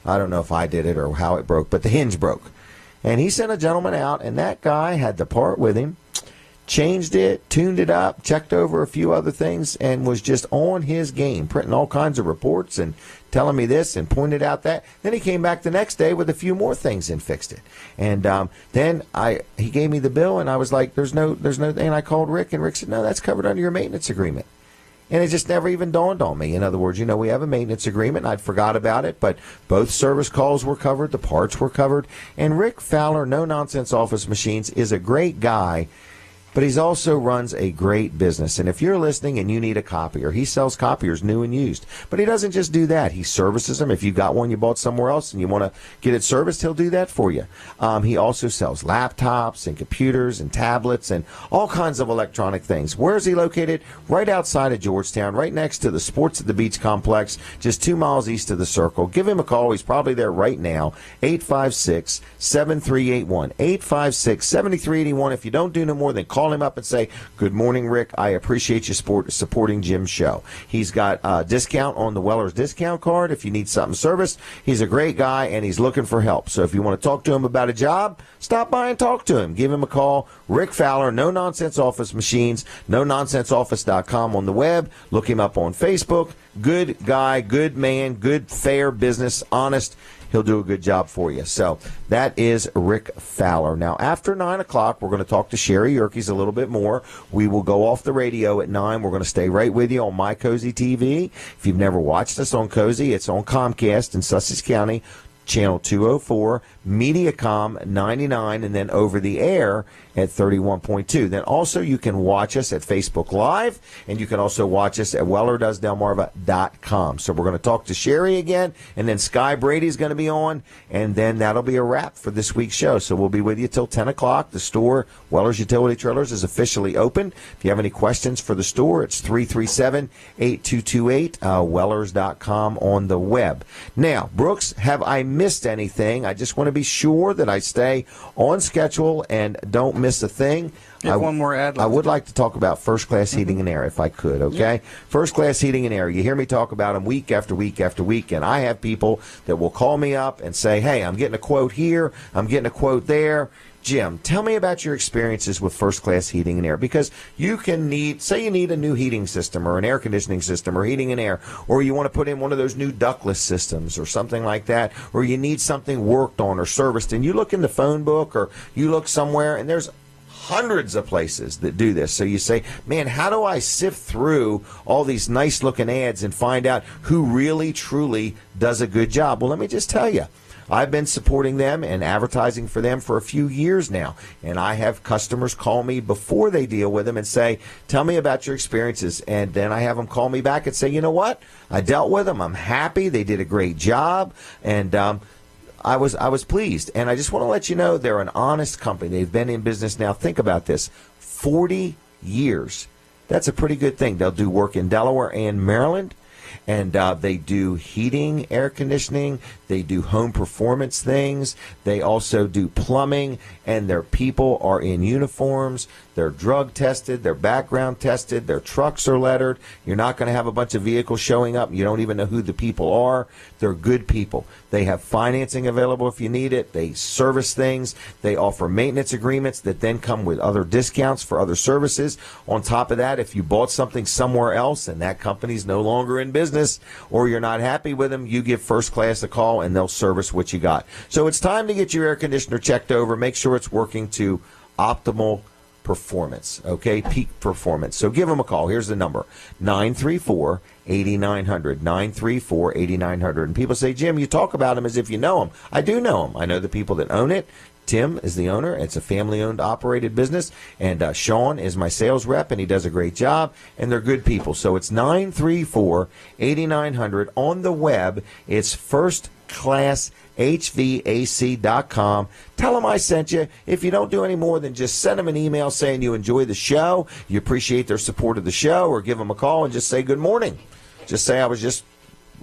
I don't know if I did it or how it broke, but the hinge broke. And he sent a gentleman out, and that guy had the part with him, changed it, tuned it up, checked over a few other things, and was just on his game, printing all kinds of reports and telling me this and pointed out that. Then he came back the next day with a few more things and fixed it. And then he gave me the bill, and I was like, there's no, and I called Rick, and Rick said, no, that's covered under your maintenance agreement. And it just never even dawned on me. In other words, we have a maintenance agreement, and I'd forgot about it, but both service calls were covered, the parts were covered. And Rick Fowler, No Nonsense Office Machines, is a great guy, but he also runs a great business. And if you're listening and you need a copier, he sells copiers new and used. But he doesn't just do that. He services them. If you got one you bought somewhere else and you want to get it serviced, he'll do that for you. He also sells laptops and computers and tablets and all kinds of electronic things. Where is he located? Right outside of Georgetown, right next to the Sports at the Beach complex, just 2 miles east of the Circle. Give him a call. He's probably there right now. 856-7381. 856-7381. If you don't do no more than call him up and say, good morning, Rick. I appreciate you supporting Jim's show. He's got a discount on the Weller's discount card if you need something serviced. He's a great guy, and he's looking for help. So if you want to talk to him about a job, stop by and talk to him. Give him a call. Rick Fowler, No Nonsense Office Machines, NoNonsenseOffice.com on the web. Look him up on Facebook. Good guy, good man, good, fair business, honest. He'll do a good job for you. So that is Rick Fowler. Now, after 9 o'clock, we're going to talk to Sherry Yerkes a little bit more. We will go off the radio at 9. We're going to stay right with you on My Cozy TV. If you've never watched us on Cozy, it's on Comcast in Sussex County, Channel 204, Mediacom 99, and then over the air at 31.2. Then also you can watch us at Facebook Live, and you can also watch us at WellerDoesDelmarva.com. So we're going to talk to Sherry again, and then Sky Brady's going to be on, and then that'll be a wrap for this week's show. So we'll be with you till 10 o'clock. The store, Weller's Utility Trailers, is officially open. If you have any questions for the store, it's 337-8228, Wellers.com on the web. Now, Brooks, have I missed anything? I just want to be sure that I stay on schedule and don't miss a thing. One more ad. I would like to talk about First Class Heating and Air, if I could, okay? Yeah. First Class Heating and Air. You hear me talk about them week after week after week, and I have people that will call me up and say, hey, I'm getting a quote here, I'm getting a quote there. Jim, tell me about your experiences with First Class Heating and Air, because you can say you need a new heating system or an air conditioning system or heating and air, or you want to put in one of those new ductless systems or something like that, or you need something worked on or serviced, and you look in the phone book or you look somewhere, and there's hundreds of places that do this. So you say, man, how do I sift through all these nice looking ads and find out who really, truly does a good job? Well, let me just tell you, I've been supporting them and advertising for them for a few years now, and I have customers call me before they deal with them and say, tell me about your experiences, and then I have them call me back and say, you know what, I dealt with them, I'm happy, they did a great job, and I was pleased. And I just want to let you know they're an honest company. They've been in business now, think about this, 40 years. That's a pretty good thing. They'll do work in Delaware and Maryland. And they do heating, air conditioning. They do home performance things. They also do plumbing. And their people are in uniforms. They're drug tested. They're background tested. Their trucks are lettered. You're not going to have a bunch of vehicles showing up. You don't even know who the people are. They're good people. They have financing available if you need it. They service things. They offer maintenance agreements that then come with other discounts for other services. On top of that, if you bought something somewhere else and that company's no longer in business or you're not happy with them, you give First Class a call and they'll service what you got. So it's time to get your air conditioner checked over. Make sure it's working to optimal performance, okay? Peak performance. So give them a call. Here's the number, 934-8900, 934-8900. And people say, Jim, you talk about them as if you know them. I do know them. I know the people that own it. Tim is the owner. It's a family-owned, operated business. And Sean is my sales rep, and he does a great job. And they're good people. So it's 934-8900. On the web, it's firstclasshvac.com. Tell them I sent you. If you don't do any more than just send them an email saying you enjoy the show, you appreciate their support of the show, or give them a call and just say good morning. Just say I was just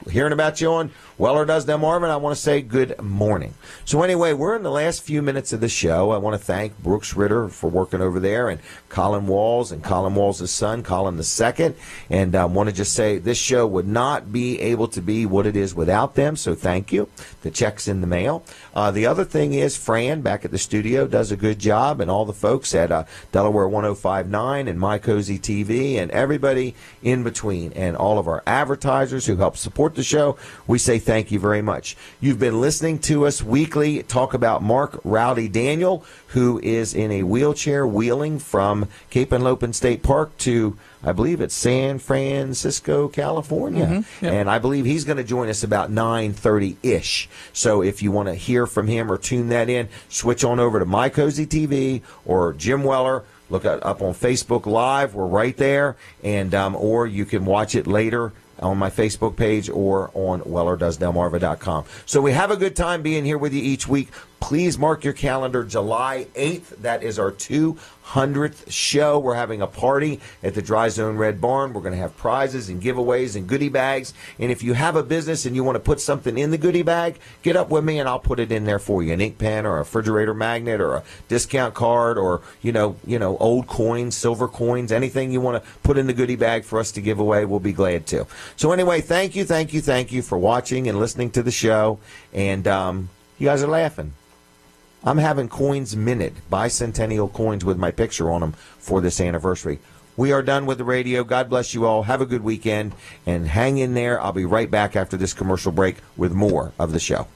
hearing about you on Weller Does Delmarva, I want to say good morning. So anyway, we're in the last few minutes of the show. I want to thank Brooks Ritter for working over there, and Colin Walls and Colin Walls' son, Colin II. And I want to just say this show would not be able to be what it is without them, so thank you. The check's in the mail. The other thing is Fran back at the studio does a good job, and all the folks at Delaware 105.9 and My Cozy TV and everybody in between, and all of our advertisers who help support the show. We say thank you very much. You've been listening to us weekly talk about Mark Rowdy Daniel, who is in a wheelchair wheeling from Cape and Lopin State Park to, I believe it's San Francisco, California. Mm-hmm. Yep. And I believe he's going to join us about 9:30-ish. So if you want to hear from him or tune that in, switch on over to My Cozy TV or Jim Weller. Look up on Facebook Live. We're right there. And or you can watch it later on my Facebook page or on WellerDoesDelmarva.com. So we have a good time being here with you each week. Please mark your calendar, July 8th. That is our 200th show. We're having a party at the Dry Zone Red Barn. We're going to have prizes and giveaways and goodie bags. And if you have a business and you want to put something in the goodie bag, get up with me and I'll put it in there for you. An ink pen or a refrigerator magnet or a discount card or, you know, old coins, silver coins, anything you want to put in the goodie bag for us to give away, we'll be glad to. So anyway, thank you for watching and listening to the show. And you guys are laughing. I'm having coins minted, bicentennial coins with my picture on them for this anniversary. We are done with the radio. God bless you all. Have a good weekend, and hang in there. I'll be right back after this commercial break with more of the show.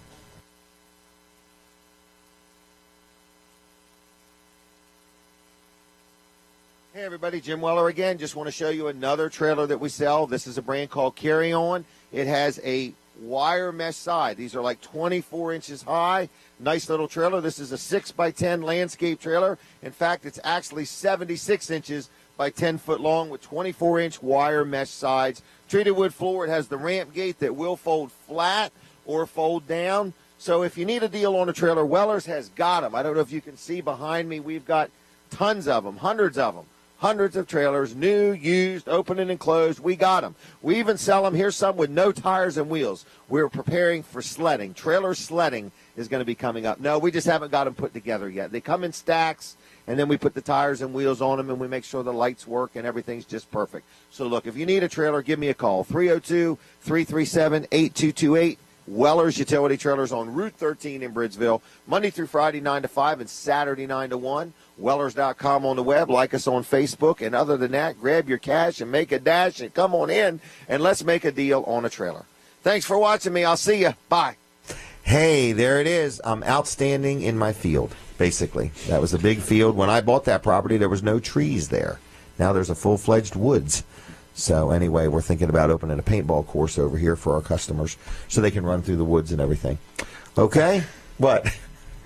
Hey, everybody. Jim Weller again. Just want to show you another trailer that we sell. This is a brand called Carry On. It has a wire mesh side. These are like 24 inches high. Nice little trailer. This is a 6x10 landscape trailer. In fact, it's actually 76 inches by 10 foot long with 24-inch wire mesh sides. Treated wood floor. It has the ramp gate that will fold flat or fold down. So if you need a deal on a trailer, Weller's has got them. I don't know if you can see behind me. We've got tons of them, hundreds of them. Hundreds of trailers, new, used, opening and closed. We got them. We even sell them. Here's some with no tires and wheels. We're preparing for sledding. Trailer sledding is going to be coming up. No, we just haven't got them put together yet. They come in stacks, and then we put the tires and wheels on them, and we make sure the lights work and everything's just perfect. So, look, if you need a trailer, give me a call. 302-337-8228. Weller's Utility Trailers on Route 13 in Bridgeville, Monday through Friday, 9 to 5, and Saturday, 9 to 1. Wellers.com on the web. Like us on Facebook. And other than that, grab your cash and make a dash and come on in, and let's make a deal on a trailer. Thanks for watching me. I'll see you. Bye. Hey, there it is. I'm outstanding in my field, basically. That was a big field. When I bought that property, there was no trees there. Now there's a full-fledged woods. So anyway, we're thinking about opening a paintball course over here for our customers so they can run through the woods and everything. Okay? What?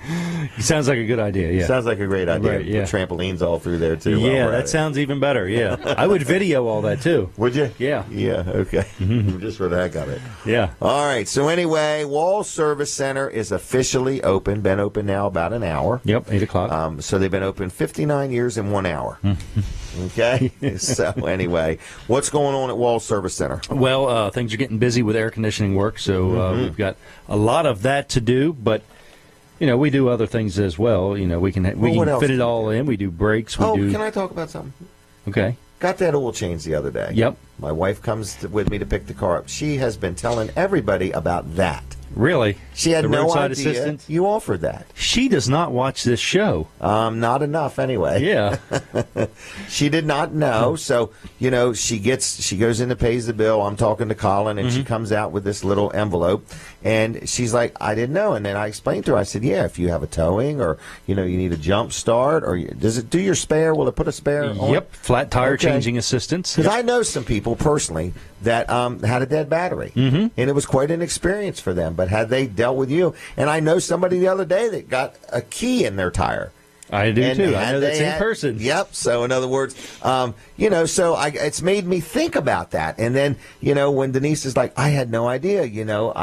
It sounds like a good idea, yeah. Sounds like a great idea. Right, yeah. Put trampolines all through there, too. Yeah, that sounds even better, yeah. I would video all that, too. Would you? Yeah. Yeah, okay. Just for the heck of it. Yeah. All right, so anyway, Wall Service Center is officially open. Been open now about an hour. Yep, 8 o'clock. So they've been open 59 years in 1 hour. Okay? So anyway, what's going on at Wall Service Center? Well, things are getting busy with air conditioning work, so we've got a lot of that to do, but you know, we do other things as well. You know, we can fit it all in. We do brakes. Can I talk about something? Okay. Got that oil change the other day. Yep. My wife comes with me to pick the car up. She has been telling everybody about that. Really? She had no roadside idea assistance? you offered that. She does not watch this show. Not enough, anyway. Yeah. She did not know. So, you know, she goes in and pays the bill. I'm talking to Colin, and she comes out with this little envelope. And she's like, I didn't know. And then I explained to her, I said, yeah, if you have a towing or, you know, you need a jump start, or does it do your spare? Will it put a spare on? Yep, flat tire changing assistance. Because I know some people personally that had a dead battery. And it was quite an experience for them. But had they dealt with you? And I know somebody the other day that got a key in their tire. I do, too. I know that same person. Yep. So, in other words, you know, so it's made me think about that. And then, you know, when Denise is like, I had no idea, you know,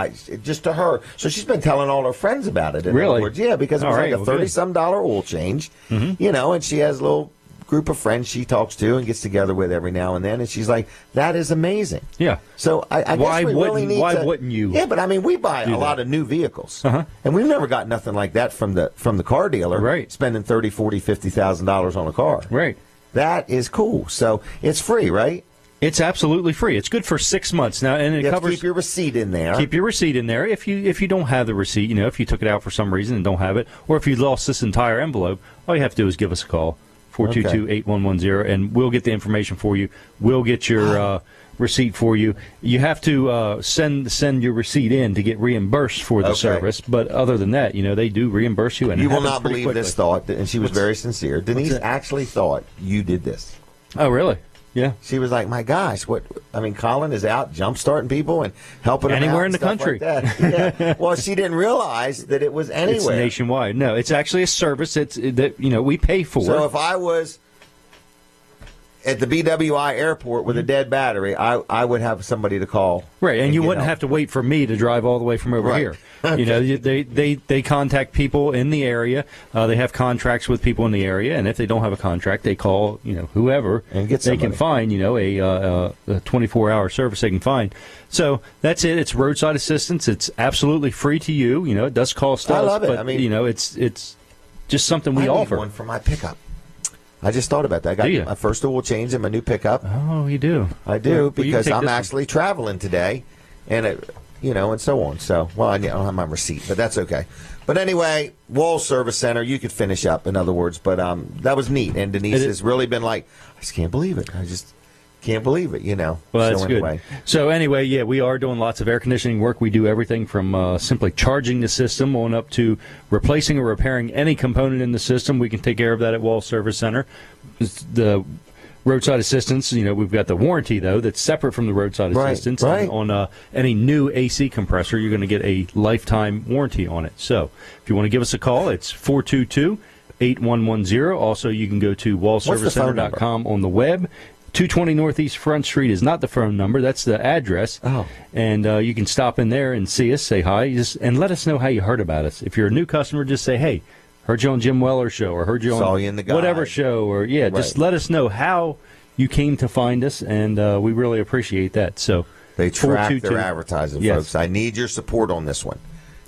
just to her. So she's been telling all her friends about it. In really? Other words. Yeah, because it was like a $30-some oil change, you know, and she has little group of friends she talks to and gets together with every now and then, and she's like, "That is amazing." Yeah. So I guess we really need why to. wouldn't you? Yeah, but I mean, we buy a lot of new vehicles, and we've never got nothing like that from the car dealer. Right. Spending $30,000, $40,000, $50,000 on a car. Right. That is cool. So it's free, right? It's absolutely free. It's good for 6 months now, and it You have covers. to keep your receipt in there. Keep your receipt in there. If you don't have the receipt, if you took it out for some reason and don't have it, or if you lost this entire envelope, all you have to do is give us a call, 422-8110, and we'll get the information for you. We'll get your receipt for you. You have to send your receipt in to get reimbursed for the service, but other than that, they do reimburse you. And you it will happens not pretty believe quickly. this thought, and she was very sincere. Denise actually thought you did this. Oh, really? Yeah. She was like, "My gosh, what? I mean, Colin is out jump-starting people and helping them Anywhere out in and the stuff country. Like that." Yeah. Well, she didn't realize that it was anywhere. It's nationwide. No, it's actually a service that we pay for. So if I was at the BWI airport with a dead battery, I would have somebody to call. Right, and you wouldn't help. have to wait for me to drive all the way from over here. They contact people in the area. They have contracts with people in the area, and if they don't have a contract, they call whoever and get they can find. A 24-hour service they can find. So that's it. It's roadside assistance. It's absolutely free to you. It does cost us. I love it. But, I mean, it's just something we I offer. need one for my pickup. I just thought about that. I got my first oil change in my new pickup. Oh, you do? I do, Well, because I'm this actually traveling today, and and so on. So, I don't have my receipt, but that's okay. But anyway, Wall Service Center, you could finish up, in other words. But that was neat, and Denise has really been like, I just can't believe it. I just can't believe it, Well, that's good. So anyway, yeah, we are doing lots of air conditioning work. We do everything from simply charging the system on up to replacing or repairing any component in the system. We can take care of that at Wall Service Center. The roadside assistance, we've got the warranty, though, that's separate from the roadside assistance. Right. And on any new AC compressor, you're going to get a lifetime warranty on it. So if you want to give us a call, it's 422-8110. Also, you can go to wallservicecenter.com on the web. 220 Northeast Front Street is not the phone number. That's the address. Oh. And you can stop in there and see us, say hi, and let us know how you heard about us. If you're a new customer, just say, hey, heard you on Jim Weller's show, or heard you Saw on you in the guide. whatever show, or just let us know how you came to find us, and we really appreciate that. So they track their advertising, folks. I need your support on this one.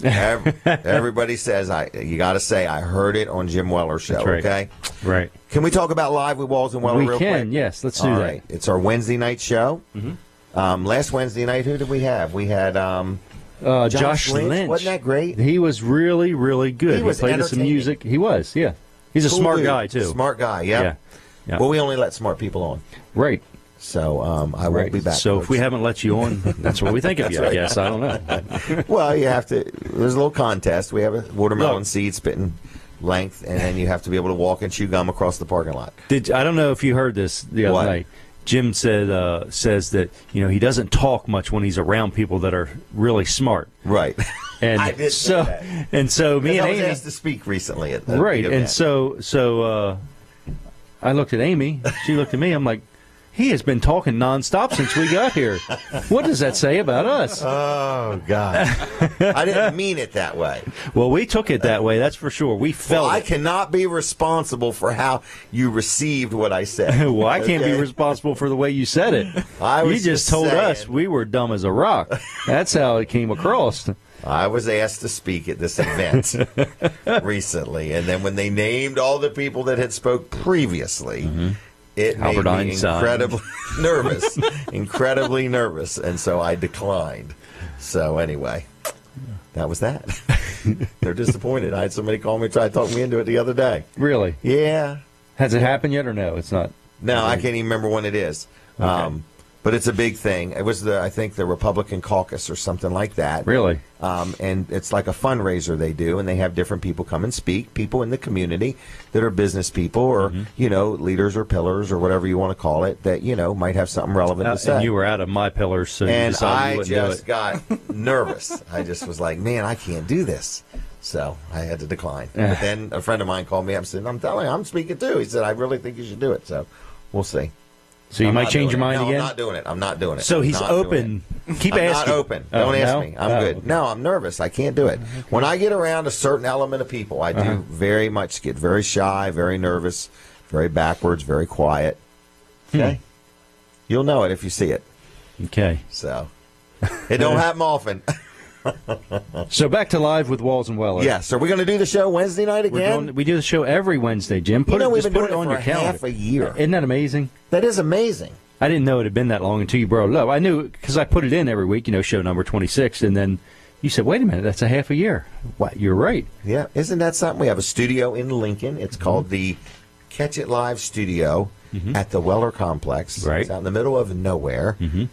Everybody says you got to say I heard it on Jim Weller's show. Right. Okay, right. Can we talk about Live with Walls and Weller real quick? Yes. Let's do All that. right. It's our Wednesday night show. Mm-hmm. Last Wednesday night, who did we have? We had Josh Lynch. Wasn't that great? He was really, really good. He was played us some music. He was, yeah. He's a Cool smart dude. guy too. Smart guy, yeah. Well, we only let smart people on. Right. So I won't be back. So folks. if we haven't let you on, that's what we think of you, That's I right. guess. I don't know. Well, you have to. There's a little contest. We have a watermelon seed spitting length, and then you have to be able to walk and chew gum across the parking lot. I don't know if you heard this the other night. Jim says that he doesn't talk much when he's around people that are really smart. Right. And I did so say that. and so me and I was Amy asked to speak recently at right. the And event. so I looked at Amy. She looked at me. I'm like, he has been talking nonstop since we got here. What does that say about us? Oh, God. I didn't mean it that way. Well, we took it that way, that's for sure. We felt I it. cannot be responsible for how you received what I said. Well, I can't be Okay? responsible for the way you said it. I was You just told us saying. we were dumb as a rock. That's how it came across. I was asked to speak at this event recently, and then when they named all the people that had spoke previously, it Albert made me Einstein. incredibly nervous, and so I declined. So anyway, that was that. They're disappointed. I had somebody call me, try to talk me into it the other day. Really? Yeah. Has it happened yet or no? It's not. No, I can't even remember when it is. Okay. But it's a big thing. It was I think the Republican caucus or something like that. Really? And it's like a fundraiser they do, and they have different people come and speak, people in the community that are business people or, leaders or pillars or whatever you want to call it that, might have something relevant to say. And you were out of my pillars, so you And decided you I wouldn't do just it. got nervous. I just was like, man, I can't do this. So I had to decline. But then a friend of mine called me up and said, I'm telling you, I'm speaking too. He said, I really think you should do it. So we'll see. So you I'm might not change doing your it. mind No, again? I'm not doing it. So I'm he's not doing open. it. Keep I'm asking. not open. Oh, Don't ask no? me. I'm Oh, good. okay. No, I'm nervous. I can't do it. When I get around a certain element of people, I do very much get very shy, very nervous, Very backwards, very quiet. Okay? You'll know it if you see it. Okay. So, it don't happen often. So back to Live with Walls and Weller. Yes. Are we going to do the show Wednesday night again? We do the show every Wednesday, Jim. We've been doing it on for your calendar. half a year. Isn't that amazing? That is amazing. I didn't know it had been that long until you brought it up. I knew because I put it in every week, show number 26, and then you said, wait a minute, that's a half a year. What? You're right. Yeah. Isn't that something? We have a studio in Lincoln. It's called the Catch It Live Studio at the Weller Complex. Right. It's out in the middle of nowhere. And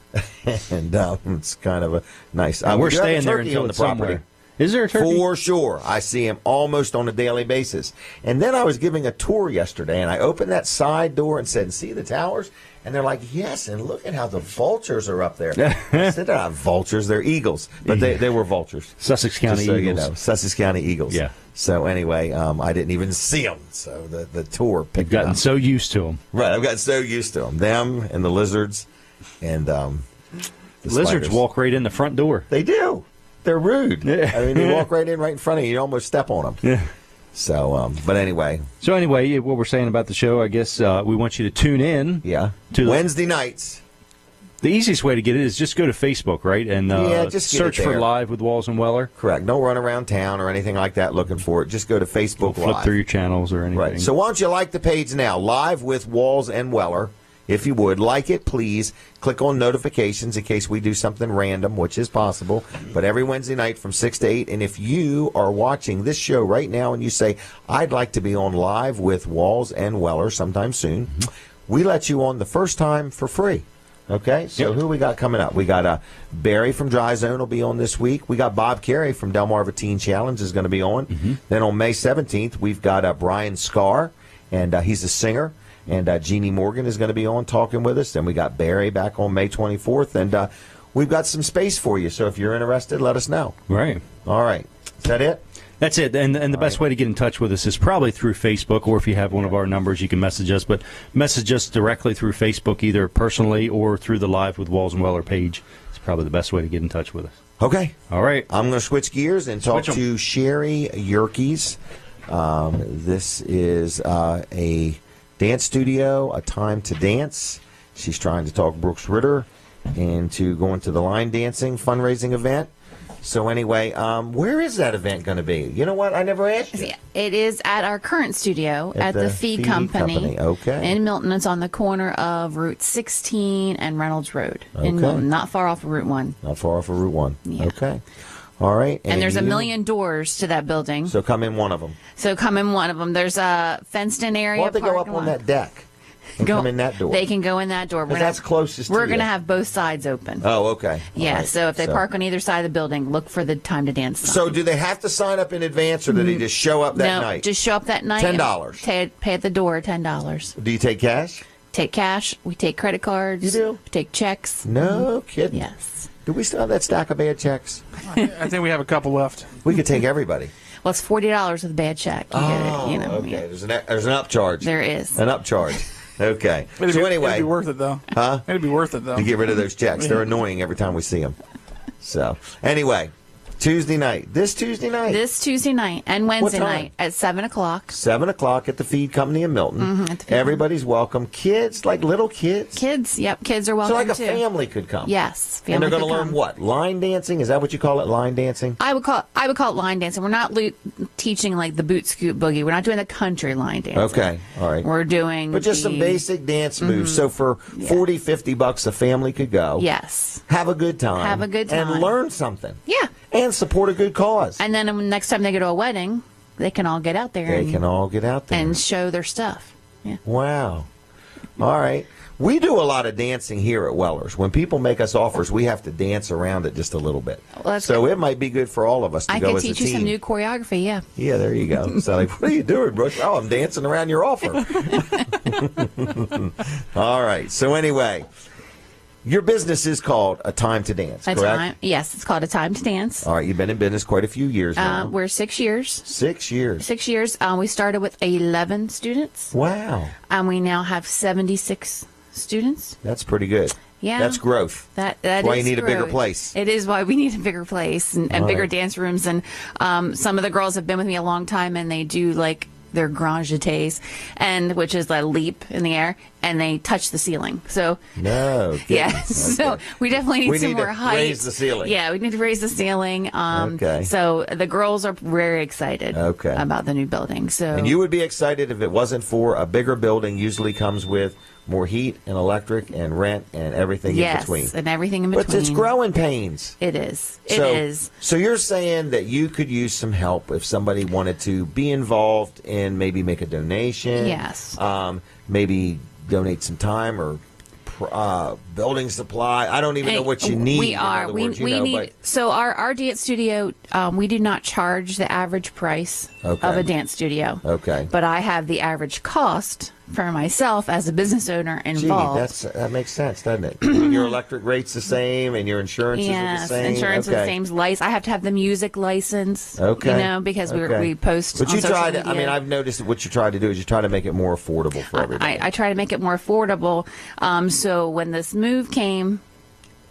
it's kind of a nice... we're staying there until on it's somewhere. Is there a turkey? For sure. I see him almost on a daily basis. And then I was giving a tour yesterday, and I opened that side door and said, see the towers? And they're like, yes, and look at how the vultures are up there. I said, they're not vultures, they're eagles. But they were vultures. Sussex County Eagles. You know, Sussex County Eagles. Yeah. So anyway, I didn't even see them. So the tour picked You've gotten them up. so used to them. Right, I've gotten so used to them. Them and the lizards and the lizards spiders. walk right in the front door. They do. They're rude. Yeah. I mean, they walk right in front of you. You almost step on them. Yeah. So, but anyway. So anyway, what we're saying about the show, I guess we want you to tune in. Yeah. To Wednesday nights. The easiest way to get it is just go to Facebook, right? And just get search it for there. Live with Walls and Weller. Correct. Don't run around town or anything like that looking for it. Just go to Facebook Flip Live. through your channels or anything. Right. So why don't you like the page now? Live with Walls and Weller. If you would, like it, please. Click on notifications in case we do something random, which is possible. But every Wednesday night from 6 to 8. And if you are watching this show right now and you say, I'd like to be on Live with Walls and Weller sometime soon, we let you on the first time for free. Okay? So who we got coming up? We got Barry from Dry Zone will be on this week. We got Bob Carey from Delmarva Teen Challenge is going to be on. Then on May 17th, we've got Brian Scarr, and he's a singer. And Jeannie Morgan is going to be on talking with us. Then we got Barry back on May 24th. And we've got some space for you. So if you're interested, let us know. Right. All right. Is that it? That's it. And the best way to get in touch with us is probably through Facebook, or if you have one of our numbers, you can message us. But message us directly through Facebook, either personally or through the Live with Walls and Weller page. It's probably the best way to get in touch with us. Okay. All right. I'm going to switch gears and talk to Sherry Yerkes. This is a dance studio, A Time to Dance. She's trying to talk Brooks Ritter into going to the line dancing fundraising event. So anyway, where is that event going to be? You know what? I never asked you. It is at our current studio at the Feed Company. Okay. In Milton. It's on the corner of Route 16 and Reynolds Road in Milton, not far off of Route 1. Not far off of Route 1. Yeah. Okay. All right. And there's a million doors to that building. So come in one of them. There's a fenced-in area. Why don't they go up on that deck and come in that door? They can go in that door. That's closest to We're you. going to have both sides open. Oh, okay. Yeah, All right. so if they park on either side of the building, look for the Time to Dance sign. So do they have to sign up in advance, or do they just show up that night? No, just show up that night. $10. Pay at the door, $10. Do you take cash? Take cash. We take credit cards. You do? We take checks. No kidding. Yes. Do we still have that stack of bad checks? I think we have a couple left. We could take everybody. Well, it's $40 with a bad check. You get it, okay. Yeah. There's an upcharge. There is. An upcharge. Okay. It'd anyway, be worth it though. Huh? It'd be worth it though. To get rid of those checks. They're annoying every time we see them. So anyway, Tuesday night. This Tuesday night. This Tuesday night and Wednesday What time? night at 7 o'clock. 7 o'clock at the Feed Company in Milton. At the Feed Company. Everybody's welcome. Kids, like little kids. Kids, yep, kids are welcome So like a too. family could come. Yes, And they're family going to could learn come. what? Line dancing? Is that what you call it? Line dancing? I would call it line dancing. We're not teaching like the boot scoot boogie. We're not doing the country line dancing. Okay. All right. We're doing But just some basic dance moves. So for $40-$50 a family could go. Yes. Have a good time. Have a good time. And learn something. Yeah. And support a good cause. And then next time they go to a wedding, they can all get out there. They can all get out there. And show their stuff. Yeah. Wow. All right. We do a lot of dancing here at Weller's. When people make us offers, we have to dance around it just a little bit. Well, so it might be good for all of us to I go could as a teach team. you some new choreography, yeah. Yeah, there you go. So like, what are you doing, Brooks? Oh, I'm dancing around your offer. All right. So anyway, your business is called A Time to Dance, correct? Yes, it's called A Time to Dance. All right. You've been in business quite a few years now. We're 6 years. 6 years. 6 years. We started with 11 students. Wow. And we now have 76 students. That's pretty good. Yeah. That's growth. That's why you need a bigger place. It is why we need a bigger place and bigger dance rooms. And some of the girls have been with me a long time, and they do like their grand jetés, and which is a leap in the air, and they touch the ceiling. So no, yeah, so we definitely need some more height. Raise the ceiling. Yeah, we need to raise the ceiling. Okay. So the girls are very excited about the new building. So and you would be excited if it wasn't for a bigger building. Usually comes with more heat and electric and rent and everything in between. Yes, and everything in between. But it's growing pains. It is. It is. So you're saying that you could use some help if somebody wanted to be involved and maybe make a donation. Yes. Maybe donate some time or building supply. I don't even know what you need. We are. We need. So our dance studio, we do not charge the average price of a dance studio. Okay. But I have the average cost for myself as a business owner involved. Gee, that makes sense, doesn't it? Your electric rate's the same, and your insurance is the same. Insurance is the same. License. I have to have the music license. Okay. You know, because we post. But on you social try to. media. I mean, I've noticed that what you try to do is you try to make it more affordable for everybody. I try to make it more affordable. So when this move came,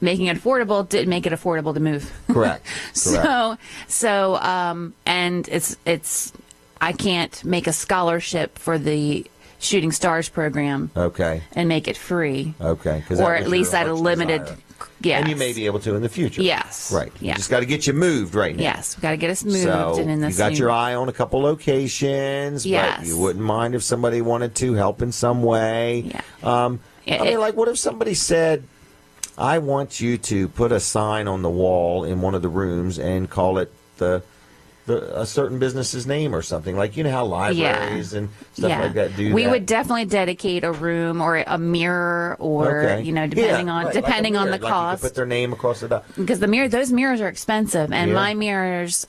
making it affordable didn't make it affordable to move. Correct. And it's I can't make a scholarship for the Shooting Stars program. Okay. And make it free. Okay. Or at least at a limited. Yes. And you may be able to in the future. Yes. Right. Yeah. You just got to get you moved right now. Yes, we got to get us moved. So and in this you got your eye on a couple locations. Yes. But you wouldn't mind if somebody wanted to help in some way. Yeah. I mean, like, what if somebody said, I want you to put a sign on the wall in one of the rooms and call it a certain business's name or something, like, you know how libraries and stuff like that do we that? would definitely dedicate a room or a mirror or you know, depending on the like cost. You could put their name across the top. Because those mirrors are expensive, and my mirrors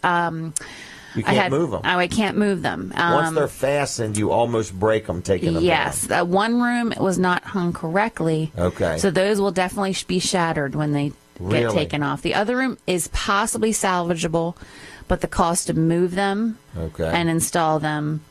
you can't move them. I can't move them. Once they're fastened, you almost break them taking them down. One room was not hung correctly. Okay. So those will definitely be shattered when they get taken off. The other room is possibly salvageable, but the cost to move them and install them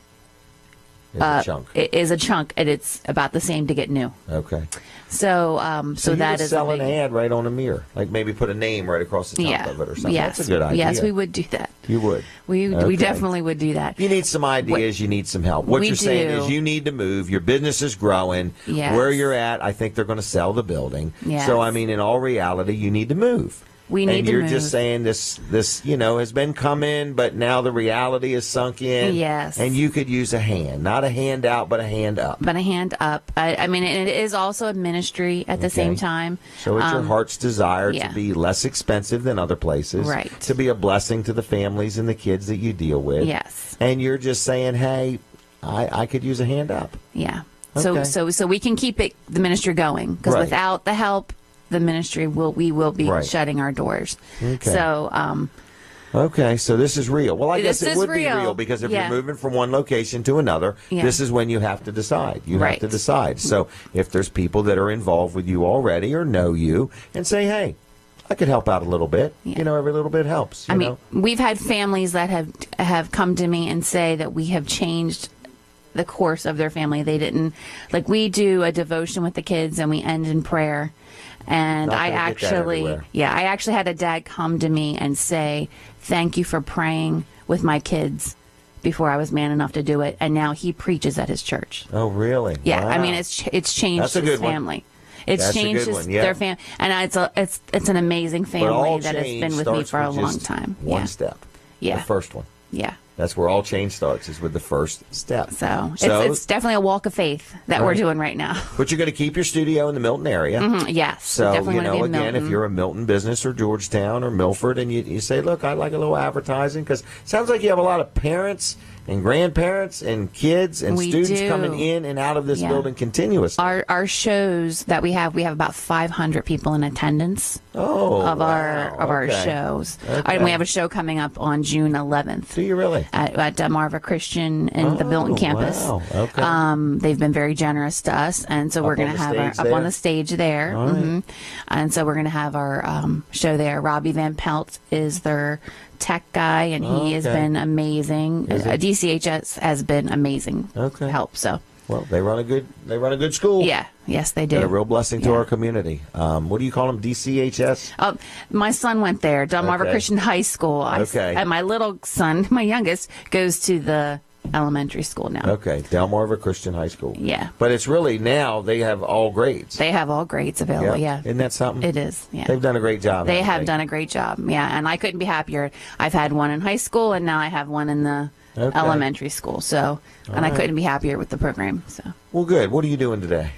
is a chunk. It is a chunk, and it's about the same to get new. Okay. So you that would is sell an ad right on a mirror, like maybe put a name right across the top of it or something. Yes. That's a good idea. Yes, we would do that. You would. We definitely would do that. You need some ideas. You need some help. What you're saying is you need to move. Your business is growing. Yes. Where you're at, I think they're going to sell the building. Yes. So, I mean, in all reality, you need to move. We need to move. And you're move. just saying this, has been coming, but now the reality is sunk in. Yes. And you could use a hand. Not a hand out, but a hand up. But a hand up. I mean, it is also a ministry at the same time. So it's your heart's desire to be less expensive than other places. Right. To be a blessing to the families and the kids that you deal with. Yes. And you're just saying, hey, I could use a hand up. Yeah. Okay. So we can keep the ministry going, because without the help, the ministry we will be shutting our doors. Okay. So okay, so this is real. Well, I guess it would be real real, because if you're moving from one location to another, this is when you have to decide. You have to decide. So if there's people that are involved with you already or know you and say, hey, I could help out a little bit. You know, every little bit helps. You know? We've had families that have come to me and say that we have changed the course of their family. They didn't, like, we do a devotion with the kids and we end in prayer. And I actually had a dad come to me and say, thank you for praying with my kids before I was man enough to do it. And now he preaches at his church. Oh, really? Yeah. Wow. I mean, it's changed his family. It's changed their family. And it's an amazing family that has been with me for a long time. One step. Yeah. The first one. Yeah. That's where all change starts, is with the first step. So it's definitely a walk of faith that we're doing right now. But you're going to keep your studio in the Milton area. Yes. So, again, if you're a Milton business or Georgetown or Milford, and you say, look, I'd like a little advertising, because it sounds like you have a lot of parents and grandparents and kids and students coming in and out of this building continuously. Our shows that we have about 500 people in attendance of our shows. Okay. And we have a show coming up on June 11th. Do you really? At Delmarva Christian in the Milton campus. Wow. Okay. They've been very generous to us, and so we're going to have up on the stage there. Right. And so we're going to have our show there. Robbie Van Pelt is their tech guy, and he has been amazing. DCHS has been amazing help. So, well, they run a good school. Yeah, yes, they do. They're a real blessing to our community. What do you call them? DCHS? My son went there, Delmarva Christian High School. And my little son, my youngest, goes to the elementary school now. Okay, Delmarva Christian High School. Yeah. But it's really now they have all grades. They have all grades available, yeah. Isn't that something? It is, yeah. They've done a great job. They have done a great job, yeah. And I couldn't be happier. I've had one in high school, and now I have one in the elementary school. So, and I couldn't be happier with the program. So. Well, good. What are you doing today?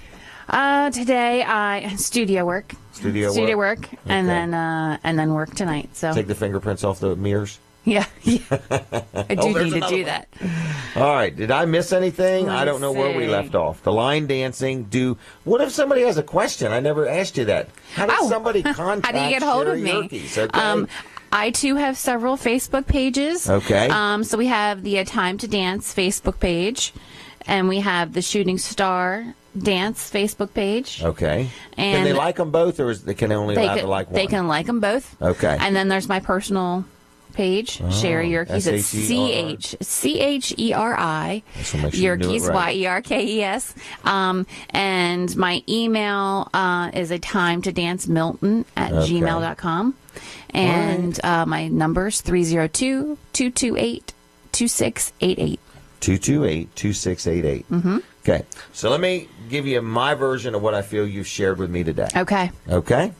Today I studio work. Studio work, and then work tonight. So take the fingerprints off the mirrors. Yeah, I do need to do that. All right. Did I miss anything? I don't know where we left off. The line dancing. What if somebody has a question? I never asked you that. How does somebody contact? How do you get hold of Sherry me? Yerkes? Okay. I too have several Facebook pages. Okay. So we have the Time to Dance Facebook page, and we have the Shooting Star Dance Facebook page. Okay. And can they like them both, or they can only allowed to like one? They can like them both. Okay. And then there's my personal page, Sherry Yerkes. It's Cheri. Yerkes, Yerkes. And my email is a time to dance Milton at gmail.com. And my number's 302-228-2688. 228-2688. Mm-hmm. Okay. So let me give you my version of what I feel you've shared with me today. Okay. Okay?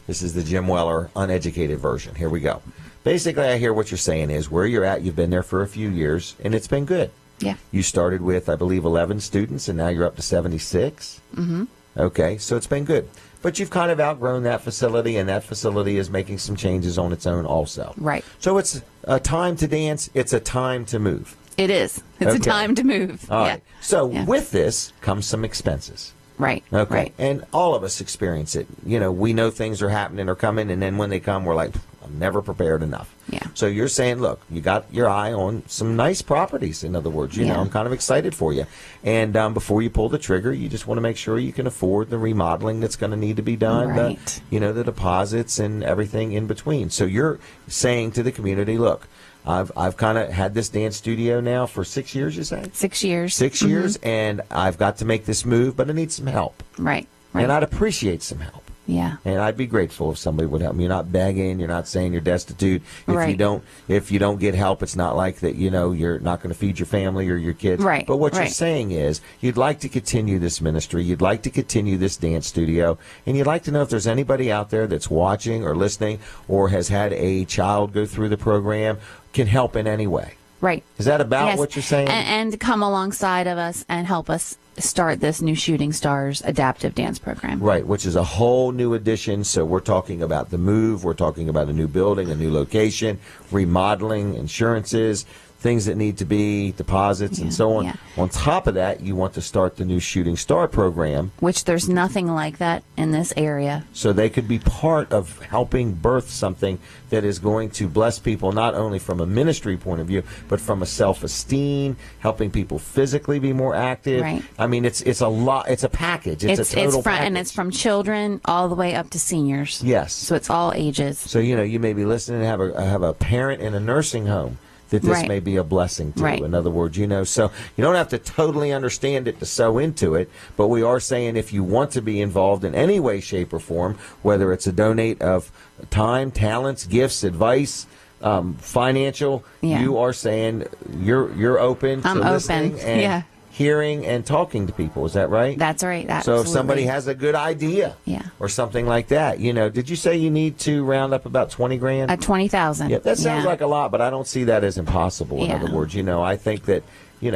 This is the Jim Weller uneducated version. Here we go. Basically, I hear what you're saying is where you're at, you've been there for a few years, and it's been good. Yeah. You started with, I believe, 11 students, and now you're up to 76. Mm-hmm. Okay, so it's been good. But you've kind of outgrown that facility, and that facility is making some changes on its own also. Right. So it's a time to dance. It's a time to move. It is. It's a time to move. All right. So with this comes some expenses. Right. Okay. Right. And all of us experience it. You know, we know things are happening or coming, and then when they come, we're like, I'm never prepared enough. Yeah. So you're saying, look, you got your eye on some nice properties. In other words, you know, I'm kind of excited for you. And before you pull the trigger, you just want to make sure you can afford the remodeling that's going to need to be done. Right. The deposits and everything in between. So you're saying to the community, look, I've kind of had this dance studio now for 6 years, you say? 6 years. 6 years, and I've got to make this move, but I need some help. Right. And I'd appreciate some help. Yeah. And I'd be grateful if somebody would help me. You're not begging. You're not saying you're destitute. If you don't get help, it's not like that. You know, you're not going to feed your family or your kids. Right. But what you're saying is, you'd like to continue this ministry. You'd like to continue this dance studio, and you'd like to know if there's anybody out there that's watching or listening or has had a child go through the program, can help in any way. Right. Is that about what you're saying? And come alongside of us and help us start this new Shooting Stars adaptive dance program. Right, which is a whole new addition. So we're talking about the move. We're talking about a new building, a new location, remodeling, insurances, things that need to be, deposits, and so on. Yeah. On top of that, you want to start the new Shooting Star program. Which there's nothing like that in this area. So they could be part of helping birth something that is going to bless people, not only from a ministry point of view, but from a self-esteem, helping people physically be more active. Right. I mean, it's a lot. It's a package. It's a total package. And it's from children all the way up to seniors. Yes. So it's all ages. So, you may be listening and have a parent in a nursing home that this may be a blessing to. Right. In other words, so you don't have to totally understand it to sow into it, but we are saying if you want to be involved in any way, shape, or form, whether it's a donate of time, talents, gifts, advice, financial, you are saying you're open to listening and hearing and talking to people. Is that right? That's right. Absolutely. So if somebody has a good idea or something like that, did you say you need to round up about 20 grand? 20,000. Yeah, that sounds like a lot, but I don't see that as impossible. In other words, I think that, you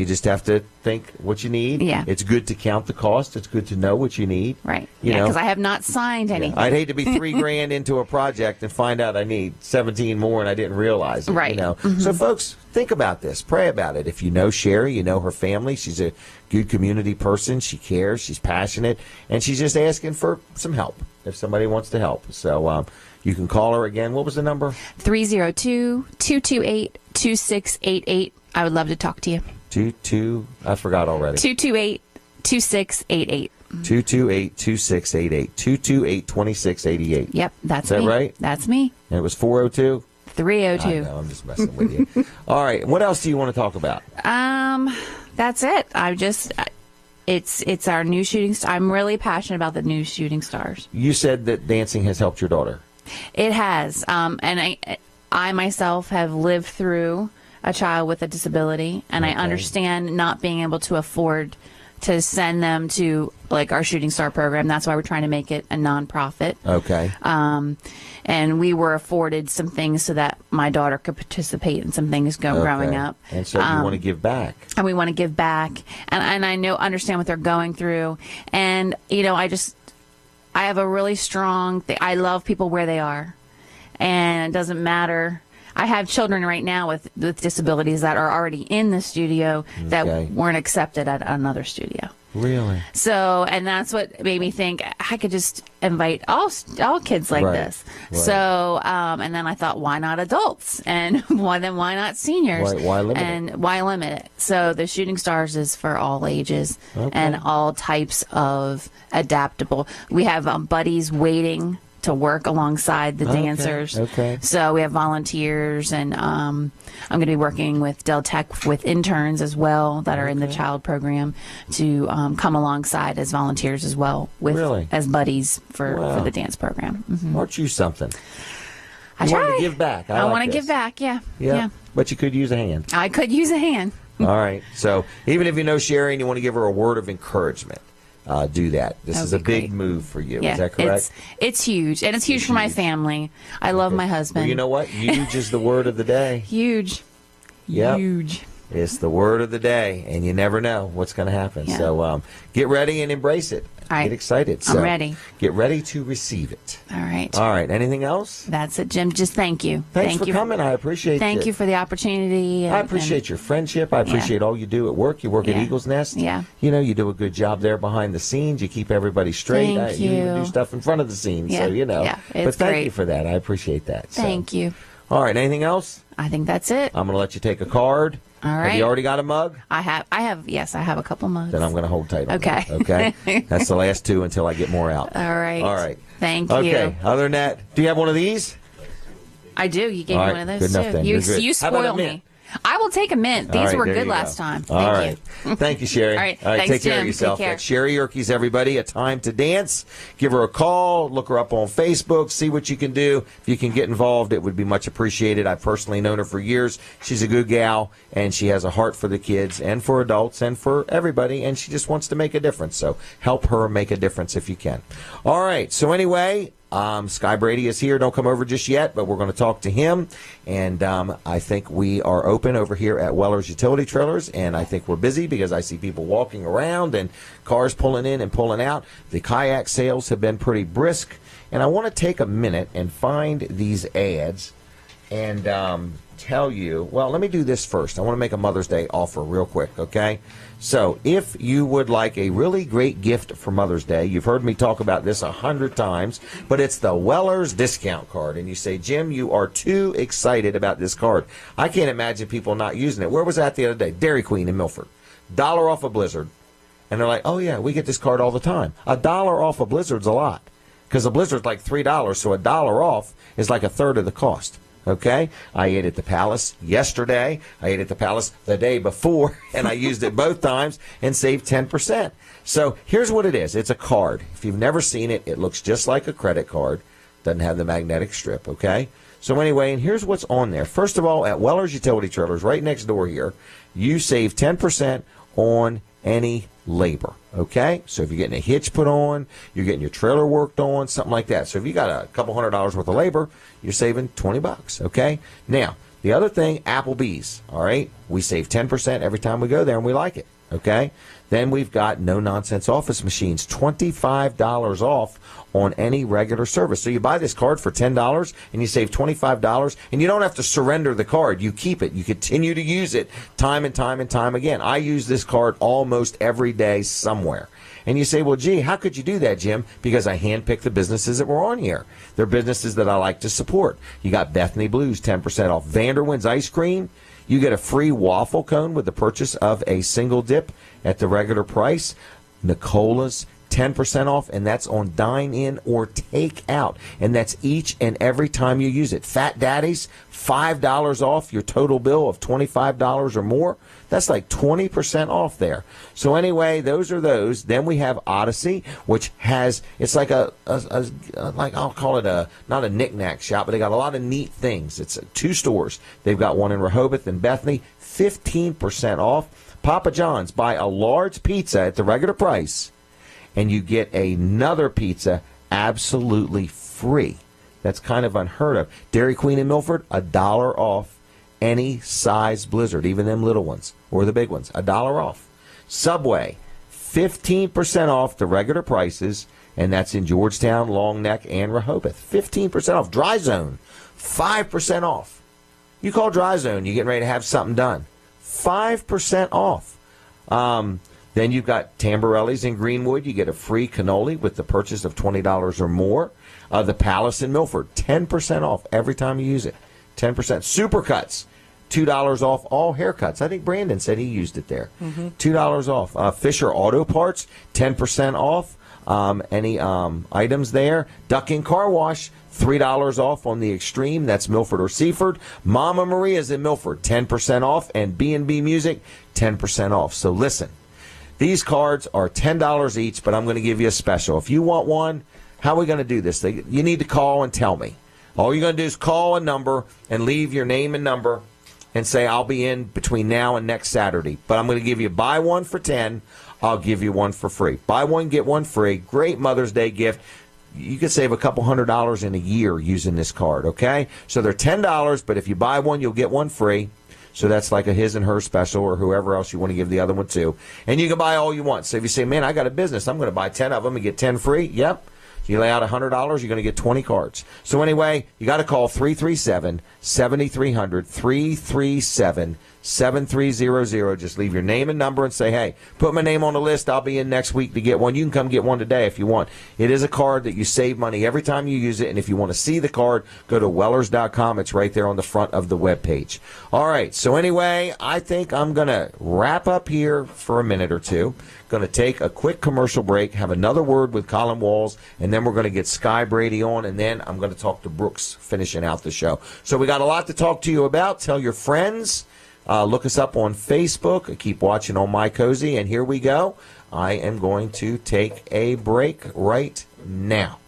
just have to think what you need. Yeah. It's good to count the cost. It's good to know what you need. Right. Because I have not signed anything. I'd hate to be $3 grand into a project and find out I need 17 more and I didn't realize it. Right. Mm-hmm. So, folks, think about this. Pray about it. If you know Sherry, you know her family. She's a good community person. She cares. She's passionate. And she's just asking for some help if somebody wants to help. So, you can call her again. What was the number? 302-228-2688. I would love to talk to you. I forgot already. 228-2688. 228-2688. 228-2688. Yep, that's me. Is that me. right? That's me. And it was 402? 302. I know, I'm just messing with you. All right, what else do you want to talk about? That's it. It's our new Shooting Star. I'm really passionate about the new Shooting Stars. You said that dancing has helped your daughter. It has. And I myself have lived through a child with a disability, and I understand not being able to afford to send them to like our Shooting Star program. That's why we're trying to make it a nonprofit. Okay. And we were afforded some things so that my daughter could participate in some things growing up. And so you want to give back. And we want to give back. And I understand what they're going through. And, I have a really strong thing. I love people where they are. And it doesn't matter. I have children right now with disabilities that are already in the studio that weren't accepted at another studio. Really? So, and that's what made me think I could just invite all kids like this. Right. So, and then I thought, why not adults? And why not seniors? Why limit it? And why limit it? So the Shooting Stars is for all ages and all types of adaptable. We have buddies waiting to work alongside the dancers. Okay. So we have volunteers, and I'm going to be working with Del Tech with interns as well that are in the child program to come alongside as volunteers as well with as buddies for the dance program. Mm-hmm. Aren't you something? I want try. to give back. I want to give back. Yeah. But you could use a hand. I could use a hand. All right. So even if you know Sherry and you want to give her a word of encouragement, do that. This is a big move for you. Yeah, is that correct? It's huge. And it's huge for my family. I love my husband. Well, you know what? Huge is the word of the day. Huge. Yep. Huge. It's the word of the day, and you never know what's going to happen. Yeah. So get ready and embrace it. All right. Get excited. I'm ready. Get ready to receive it. All right. All right. Anything else? That's it, Jim. Just thank you. Thanks thank for coming. I appreciate it. Thank you for the opportunity. I appreciate your friendship. I appreciate all you do at work. You work at Eagle's Nest. Yeah. You do a good job there behind the scenes. You keep everybody straight. Thank you you. even do stuff in front of the scenes. Yeah. So, Yeah, but it's thank great. you for that. I appreciate that. Thank you. All right. Anything else? I think that's it. I'm going to let you take a card. All right. Have you already got a mug? I have. Yes, I have a couple mugs. Then I'm going to hold tight on Okay. that. Okay. That's the last two until I get more out. All right. All right. Thank you. Okay. Other than that, do you have one of these? I do. You gave me one of those Good enough too. then. You You're good. you How about a spoil mint? me. I will take a mint. These All right, were there good you last go. time. All Thank right. you. Thank you, Sherry. All right. Take Thanks, care Jim. of yourself. Take care. That's Sherry Yerkes, everybody. A Time to Dance. Give her a call. Look her up on Facebook. See what you can do. If you can get involved, it would be much appreciated. I've personally known her for years. She's a good gal, and she has a heart for the kids and for adults and for everybody, and she just wants to make a difference. So help her make a difference if you can. All right. So anyway, Sky Brady is here. Don't come over just yet, but we're going to talk to him. And I think we are open over here at Weller's Utility Trailers, and I think we're busy because I see people walking around and cars pulling in and pulling out. The kayak sales have been pretty brisk, and I want to take a minute and find these ads and tell you, well, let me do this first. I want to make a Mother's Day offer real quick, okay? So if you would like a really great gift for Mother's Day, you've heard me talk about this 100 times, but it's the Weller's discount card. And you say, Jim, you are too excited about this card. I can't imagine people not using it. Where was that the other day? Dairy Queen in Milford. $1 off a Blizzard. And they're like, oh, yeah, we get this card all the time. $1 off a Blizzard's a lot because a Blizzard's like $3, so $1 off is like a third of the cost. Okay, I ate at the Palace yesterday. I ate at the Palace the day before, and I used it both times and saved 10%. So here's what it is. It's a card. If you've never seen it, it looks just like a credit card. Doesn't have the magnetic strip, okay? So anyway, and here's what's on there. First of all, at Weller's Utility Trailers, right next door here, you save 10% on any labor, okay? So if you're getting a hitch put on, you're getting your trailer worked on, something like that. So if you got a couple $100 worth of labor, you're saving $20, okay? Now, the other thing, Applebee's, all right? We save 10% every time we go there, and we like it, okay? Then we've got no-nonsense office machines, $25 off on any regular service. So you buy this card for $10 and you save $25, and you don't have to surrender the card. You keep it. You continue to use it time and time and time again. I use this card almost every day somewhere. And you say, well, gee, how could you do that, Jim? Because I handpick the businesses that were on here. They're businesses that I like to support. You got Bethany Blues, 10% off. Vanderwin's Ice Cream, you get a free waffle cone with the purchase of a single dip at the regular price. Nicola's, 10% off, and that's on dine-in or take-out. And that's each and every time you use it. Fat Daddies, $5 off your total bill of $25 or more. That's like 20% off there. So anyway, those are those. Then we have Odyssey, which has, it's like like I'll call it not a knick-knack shop, but they got a lot of neat things. It's 2 stores. They've got one in Rehoboth and Bethany, 15% off. Papa John's, buy a large pizza at the regular price, and you get another pizza absolutely free. That's kind of unheard of. Dairy Queen in Milford, $1 off any size Blizzard, even them little ones or the big ones, $1 off. Subway, 15% off the regular prices, and that's in Georgetown, Long Neck, and Rehoboth. 15% off. Dry Zone, 5% off. You call Dry Zone, you're getting ready to have something done. 5% off. Then you've got Tamborelli's in Greenwood. You get a free cannoli with the purchase of $20 or more. The Palace in Milford, 10% off every time you use it. 10%. Supercuts, $2 off all haircuts. I think Brandon said he used it there. $2 off. Fisher Auto Parts, 10% off. Any items there. Ducking Car Wash, $3 off on the Extreme. That's Milford or Seaford. Mama Maria's in Milford, 10% off. And B&B Music, 10% off. So listen, these cards are $10 each, but I'm going to give you a special. If you want one, how are we going to do this? You need to call and tell me. All you're going to do is call a number and leave your name and number and say, I'll be in between now and next Saturday. But I'm going to give you buy one for 10. I'll give you one for free. Buy one, get one free. Great Mother's Day gift. You could save a couple $100 in a year using this card, okay? So they're $10, but if you buy one, you'll get one free. So that's like a his and her special or whoever else you want to give the other one to. And you can buy all you want. So if you say, man, I got a business, I'm going to buy 10 of them and get 10 free. Yep. You lay out $100, you're going to get 20 cards. So anyway, you got to call 337-7300, 337-7300. Just leave your name and number and say, hey, put my name on the list. I'll be in next week to get one. You can come get one today if you want. It is a card that you save money every time you use it. And if you want to see the card, go to Wellers.com. It's right there on the front of the webpage. All right. So anyway, I think I'm going to wrap up here for a minute or two. Going to take a quick commercial break, have another word with Colin Walls, and then we're going to get Sky Brady on, and then I'm going to talk to Brooks finishing out the show. So we got a lot to talk to you about. Tell your friends. Look us up on Facebook. Keep watching on My Cozy, and here we go. I am going to take a break right now.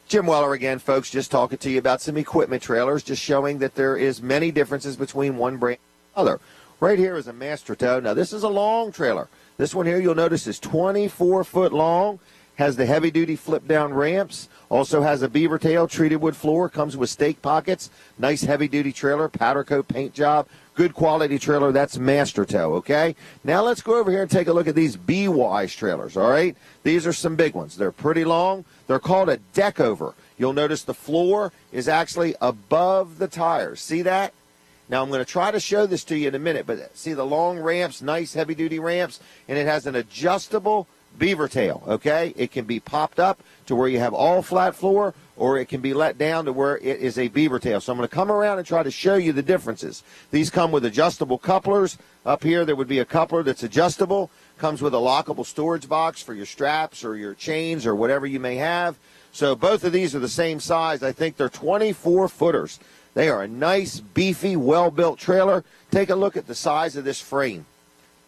Jim Weller again, folks, just talking to you about some equipment trailers, just showing that there is many differences between one brand and another. Right here is a Master Tow. Now, this is a long trailer. This one here, you'll notice, is 24 foot long, has the heavy-duty flip-down ramps, also has a beaver tail, treated wood floor, comes with stake pockets, nice heavy-duty trailer, powder coat paint job, good quality trailer. That's Master Tow, okay? Now, let's go over here and take a look at these B-Wise trailers, all right? These are some big ones. They're pretty long. They're called a deck over. You'll notice the floor is actually above the tires. See that? Now, I'm going to try to show this to you in a minute, but see the long ramps, nice heavy-duty ramps, and it has an adjustable beaver tail, okay? It can be popped up to where you have all flat floor, or it can be let down to where it is a beaver tail. So I'm going to come around and try to show you the differences. These come with adjustable couplers. Up here, there would be a coupler that's adjustable. Comes with a lockable storage box for your straps or your chains or whatever you may have. So both of these are the same size. I think they're 24-footers. They are a nice, beefy, well-built trailer. Take a look at the size of this frame.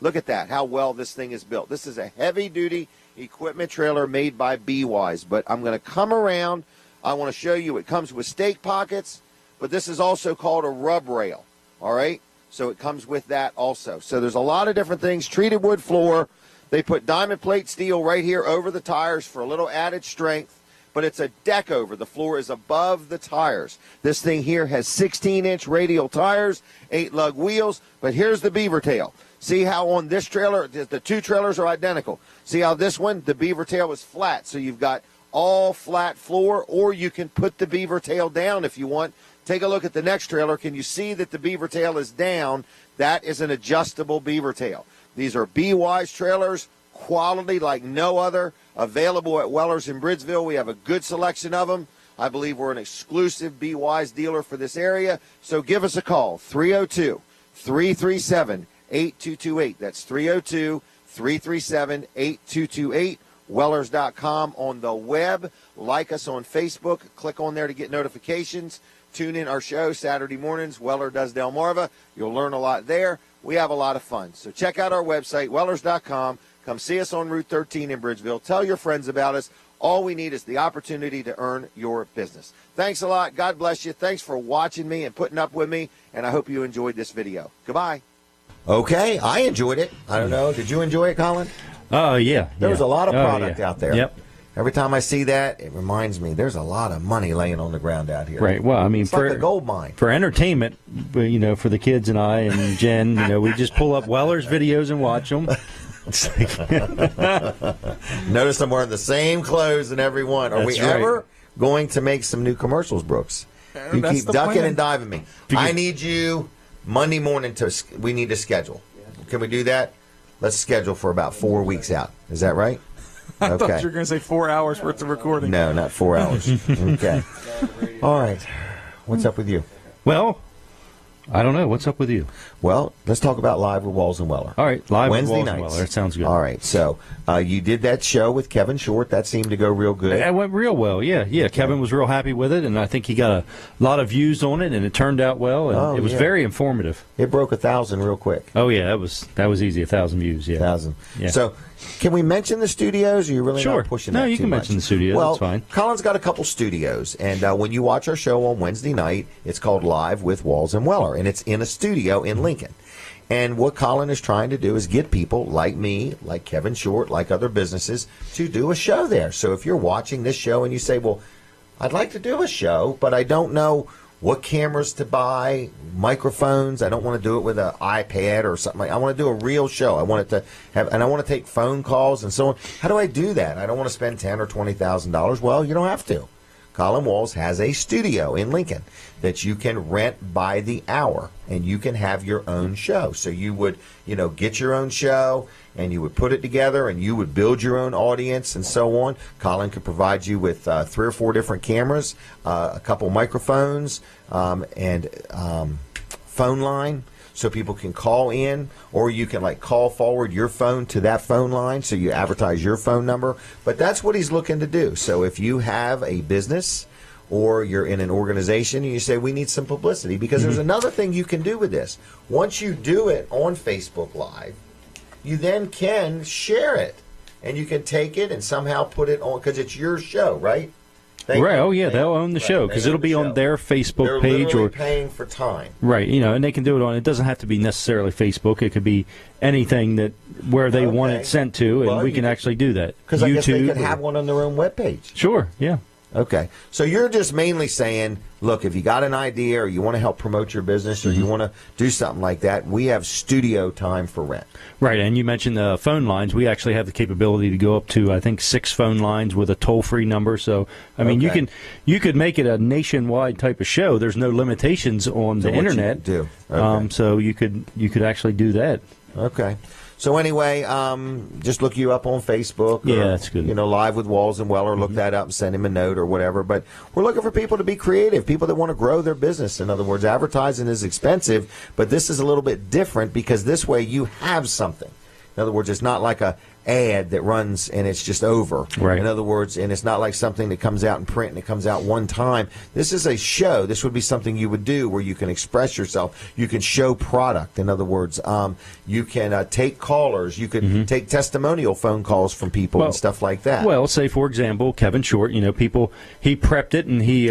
Look at that, how well this thing is built. This is a heavy-duty equipment trailer made by B-Wise. But I'm going to come around. I want to show you it comes with stake pockets, but this is also called a rub rail, all right? So it comes with that also. So there's a lot of different things. Treated wood floor. They put diamond plate steel right here over the tires for a little added strength. But it's a deck over. The floor is above the tires. This thing here has 16-inch radial tires, 8-lug wheels, but here's the beaver tail. See how on this trailer, the two trailers are identical. See how this one, the beaver tail is flat, so you've got all flat floor, or you can put the beaver tail down if you want. Take a look at the next trailer. Can you see that the beaver tail is down? That is an adjustable beaver tail. These are B-Wise trailers, quality like no other. Available at Weller's in Bridgeville. We have a good selection of them. I believe we're an exclusive B-Wise dealer for this area. So give us a call, 302-337-8228. That's 337-8228. Wellers.com on the web. Like us on Facebook. Click on there to get notifications. Tune in our show Saturday mornings. Weller Does Delmarva. You'll learn a lot there. We have a lot of fun. So check out our website, Wellers.com. Come see us on Route 13 in Bridgeville. Tell your friends about us. All we need is the opportunity to earn your business. Thanks a lot. God bless you. Thanks for watching me and putting up with me, and I hope you enjoyed this video. Goodbye. Okay, I enjoyed it. I don't know. Did you enjoy it, Colin? Oh, yeah. There was a lot of product out there. Yep. Every time I see that, it reminds me there's a lot of money laying on the ground out here. Right. Well, I mean, it's like a gold mine. For entertainment, for the kids and I and Jen, we just pull up Weller's videos and watch them. Notice I'm wearing the same clothes in every one. Are That's we ever going to make some new commercials, Brooks? You keep ducking and diving me. I need you Monday morning we need to schedule. Can we do that? Let's schedule for about 4 weeks out. Is that right? I thought you were going to say 4 hours worth of recording. No, not 4 hours. Okay. All right. What's up with you? Well, I don't know. What's up with you? Well, let's talk about Live with Walls and Weller. All right. Live Wednesday with Walls and nights. Weller. That sounds good. All right. So you did that show with Kevin Short. That seemed to go real good. It went real well. Yeah. Yeah. Okay. Kevin was real happy with it, and I think he got a lot of views on it, and it turned out well, and it was very informative. It broke 1,000 real quick. Oh, yeah. That was easy. 1,000 views. Yeah. 1,000. Yeah. So can we mention the studios? Or are you really Sure. not pushing No, that you too can much? mention the studios. Well, that's fine. Colin's got a couple studios, and when you watch our show on Wednesday night, it's called Live with Walls and Weller, and it's in a studio in Lincoln. And what Colin is trying to do is get people like me, like Kevin Short, like other businesses, to do a show there. So if you're watching this show and you say, well, I'd like to do a show, but I don't know what cameras to buy, microphones. I don't want to do it with an iPad or something like that. I want to do a real show. I want it to have, and I want to take phone calls and so on. How do I do that? I don't want to spend $10,000 or $20,000. Well, you don't have to. Colin Walls has a studio in Lincoln that you can rent by the hour, and you can have your own show. So you would, get your own show, and you would put it together, and you would build your own audience and so on. Colin could provide you with 3 or 4 different cameras, a couple microphones, and phone line, so people can call in, or you can call forward your phone to that phone line, so you advertise your phone number. But that's what he's looking to do. So if you have a business or you're in an organization and you say, we need some publicity, because there's another thing you can do with this. Once you do it on Facebook Live, you then can share it, and you can take it and somehow put it on, because it's your show, right? Right. Oh, yeah. They'll own the show because it'll be on their Facebook page, or paying for time. Right. And they can do it on. It doesn't have to be necessarily Facebook. It could be anything where they want it sent to, and we can actually do that. Because I guess they could have one on their own webpage. Sure. Yeah. Okay. So you're just mainly saying, look, if you got an idea or you want to help promote your business or you want to do something like that, we have studio time for rent. Right. And you mentioned the phone lines. We actually have the capability to go up to, I think, 6 phone lines with a toll-free number. So, I mean, you could make it a nationwide type of show. There's no limitations on the internet. You do. Okay. So you could actually do that. Okay. So anyway, just look you up on Facebook. Or, that's good. Live with Walls and Weller. Look that up and send him a note or whatever. But we're looking for people to be creative, people that want to grow their business. In other words, advertising is expensive, but this is a little bit different because this way you have something. In other words, it's not like a ad that runs and it's just over. Right. In other words, and it's not like something that comes out in print and it comes out one time. This is a show. This would be something you would do where you can express yourself. You can show product. In other words, you can take callers. You could take testimonial phone calls from people and stuff like that. Well, say for example, Kevin Short. People, he prepped it and he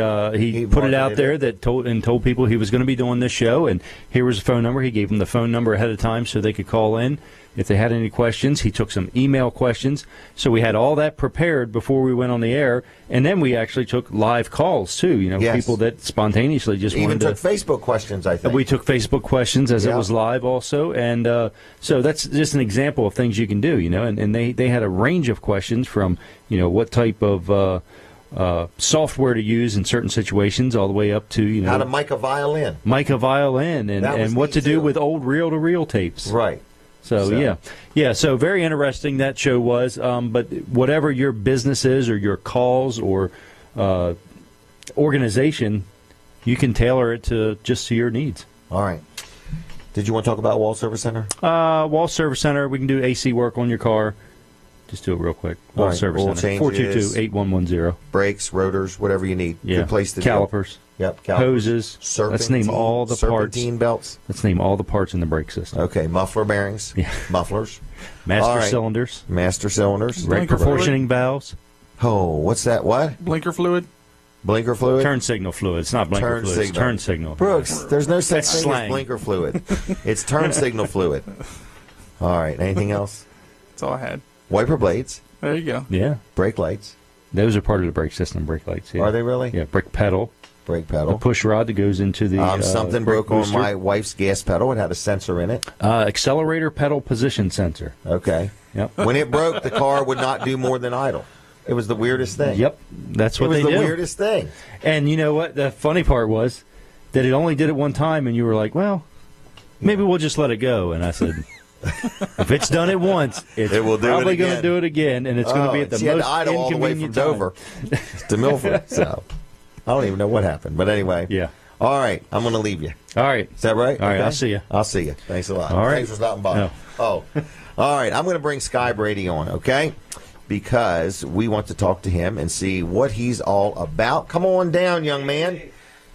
put it out there told people he was going to be doing this show, and here was the phone number. He gave them the phone number ahead of time so they could call in if they had any questions. He took some email questions. So we had all that prepared before we went on the air, and then we actually took live calls too. People that spontaneously just even wanted took Facebook questions. I think we took Facebook questions as it was live also, and so that's just an example of things you can do. And they had a range of questions from what type of software to use in certain situations, all the way up to how to mic a violin, and what to do with old reel-to-reel tapes. Right. So yeah. So very interesting that show was. But whatever your business is, or your calls, or organization, you can tailor it to your needs. All right. Did you want to talk about Wall Service Center? Wall Service Center, we can do AC work on your car. Just do it real quick. Wall Service oil Center, changes, 422-8110. Brakes, rotors, whatever you need. Yeah. Good place to Calipers. do it. Yep, calipers. Hoses. Let's name all the parts. Serpentine belts. Let's name all the parts in the brake system. Okay, muffler bearings. Yeah. Mufflers. Master cylinders. Master cylinders. Brake proportioning valves. Oh, what's that? What? Blinker fluid. Blinker fluid? Turn signal fluid. It's not blinker fluid. It's turn signal. Brooks, there's no such That's thing as slang. blinker fluid. It's turn signal fluid. All right, anything else? That's all I had. Wiper blades. There you go. Yeah. Brake lights. Those are part of the brake system, brake lights. Yeah. Are they really? Yeah, brake pedal. Brake pedal. A push rod that goes into the something brake broke on booster. my wife's gas pedal. It had a sensor in it. Accelerator pedal position sensor. Okay. Yep. When it broke, the car would not do more than idle. It was the weirdest thing. Yep. That's what they do. It was the weirdest thing. And you know what? The funny part was that it only did it one time, and you were like, well, maybe we'll just let it go. And I said, if it's done it once, it's probably going to do it again, and it's going to be at the she had most to idle all the way from inconvenient Dover to Milford. So I don't even know what happened. But anyway. Yeah. All right. I'm going to leave you. All right. Is that right? All right. Okay. I'll see you. I'll see you. Thanks a lot. All right. Thanks for stopping by. No. Oh. All right. I'm going to bring Sky Brady on, okay? Because we want to talk to him and see what he's all about. Come on down, young man.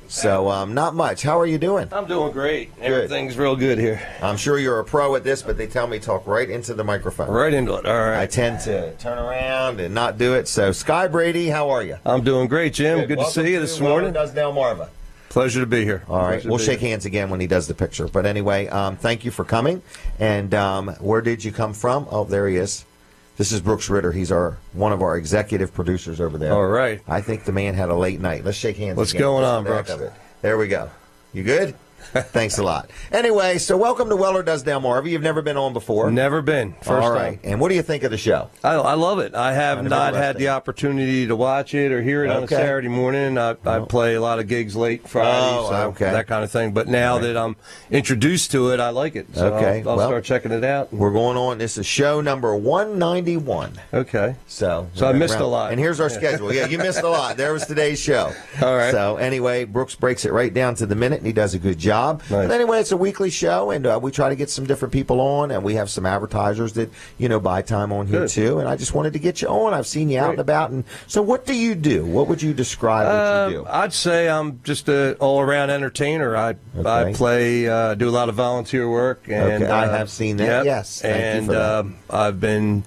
So, not much. How are you doing? I'm doing great. Everything's real good here. I'm sure you're a pro at this, but they tell me talk right into the microphone. Right into it. All right. I tend to turn around and not do it. So, Sky Brady, how are you? I'm doing great, Jim. Good to see you this morning. Does Delmarva. Pleasure to be here. All right. We'll shake hands again when he does the picture. But anyway, thank you for coming. And where did you come from? Oh, there he is. This is Brooks Ritter. He's one of our executive producers over there. All right. I think the man had a late night. Let's shake hands. What's again. going on, Back Brooks? of it. There we go. You good? Thanks a lot. Anyway, so welcome to Weller Does Delmarva. You've never been on before. Never been. First All right. time. And what do you think of the show? I love it. I have not had the opportunity to watch it or hear it on a Saturday morning. I play a lot of gigs late Friday, that kind of thing. But now that I'm introduced to it, I like it. So I'll start checking it out. We're going on. This is show number 191. Okay. So I missed a lot. And here's our schedule. Yeah, you missed a lot. There was today's show. All right. So anyway, Brooks breaks it right down to the minute, and he does a good job. Nice. But anyway, it's a weekly show, and we try to get some different people on, and we have some advertisers that, buy time on here, too. And I just wanted to get you on. I've seen you out and about. And so what do you do? What would you describe what you do? I'd say I'm just an all-around entertainer. I play, do a lot of volunteer work. And I have seen that, yep. yes. Thank you for that. I've been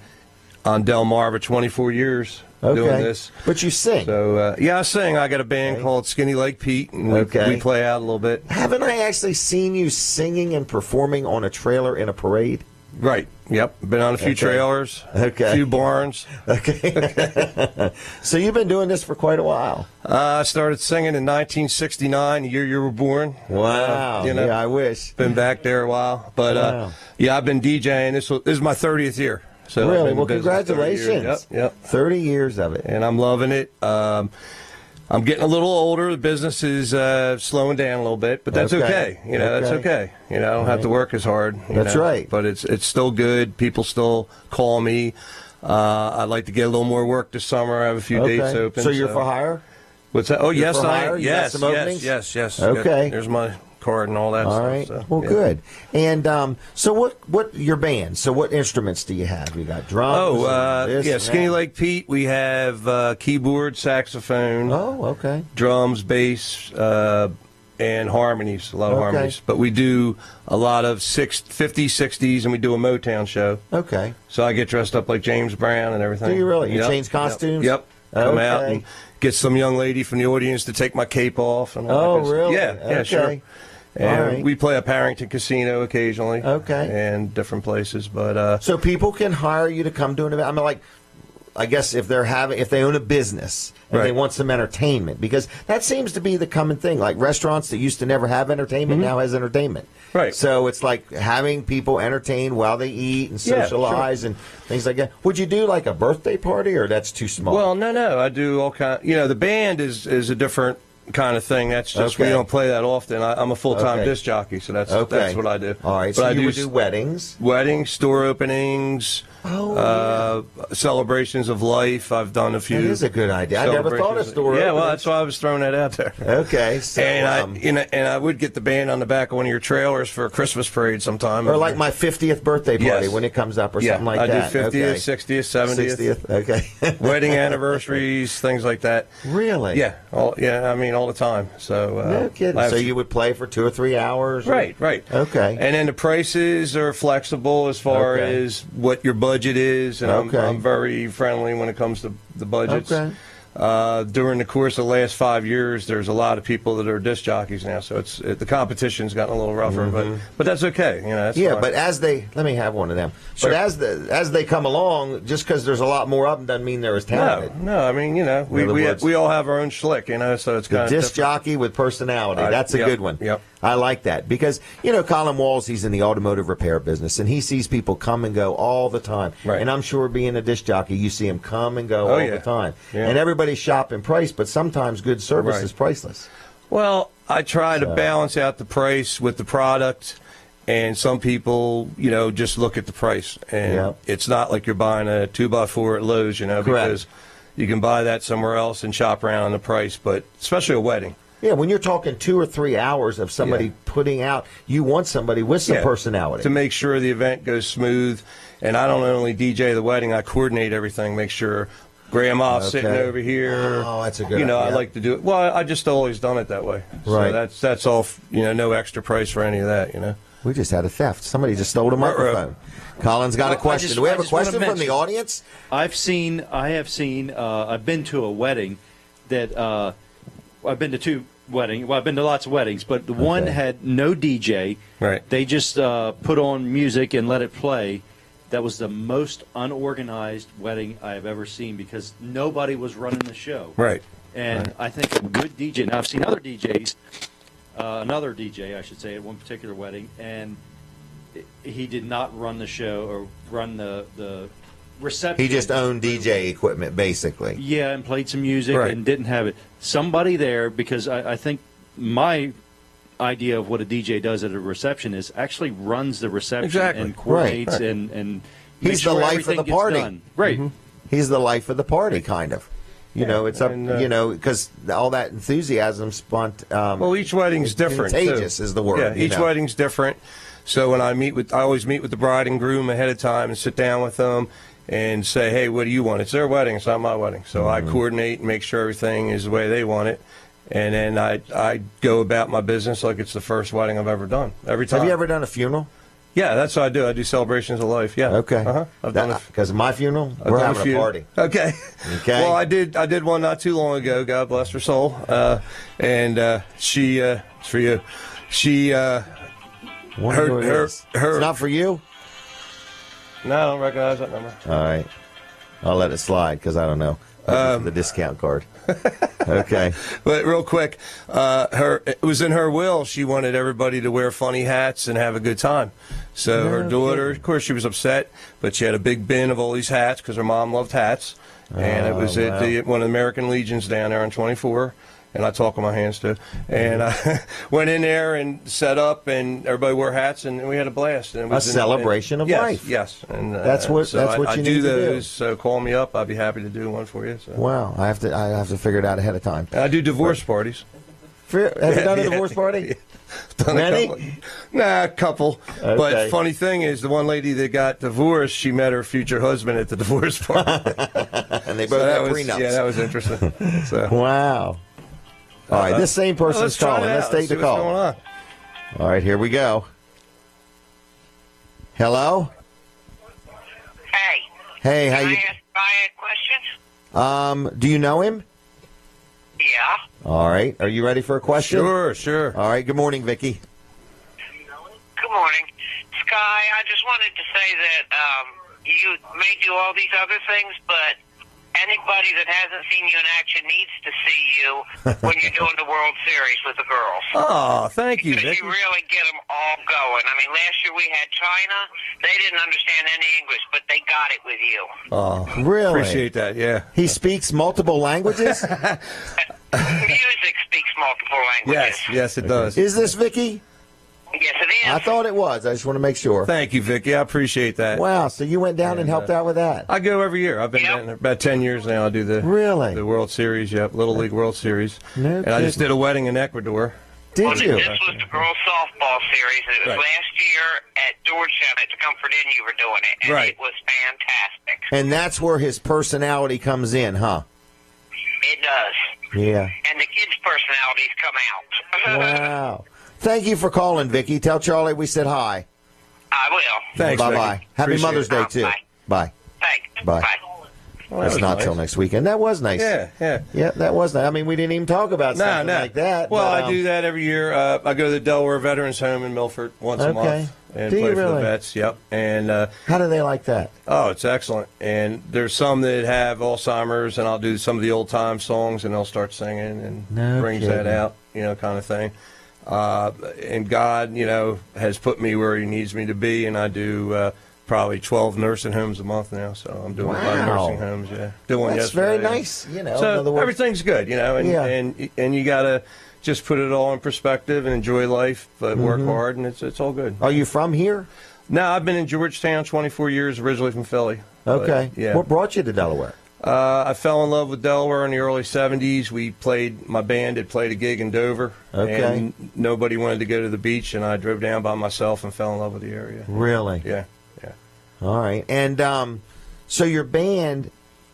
on Delmarva 24 years. Doing this. But you sing. So, I sing. I got a band called Skinny Lake Pete, and we play out a little bit. Haven't I actually seen you singing and performing on a trailer in a parade? Right. Yep. Been on a few trailers, a few barns. Okay. So you've been doing this for quite a while. I started singing in 1969, the year you were born. Wow. Yeah, I wish. Been back there a while. But, I've been DJing. This is my 30th year. So really? Well, congratulations. 30 years. Yep. 30 years of it. And I'm loving it. I'm getting a little older. The business is slowing down a little bit, but that's okay. That's okay. I don't have to work as hard. That's right. But it's still good. People still call me. I'd like to get a little more work this summer. I have a few dates open. So you're for hire? What's that? Oh, You're yes, for I hire? am. You got some openings? Yes. Okay. There's my card and all that All stuff. right. So, well, good. And so what your band? So what instruments do you have? You got drums? Skinny Lake Pete. We have keyboard, saxophone. Oh, okay. Drums, bass, and harmonies. A lot of harmonies. But we do a lot of 50s, 60s, and we do a Motown show. Okay. So I get dressed up like James Brown and everything. Do you really? You change costumes? Yep. Come out and get some young lady from the audience to take my cape off. And all that really? Yeah, sure. And we play at Parrington Casino occasionally. Okay. And different places. But so people can hire you to come to an event. I mean, I guess if they own a business and they want some entertainment, because that seems to be the common thing. Like restaurants that used to never have entertainment now has entertainment. Right. So it's like having people entertain while they eat and socialize and things like that. Would you do like a birthday party, or that's too small? Well, no. I do all kind. The band is a different kind of thing. That's just we don't play that often. I'm a full-time disc jockey, so that's what I do. All right, but so I you do weddings, store openings, celebrations of life. I've done a few. That is a good idea. I never thought of store openings. Yeah, well, that's why I was throwing that out there. Okay, so, and I would get the band on the back of one of your trailers for a Christmas parade sometime, or like my 50th birthday party when it comes up, or something like that. I do 50th, 60th, 70th. Okay. Wedding anniversaries, things like that. Really? Yeah. All the time. So no kidding. So you would play for 2 or 3 hours? Right. Okay. And then the prices are flexible as far as what your budget is, and I'm very friendly when it comes to the budgets. Okay. During the course of the last 5 years, there's a lot of people that are disc jockeys now, so the competition's gotten a little rougher, but that's okay. That's fine. But let me have one of them. Sure. But as they come along, just because there's a lot more of them doesn't mean they're as talented. No. I mean, we all have our own schlick, so it's kind of disc jockey with personality. That's a good one. Yep. I like that because Colin Walls, he's in the automotive repair business, and he sees people come and go all the time. Right. And I'm sure being a disc jockey, you see him come and go all the time. Yeah. And everybody's shopping price, but sometimes good service is priceless. Well, I try to balance out the price with the product, and some people, just look at the price, and it's not like you're buying a 2x4 at Lowe's, because you can buy that somewhere else and shop around on the price, but especially a wedding. Yeah, when you're talking 2 or 3 hours of somebody putting out, you want somebody with some personality. To make sure the event goes smooth. And I don't only DJ the wedding, I coordinate everything, make sure Grandma's sitting over here. Oh, that's a good idea. I like to do it. Well, I just always done it that way. Right. So that's all, no extra price for any of that, We just had a theft. Somebody just stole a microphone. Colin's got a question. Do we have a question from the audience? I've been to a wedding that, I've been to 2 weddings. Well, I've been to lots of weddings, but the one had no DJ. Right. They just put on music and let it play. That was the most unorganized wedding I have ever seen because nobody was running the show. Right. And I think a good DJ. Now I've seen other DJs, another DJ I should say, at one particular wedding, and he did not run the show or run the reception. He just owned DJ equipment, basically. Yeah, and played some music and didn't have it. Somebody there, because I think my idea of what a DJ does at a reception is actually runs the reception and coordinates and he's the life of the party. Done. Right. Mm-hmm. He's the life of the party, kind of. It's up, because all that enthusiasm well, each wedding's different. Contagious is the word. Yeah, each wedding's different. So when I always meet with the bride and groom ahead of time and sit down with them and say, hey, what do you want? It's their wedding. It's not my wedding. So I coordinate and make sure everything is the way they want it. And then I go about my business like it's the first wedding I've ever done. Every time. Have you ever done a funeral? Yeah, that's what I do. I do celebrations of life. Yeah. Okay. I've done because my funeral, we're having a party. Okay. Okay. Well, I did one not too long ago. God bless her soul. And she, it's for you. She, it's not for you. No, I don't recognize that number. All right. I'll let it slide because I don't know. The discount card. Okay. But real quick, it was in her will. She wanted everybody to wear funny hats and have a good time. So her daughter, of course, she was upset, but she had a big bin of all these hats because her mom loved hats. And it was at one of the American Legions down there on 24. And I talk with my hands too. And I went in there and set up, and everybody wore hats, and we had a blast. And it was a celebration of life. Yes, and that's what you need to do. Those. So call me up. I'd be happy to do one for you. So. Wow, I have to figure it out ahead of time. And I do divorce parties. Have you done a divorce party? Many? A couple. Okay. But funny thing is, the one lady that got divorced, she met her future husband at the divorce party, and they both had prenups. Yeah, that was interesting. So. Wow. All right, this same person's calling. Let's take the call. What's going on. All right, here we go. Hello? Hey. Hey, how you? Can I ask Brian a question? Do you know him? Yeah. All right. Are you ready for a question? Sure. All right. Good morning, Vicky. Good morning. Sky, I just wanted to say that you may do all these other things, but anybody that hasn't seen you in action needs to see you when you're doing the World Series with the girls. Oh, thank you, Because Vicky. you really get them all going. I mean, last year we had China. They didn't understand any English, but they got it with you. Oh, really? Appreciate that, yeah. He speaks multiple languages? Music speaks multiple languages. Yes, it does. Is this Vicky? Yes, it is. I thought it was. I just want to make sure. Thank you, Vicky. I appreciate that. Wow, so you went down and helped out with that? I go every year. I've been down there about 10 years now. I do the World Series, Little League World Series. No and I just did a wedding in Ecuador. Did you? This was the girls' softball series. It was last year at Georgetown at the Comfort Inn. You were doing it, and it was fantastic. And that's where his personality comes in, huh? It does. Yeah. And the kids' personalities come out. Wow. Thank you for calling, Vicky. Tell Charlie we said hi. I will. Thanks, Bye-bye. Vicky. Happy Appreciate Mother's Day, too. Bye. Bye. Bye. Well, That's not till next weekend. That was nice. Yeah. Yeah, that was nice. I mean, we didn't even talk about something like that. Well, but, I do that every year. I go to the Delaware Veterans Home in Milford once a month and do play you for really? the vets. Yep. And how do they like that? Oh, it's excellent. And there's some that have Alzheimer's, and I'll do some of the old time songs, and they'll start singing, and brings that out, kind of thing. And God, has put me where He needs me to be, and I do probably 12 nursing homes a month now. So I'm doing a lot of nursing homes. Yeah, did one That's yesterday. very nice. So in other words, everything's good. And you gotta just put it all in perspective and enjoy life, but work hard, and it's all good. Are you from here? No, I've been in Georgetown 24 years, originally from Philly. Okay. But, yeah. What brought you to Delaware? I fell in love with Delaware in the early 70s. My band had played a gig in Dover. Okay. And nobody wanted to go to the beach, and I drove down by myself and fell in love with the area. Really? Yeah. All right. And so your band,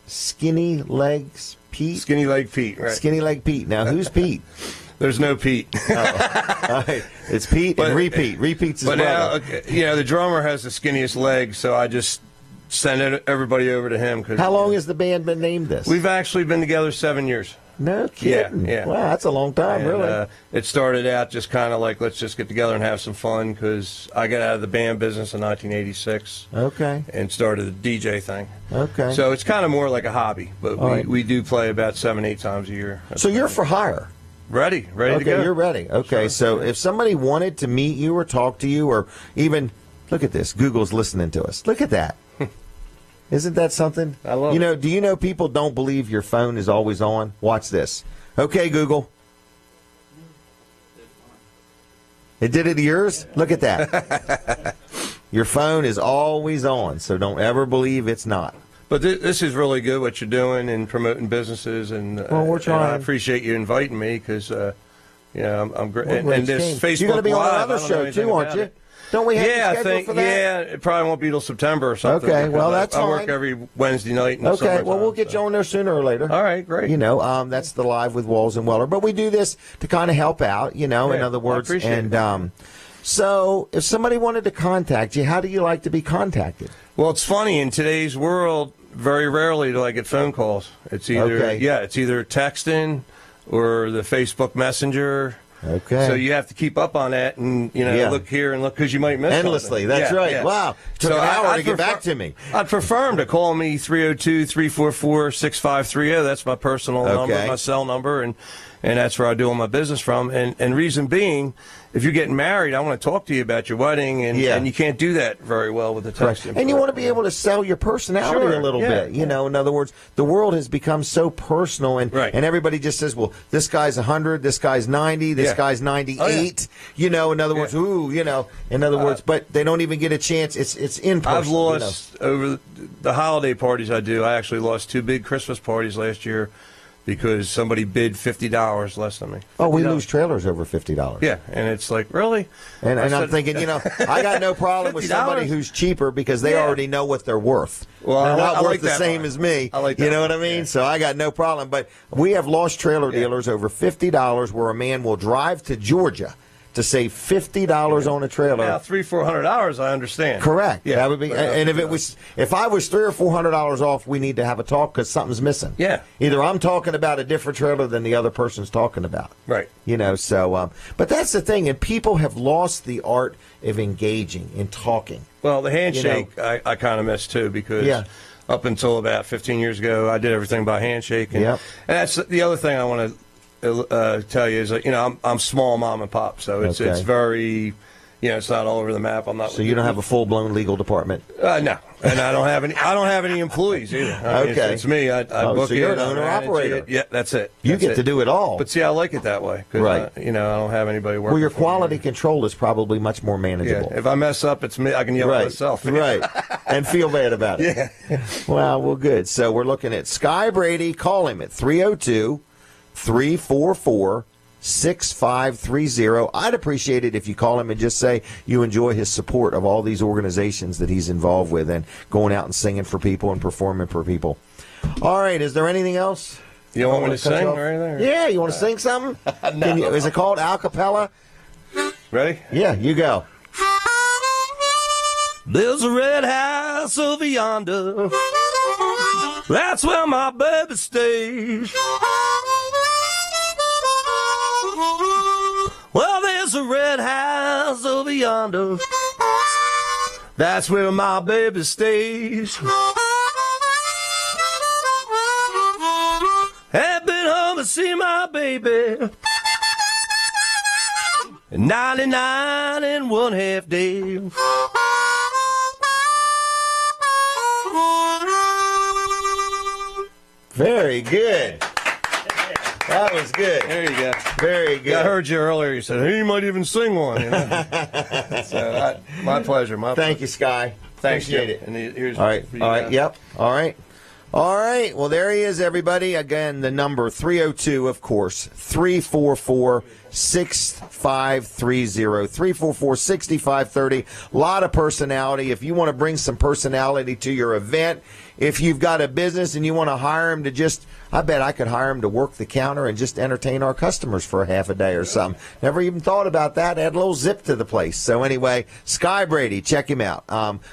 Skinny Legs Pete? Skinny Leg Pete, right. Skinny Leg Pete. Now, who's Pete? There's no Pete. All right. It's Pete and Repeat. Repeat's his brother. But now, the drummer has the skinniest legs, so I just send everybody over to him. How long has the band been named this? We've actually been together 7 years. No kidding. Yeah. Wow, that's a long time, And, really. it started out just kind of like, let's just get together and have some fun, because I got out of the band business in 1986. Okay. And started the DJ thing. Okay. So it's kind of more like a hobby, but we do play about 7-8 times a year. So you're for hire? Ready to go. Okay, you're ready. Okay, so if somebody wanted to meet you or talk to you or even, look at this, Google's listening to us. Look at that. Isn't that something? I love it. Do you know people don't believe your phone is always on? Watch this. Okay, Google. It did it to yours? Look at that. Your phone is always on, so don't ever believe it's not. But this is really good, what you're doing in promoting businesses, and well, we're trying. I appreciate you inviting me, because I'm great. Well, and this Facebook you're going to be on Live, another show too, aren't you? Don't we have I schedule think for that? yeah, it probably won't be till September or something. Okay, well that's I fine. work every Wednesday night. In the okay, well we'll get so. you on there sooner or later. All right, great. That's the Live with Walls and Weller. But we do this to kind of help out. In other words, I appreciate it. So if somebody wanted to contact you, how do you like to be contacted? Well, it's funny in today's world. Very rarely do I get phone calls. It's either it's either texting or the Facebook Messenger. Okay. So you have to keep up on that, and look here and look, because you might miss endlessly. something. That's right. Yeah. Wow, it took an hour to get back to me. I'd prefer them to call me 302-344-6530. That's my personal number, my cell number, and that's where I do all my business from. And reason being, if you're getting married, I want to talk to you about your wedding, and you can't do that very well with the texting. And you want to be able to sell your personality a little bit. In other words, the world has become so personal, and everybody just says, well, this guy's 100, this guy's 90, this guy's 98. In other words, in other words, but they don't even get a chance. It's impersonal. I've lost over the holiday parties I do. I actually lost 2 big Christmas parties last year, because somebody bid $50 less than me. Oh, we lose trailers over $50. Yeah, and it's like, really? And I'm thinking, I got no problem with somebody who's cheaper, because they already know what they're worth. Well, they're not I worth like the that same line. as me. I like that you know line. what I mean? So I got no problem. But we have lost trailer dealers over $50, where a man will drive to Georgia to save $50 on a trailer. Now, $300-400, I understand. Correct. Yeah, that would be. And if I was $300 or $400 off, we need to have a talk, because something's missing. Yeah. Either I'm talking about a different trailer than the other person's talking about. Right. So, but that's the thing, and people have lost the art of engaging and talking. Well, the handshake I kind of miss too, because up until about 15 years ago, I did everything by handshake. And that's the other thing I want to tell you is, I'm small mom and pop, so it's very, it's not all over the map. I'm not. So you don't have a full-blown legal department? No, and I don't have any. I don't have any employees either. Okay, it's me. I book so you're it. an owner-operator. Yeah, that's it. You get to do it all. But see, I like it that way. Right. I don't have anybody working. Well, your for quality me. control is probably much more manageable. Yeah, if I mess up, it's me. I can yell at myself. Right, and feel bad about it. Yeah. Well, good. So we're looking at Sky Brady. Call him at 302-344-6530. I'd appreciate it if you call him and just say you enjoy his support of all these organizations that he's involved with and going out and singing for people and performing for people. All right, is there anything else? You want me to sing or anything? Yeah, you want to sing something? No. Is it called a cappella? Ready? Yeah, you go. There's a red house over yonder. That's where my baby stays. Well, there's a red house over yonder. That's where my baby stays. Have been home to see my baby. 99 and 1/2 days. Very good. That was good. There you go. Very good. I heard you earlier. You said, hey, you might even sing one. So, my pleasure. Thank you, Sky. Thanks, Appreciate Jim. it. And here's all right. for you All right. guys. Yep. All right. All right. Well, there he is, everybody. Again, the number 302, of course, 344-6530, 344-6530. A lot of personality. If you want to bring some personality to your event, if you've got a business and you want to hire him to just, I bet I could hire him to work the counter and just entertain our customers for a half a day or something. Never even thought about that. Add a little zip to the place. So anyway, Sky Brady, check him out.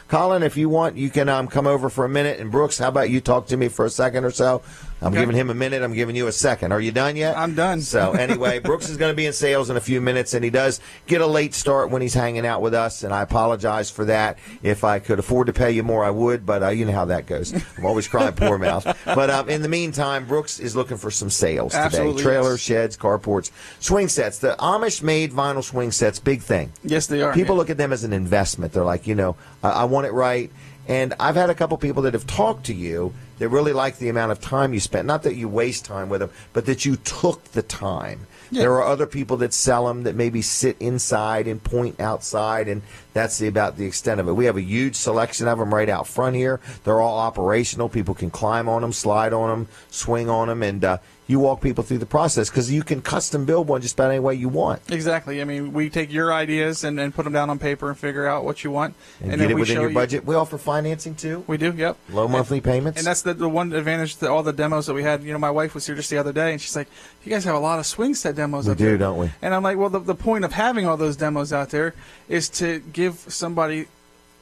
Colin, if you want, you can come over for a minute. And Brooks, how about you talk to me for a second or so? I'm giving him a minute. I'm giving you a second. Are you done yet? I'm done. So anyway, Brooks is going to be in sales in a few minutes, and he does get a late start when he's hanging out with us, and I apologize for that. If I could afford to pay you more, I would, but you know how that goes. I'm always crying poor mouth. But in the meantime, Brooks is looking for some sales today. Absolutely, Trailers, sheds, carports, swing sets. The Amish-made vinyl swing sets, big thing. Yes, they are. People look at them as an investment. They're like, I want it right. And I've had a couple people that have talked to you that really like the amount of time you spent. Not that you waste time with them, but that you took the time. Yeah. There are other people that sell them that maybe sit inside and point outside, and that's about the extent of it. We have a huge selection of them right out front here. They're all operational. People can climb on them, slide on them, swing on them, and you walk people through the process because you can custom build one just about any way you want. Exactly. I mean, we take your ideas and put them down on paper and figure out what you want. And get it within your budget. We offer financing, too. We do, yep. Low monthly payments. And that's the one advantage to all the demos that we had. My wife was here just the other day, and she's like, you guys have a lot of swing set demos out there. We do, don't we? And I'm like, well, the point of having all those demos out there is to give somebody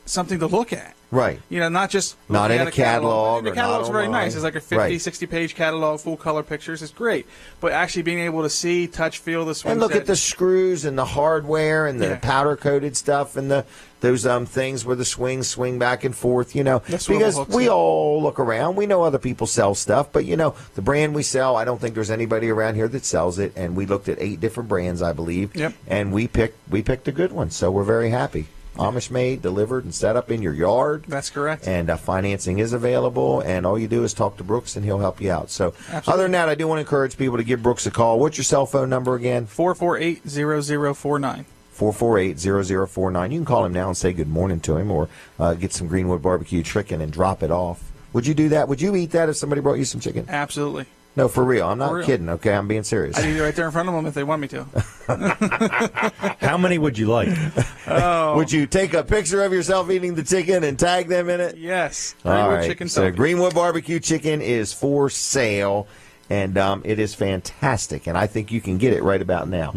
something to look at. Right. Not just not in a catalog. The catalog's very nice. It's like a 50, right. 60-page catalog, full color pictures. It's great. But actually being able to see, touch, feel the swing and look set. at the screws and the hardware and the powder-coated stuff and those things where the swings swing back and forth, because we all look around. We know other people sell stuff, but, the brand we sell, I don't think there's anybody around here that sells it. And we looked at 8 different brands, I believe. Yep. And we picked a good one, so we're very happy. Amish made, delivered, and set up in your yard. That's correct. And financing is available, and all you do is talk to Brooks, and he'll help you out. So, Absolutely. Other than that, I do want to encourage people to give Brooks a call. What's your cell phone number again? 448-0049. 448-0049. You can call him now and say good morning to him, or get some Greenwood barbecue chicken and drop it off. Would you do that? Would you eat that if somebody brought you some chicken? Absolutely. No, for real. I'm not kidding, okay? I'm being serious. I'd eat it right there in front of them if they want me to. How many would you like? Would you take a picture of yourself eating the chicken and tag them in it? Yes. All right. Chicken so selfie. Greenwood barbecue chicken is for sale, and it is fantastic. And I think you can get it right about now,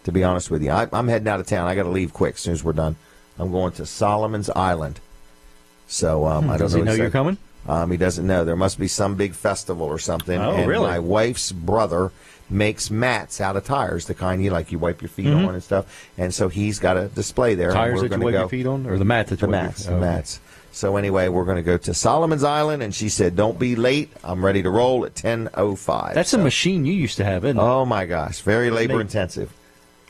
to be honest with you. I'm heading out of town. I got to leave quick as soon as we're done. I'm going to Solomon's Island. So I don't know. Does he know you're coming? He doesn't know. There must be some big festival or something. Oh, and really? My wife's brother makes mats out of tires, the kind you wipe your feet on and stuff. And so he's got a display there. Tires that you wipe your feet on, or the mat that you wipe your feet on? The mats. So anyway, we're going to go to Solomon's Island, and she said, "Don't be late. I'm ready to roll at 10:05." That's a machine you used to have, isn't it? Oh my gosh, very labor intensive.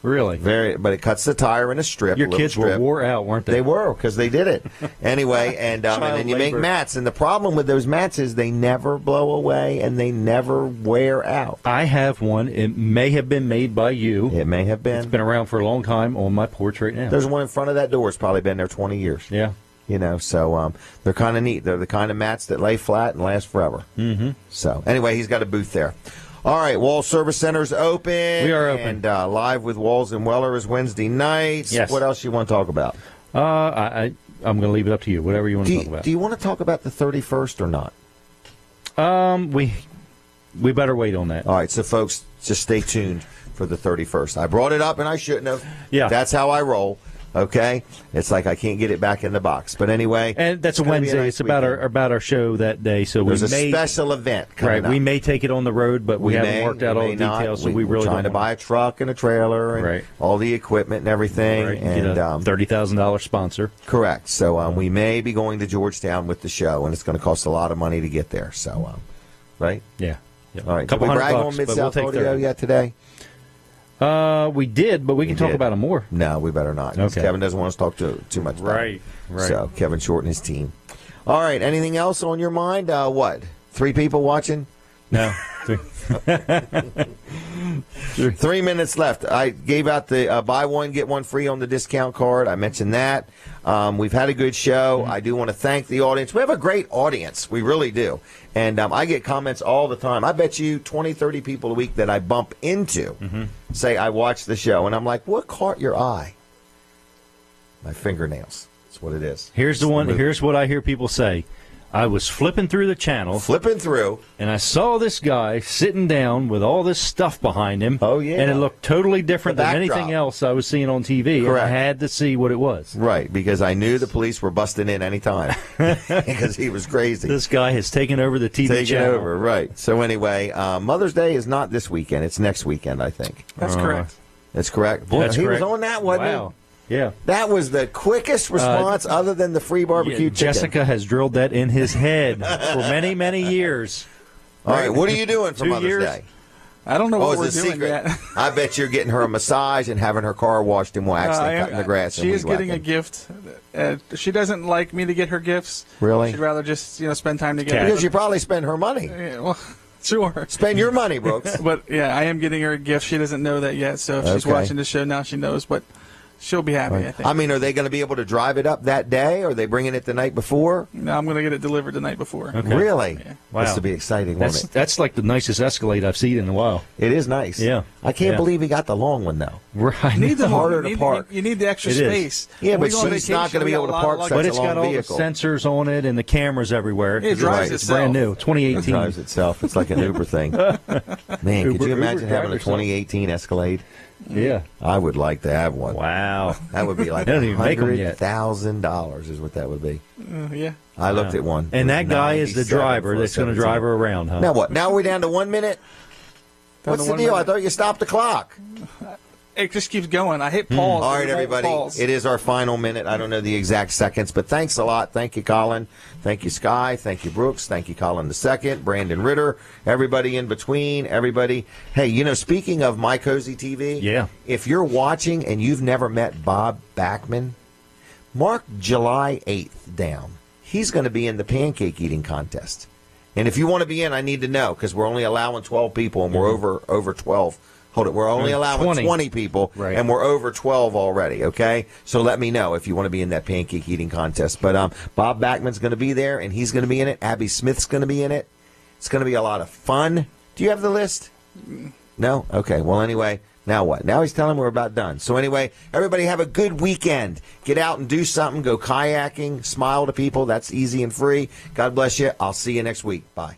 Really? But it cuts the tire in a strip. Your kids were wore out, weren't they? They were, because they did it. Anyway, and then you make mats. And the problem with those mats is they never blow away and they never wear out. I have one. It may have been made by you. It may have been. It's been around for a long time on my porch right now. There's one in front of that door. It's probably been there 20 years. Yeah. So they're kind of neat. They're the kind of mats that lay flat and last forever. Mm-hmm. So anyway, he's got a booth there. All right, Wall Service Center's open. We are open. And Live with Walls and Weller is Wednesday nights. Yes. What else you want to talk about? I'm going to leave it up to you. Whatever you want to talk about. Do you want to talk about the 31st or not? We better wait on that. All right, so folks, just stay tuned for the 31st. I brought it up and I shouldn't have. Yeah. That's how I roll. Okay, it's like I can't get it back in the box. But anyway, and that's a Wednesday. It's about our show that day. So there's a special event coming up. We may take it on the road, but we haven't worked out all the details. So we really trying to buy a truck and a trailer and all the equipment and everything. Right. And get a $30,000 sponsor. Correct. So we may be going to Georgetown with the show, and it's going to cost a lot of money to get there. So, right? Yeah. All right. Couple Did we brag $100, on Mid but South we'll take Audio 30. yet today? We did, but we can talk about it more. No, we better not. Okay. Kevin doesn't want us to talk too much about it. Right. So Kevin Short and his team. All right. Anything else on your mind? What? 3 people watching? No. 3 minutes left. I gave out the buy one, get one free on the discount card. I mentioned that. We've had a good show. I do want to thank the audience. We have a great audience. We really do. And I get comments all the time. I bet you 20, 30 people a week that I bump into say, I watched the show. And I'm like, what caught your eye? My fingernails. That's what it is. Here's Here's what I hear people say. I was flipping through the channel. And I saw this guy sitting down with all this stuff behind him. Oh, yeah. And it looked totally different than anything else I was seeing on TV. Correct. And I had to see what it was. Right, because I knew the police were busting in any time because he was crazy. This guy has taken over the TV channel. Over, right. So anyway, Mother's Day is not this weekend. It's next weekend, I think. That's correct. That's correct. Boy, That's he correct. was on that, wasn't Wow. he? Yeah. That was the quickest response other than the free barbecue chicken. Jessica has drilled that in his head for many, many years. All right, what are you doing for 2 Mother's years? Day? I don't know what we're it's a doing secret. yet. I bet you're getting her a massage and having her car washed and waxed and cutting the grass. She is getting a gift. She doesn't like me to get her gifts. Really? She'd rather just spend time together. Because you probably spend her money. Yeah, well, sure. Spend your money, Brooks. But yeah, I am getting her a gift. She doesn't know that yet. So if she's watching the show now, she knows. But she'll be happy, I think. I mean, are they going to be able to drive it up that day? Or are they bringing it the night before? No, I'm going to get it delivered the night before. Okay. Really? Yeah. Wow. This will be exciting, won't it? That's like the nicest Escalade I've seen in a while. It is nice. Yeah. I can't Yeah. believe he got the long one, though. Right. You need the harder you to park. You need the extra It is. space. Yeah, When but we go on she's not vacation, gonna be we able got to a lot park of such But a it's long got all vehicle. the sensors on it and the cameras everywhere. It drives It's itself. brand new. It 2018. drives itself. It's like an Uber thing. Man, could you imagine having a 2018 Escalade? Yeah. I would like to have one. Wow. That would be like They don't even make 'em yet. $100,000 is what that would be. Yeah. I looked at one. And It that was guy is the 97 driver for that's going to 17. drive her around, huh? Now what? Now we're down to 1 minute? Down What's to the 1 deal? I minute. thought you stopped the clock. It just keeps going. I hit pause. All right, It won't everybody. pause. It is our final minute. I don't know the exact seconds, but thanks a lot. Thank you, Colin. Thank you, Sky. Thank you, Brooks. Thank you, Colin II, Brandon Ritter, everybody in between, everybody. Hey, speaking of My Cozy TV, Yeah. if you're watching and you've never met Bob Bachman, mark July 8th down. He's going to be in the pancake eating contest. And if you want to be in, I need to know because we're only allowing 12 people and we're over 12. Hold it. We're only allowing 20 people, Right. and we're over 12 already, okay? So let me know if you want to be in that pancake eating contest. But Bob Bachman's going to be there, and he's going to be in it. Abby Smith's going to be in it. It's going to be a lot of fun. Do you have the list? No? Okay. Well, anyway, now what? Now he's telling me we're about done. So anyway, everybody have a good weekend. Get out and do something. Go kayaking. Smile to people. That's easy and free. God bless you. I'll see you next week. Bye.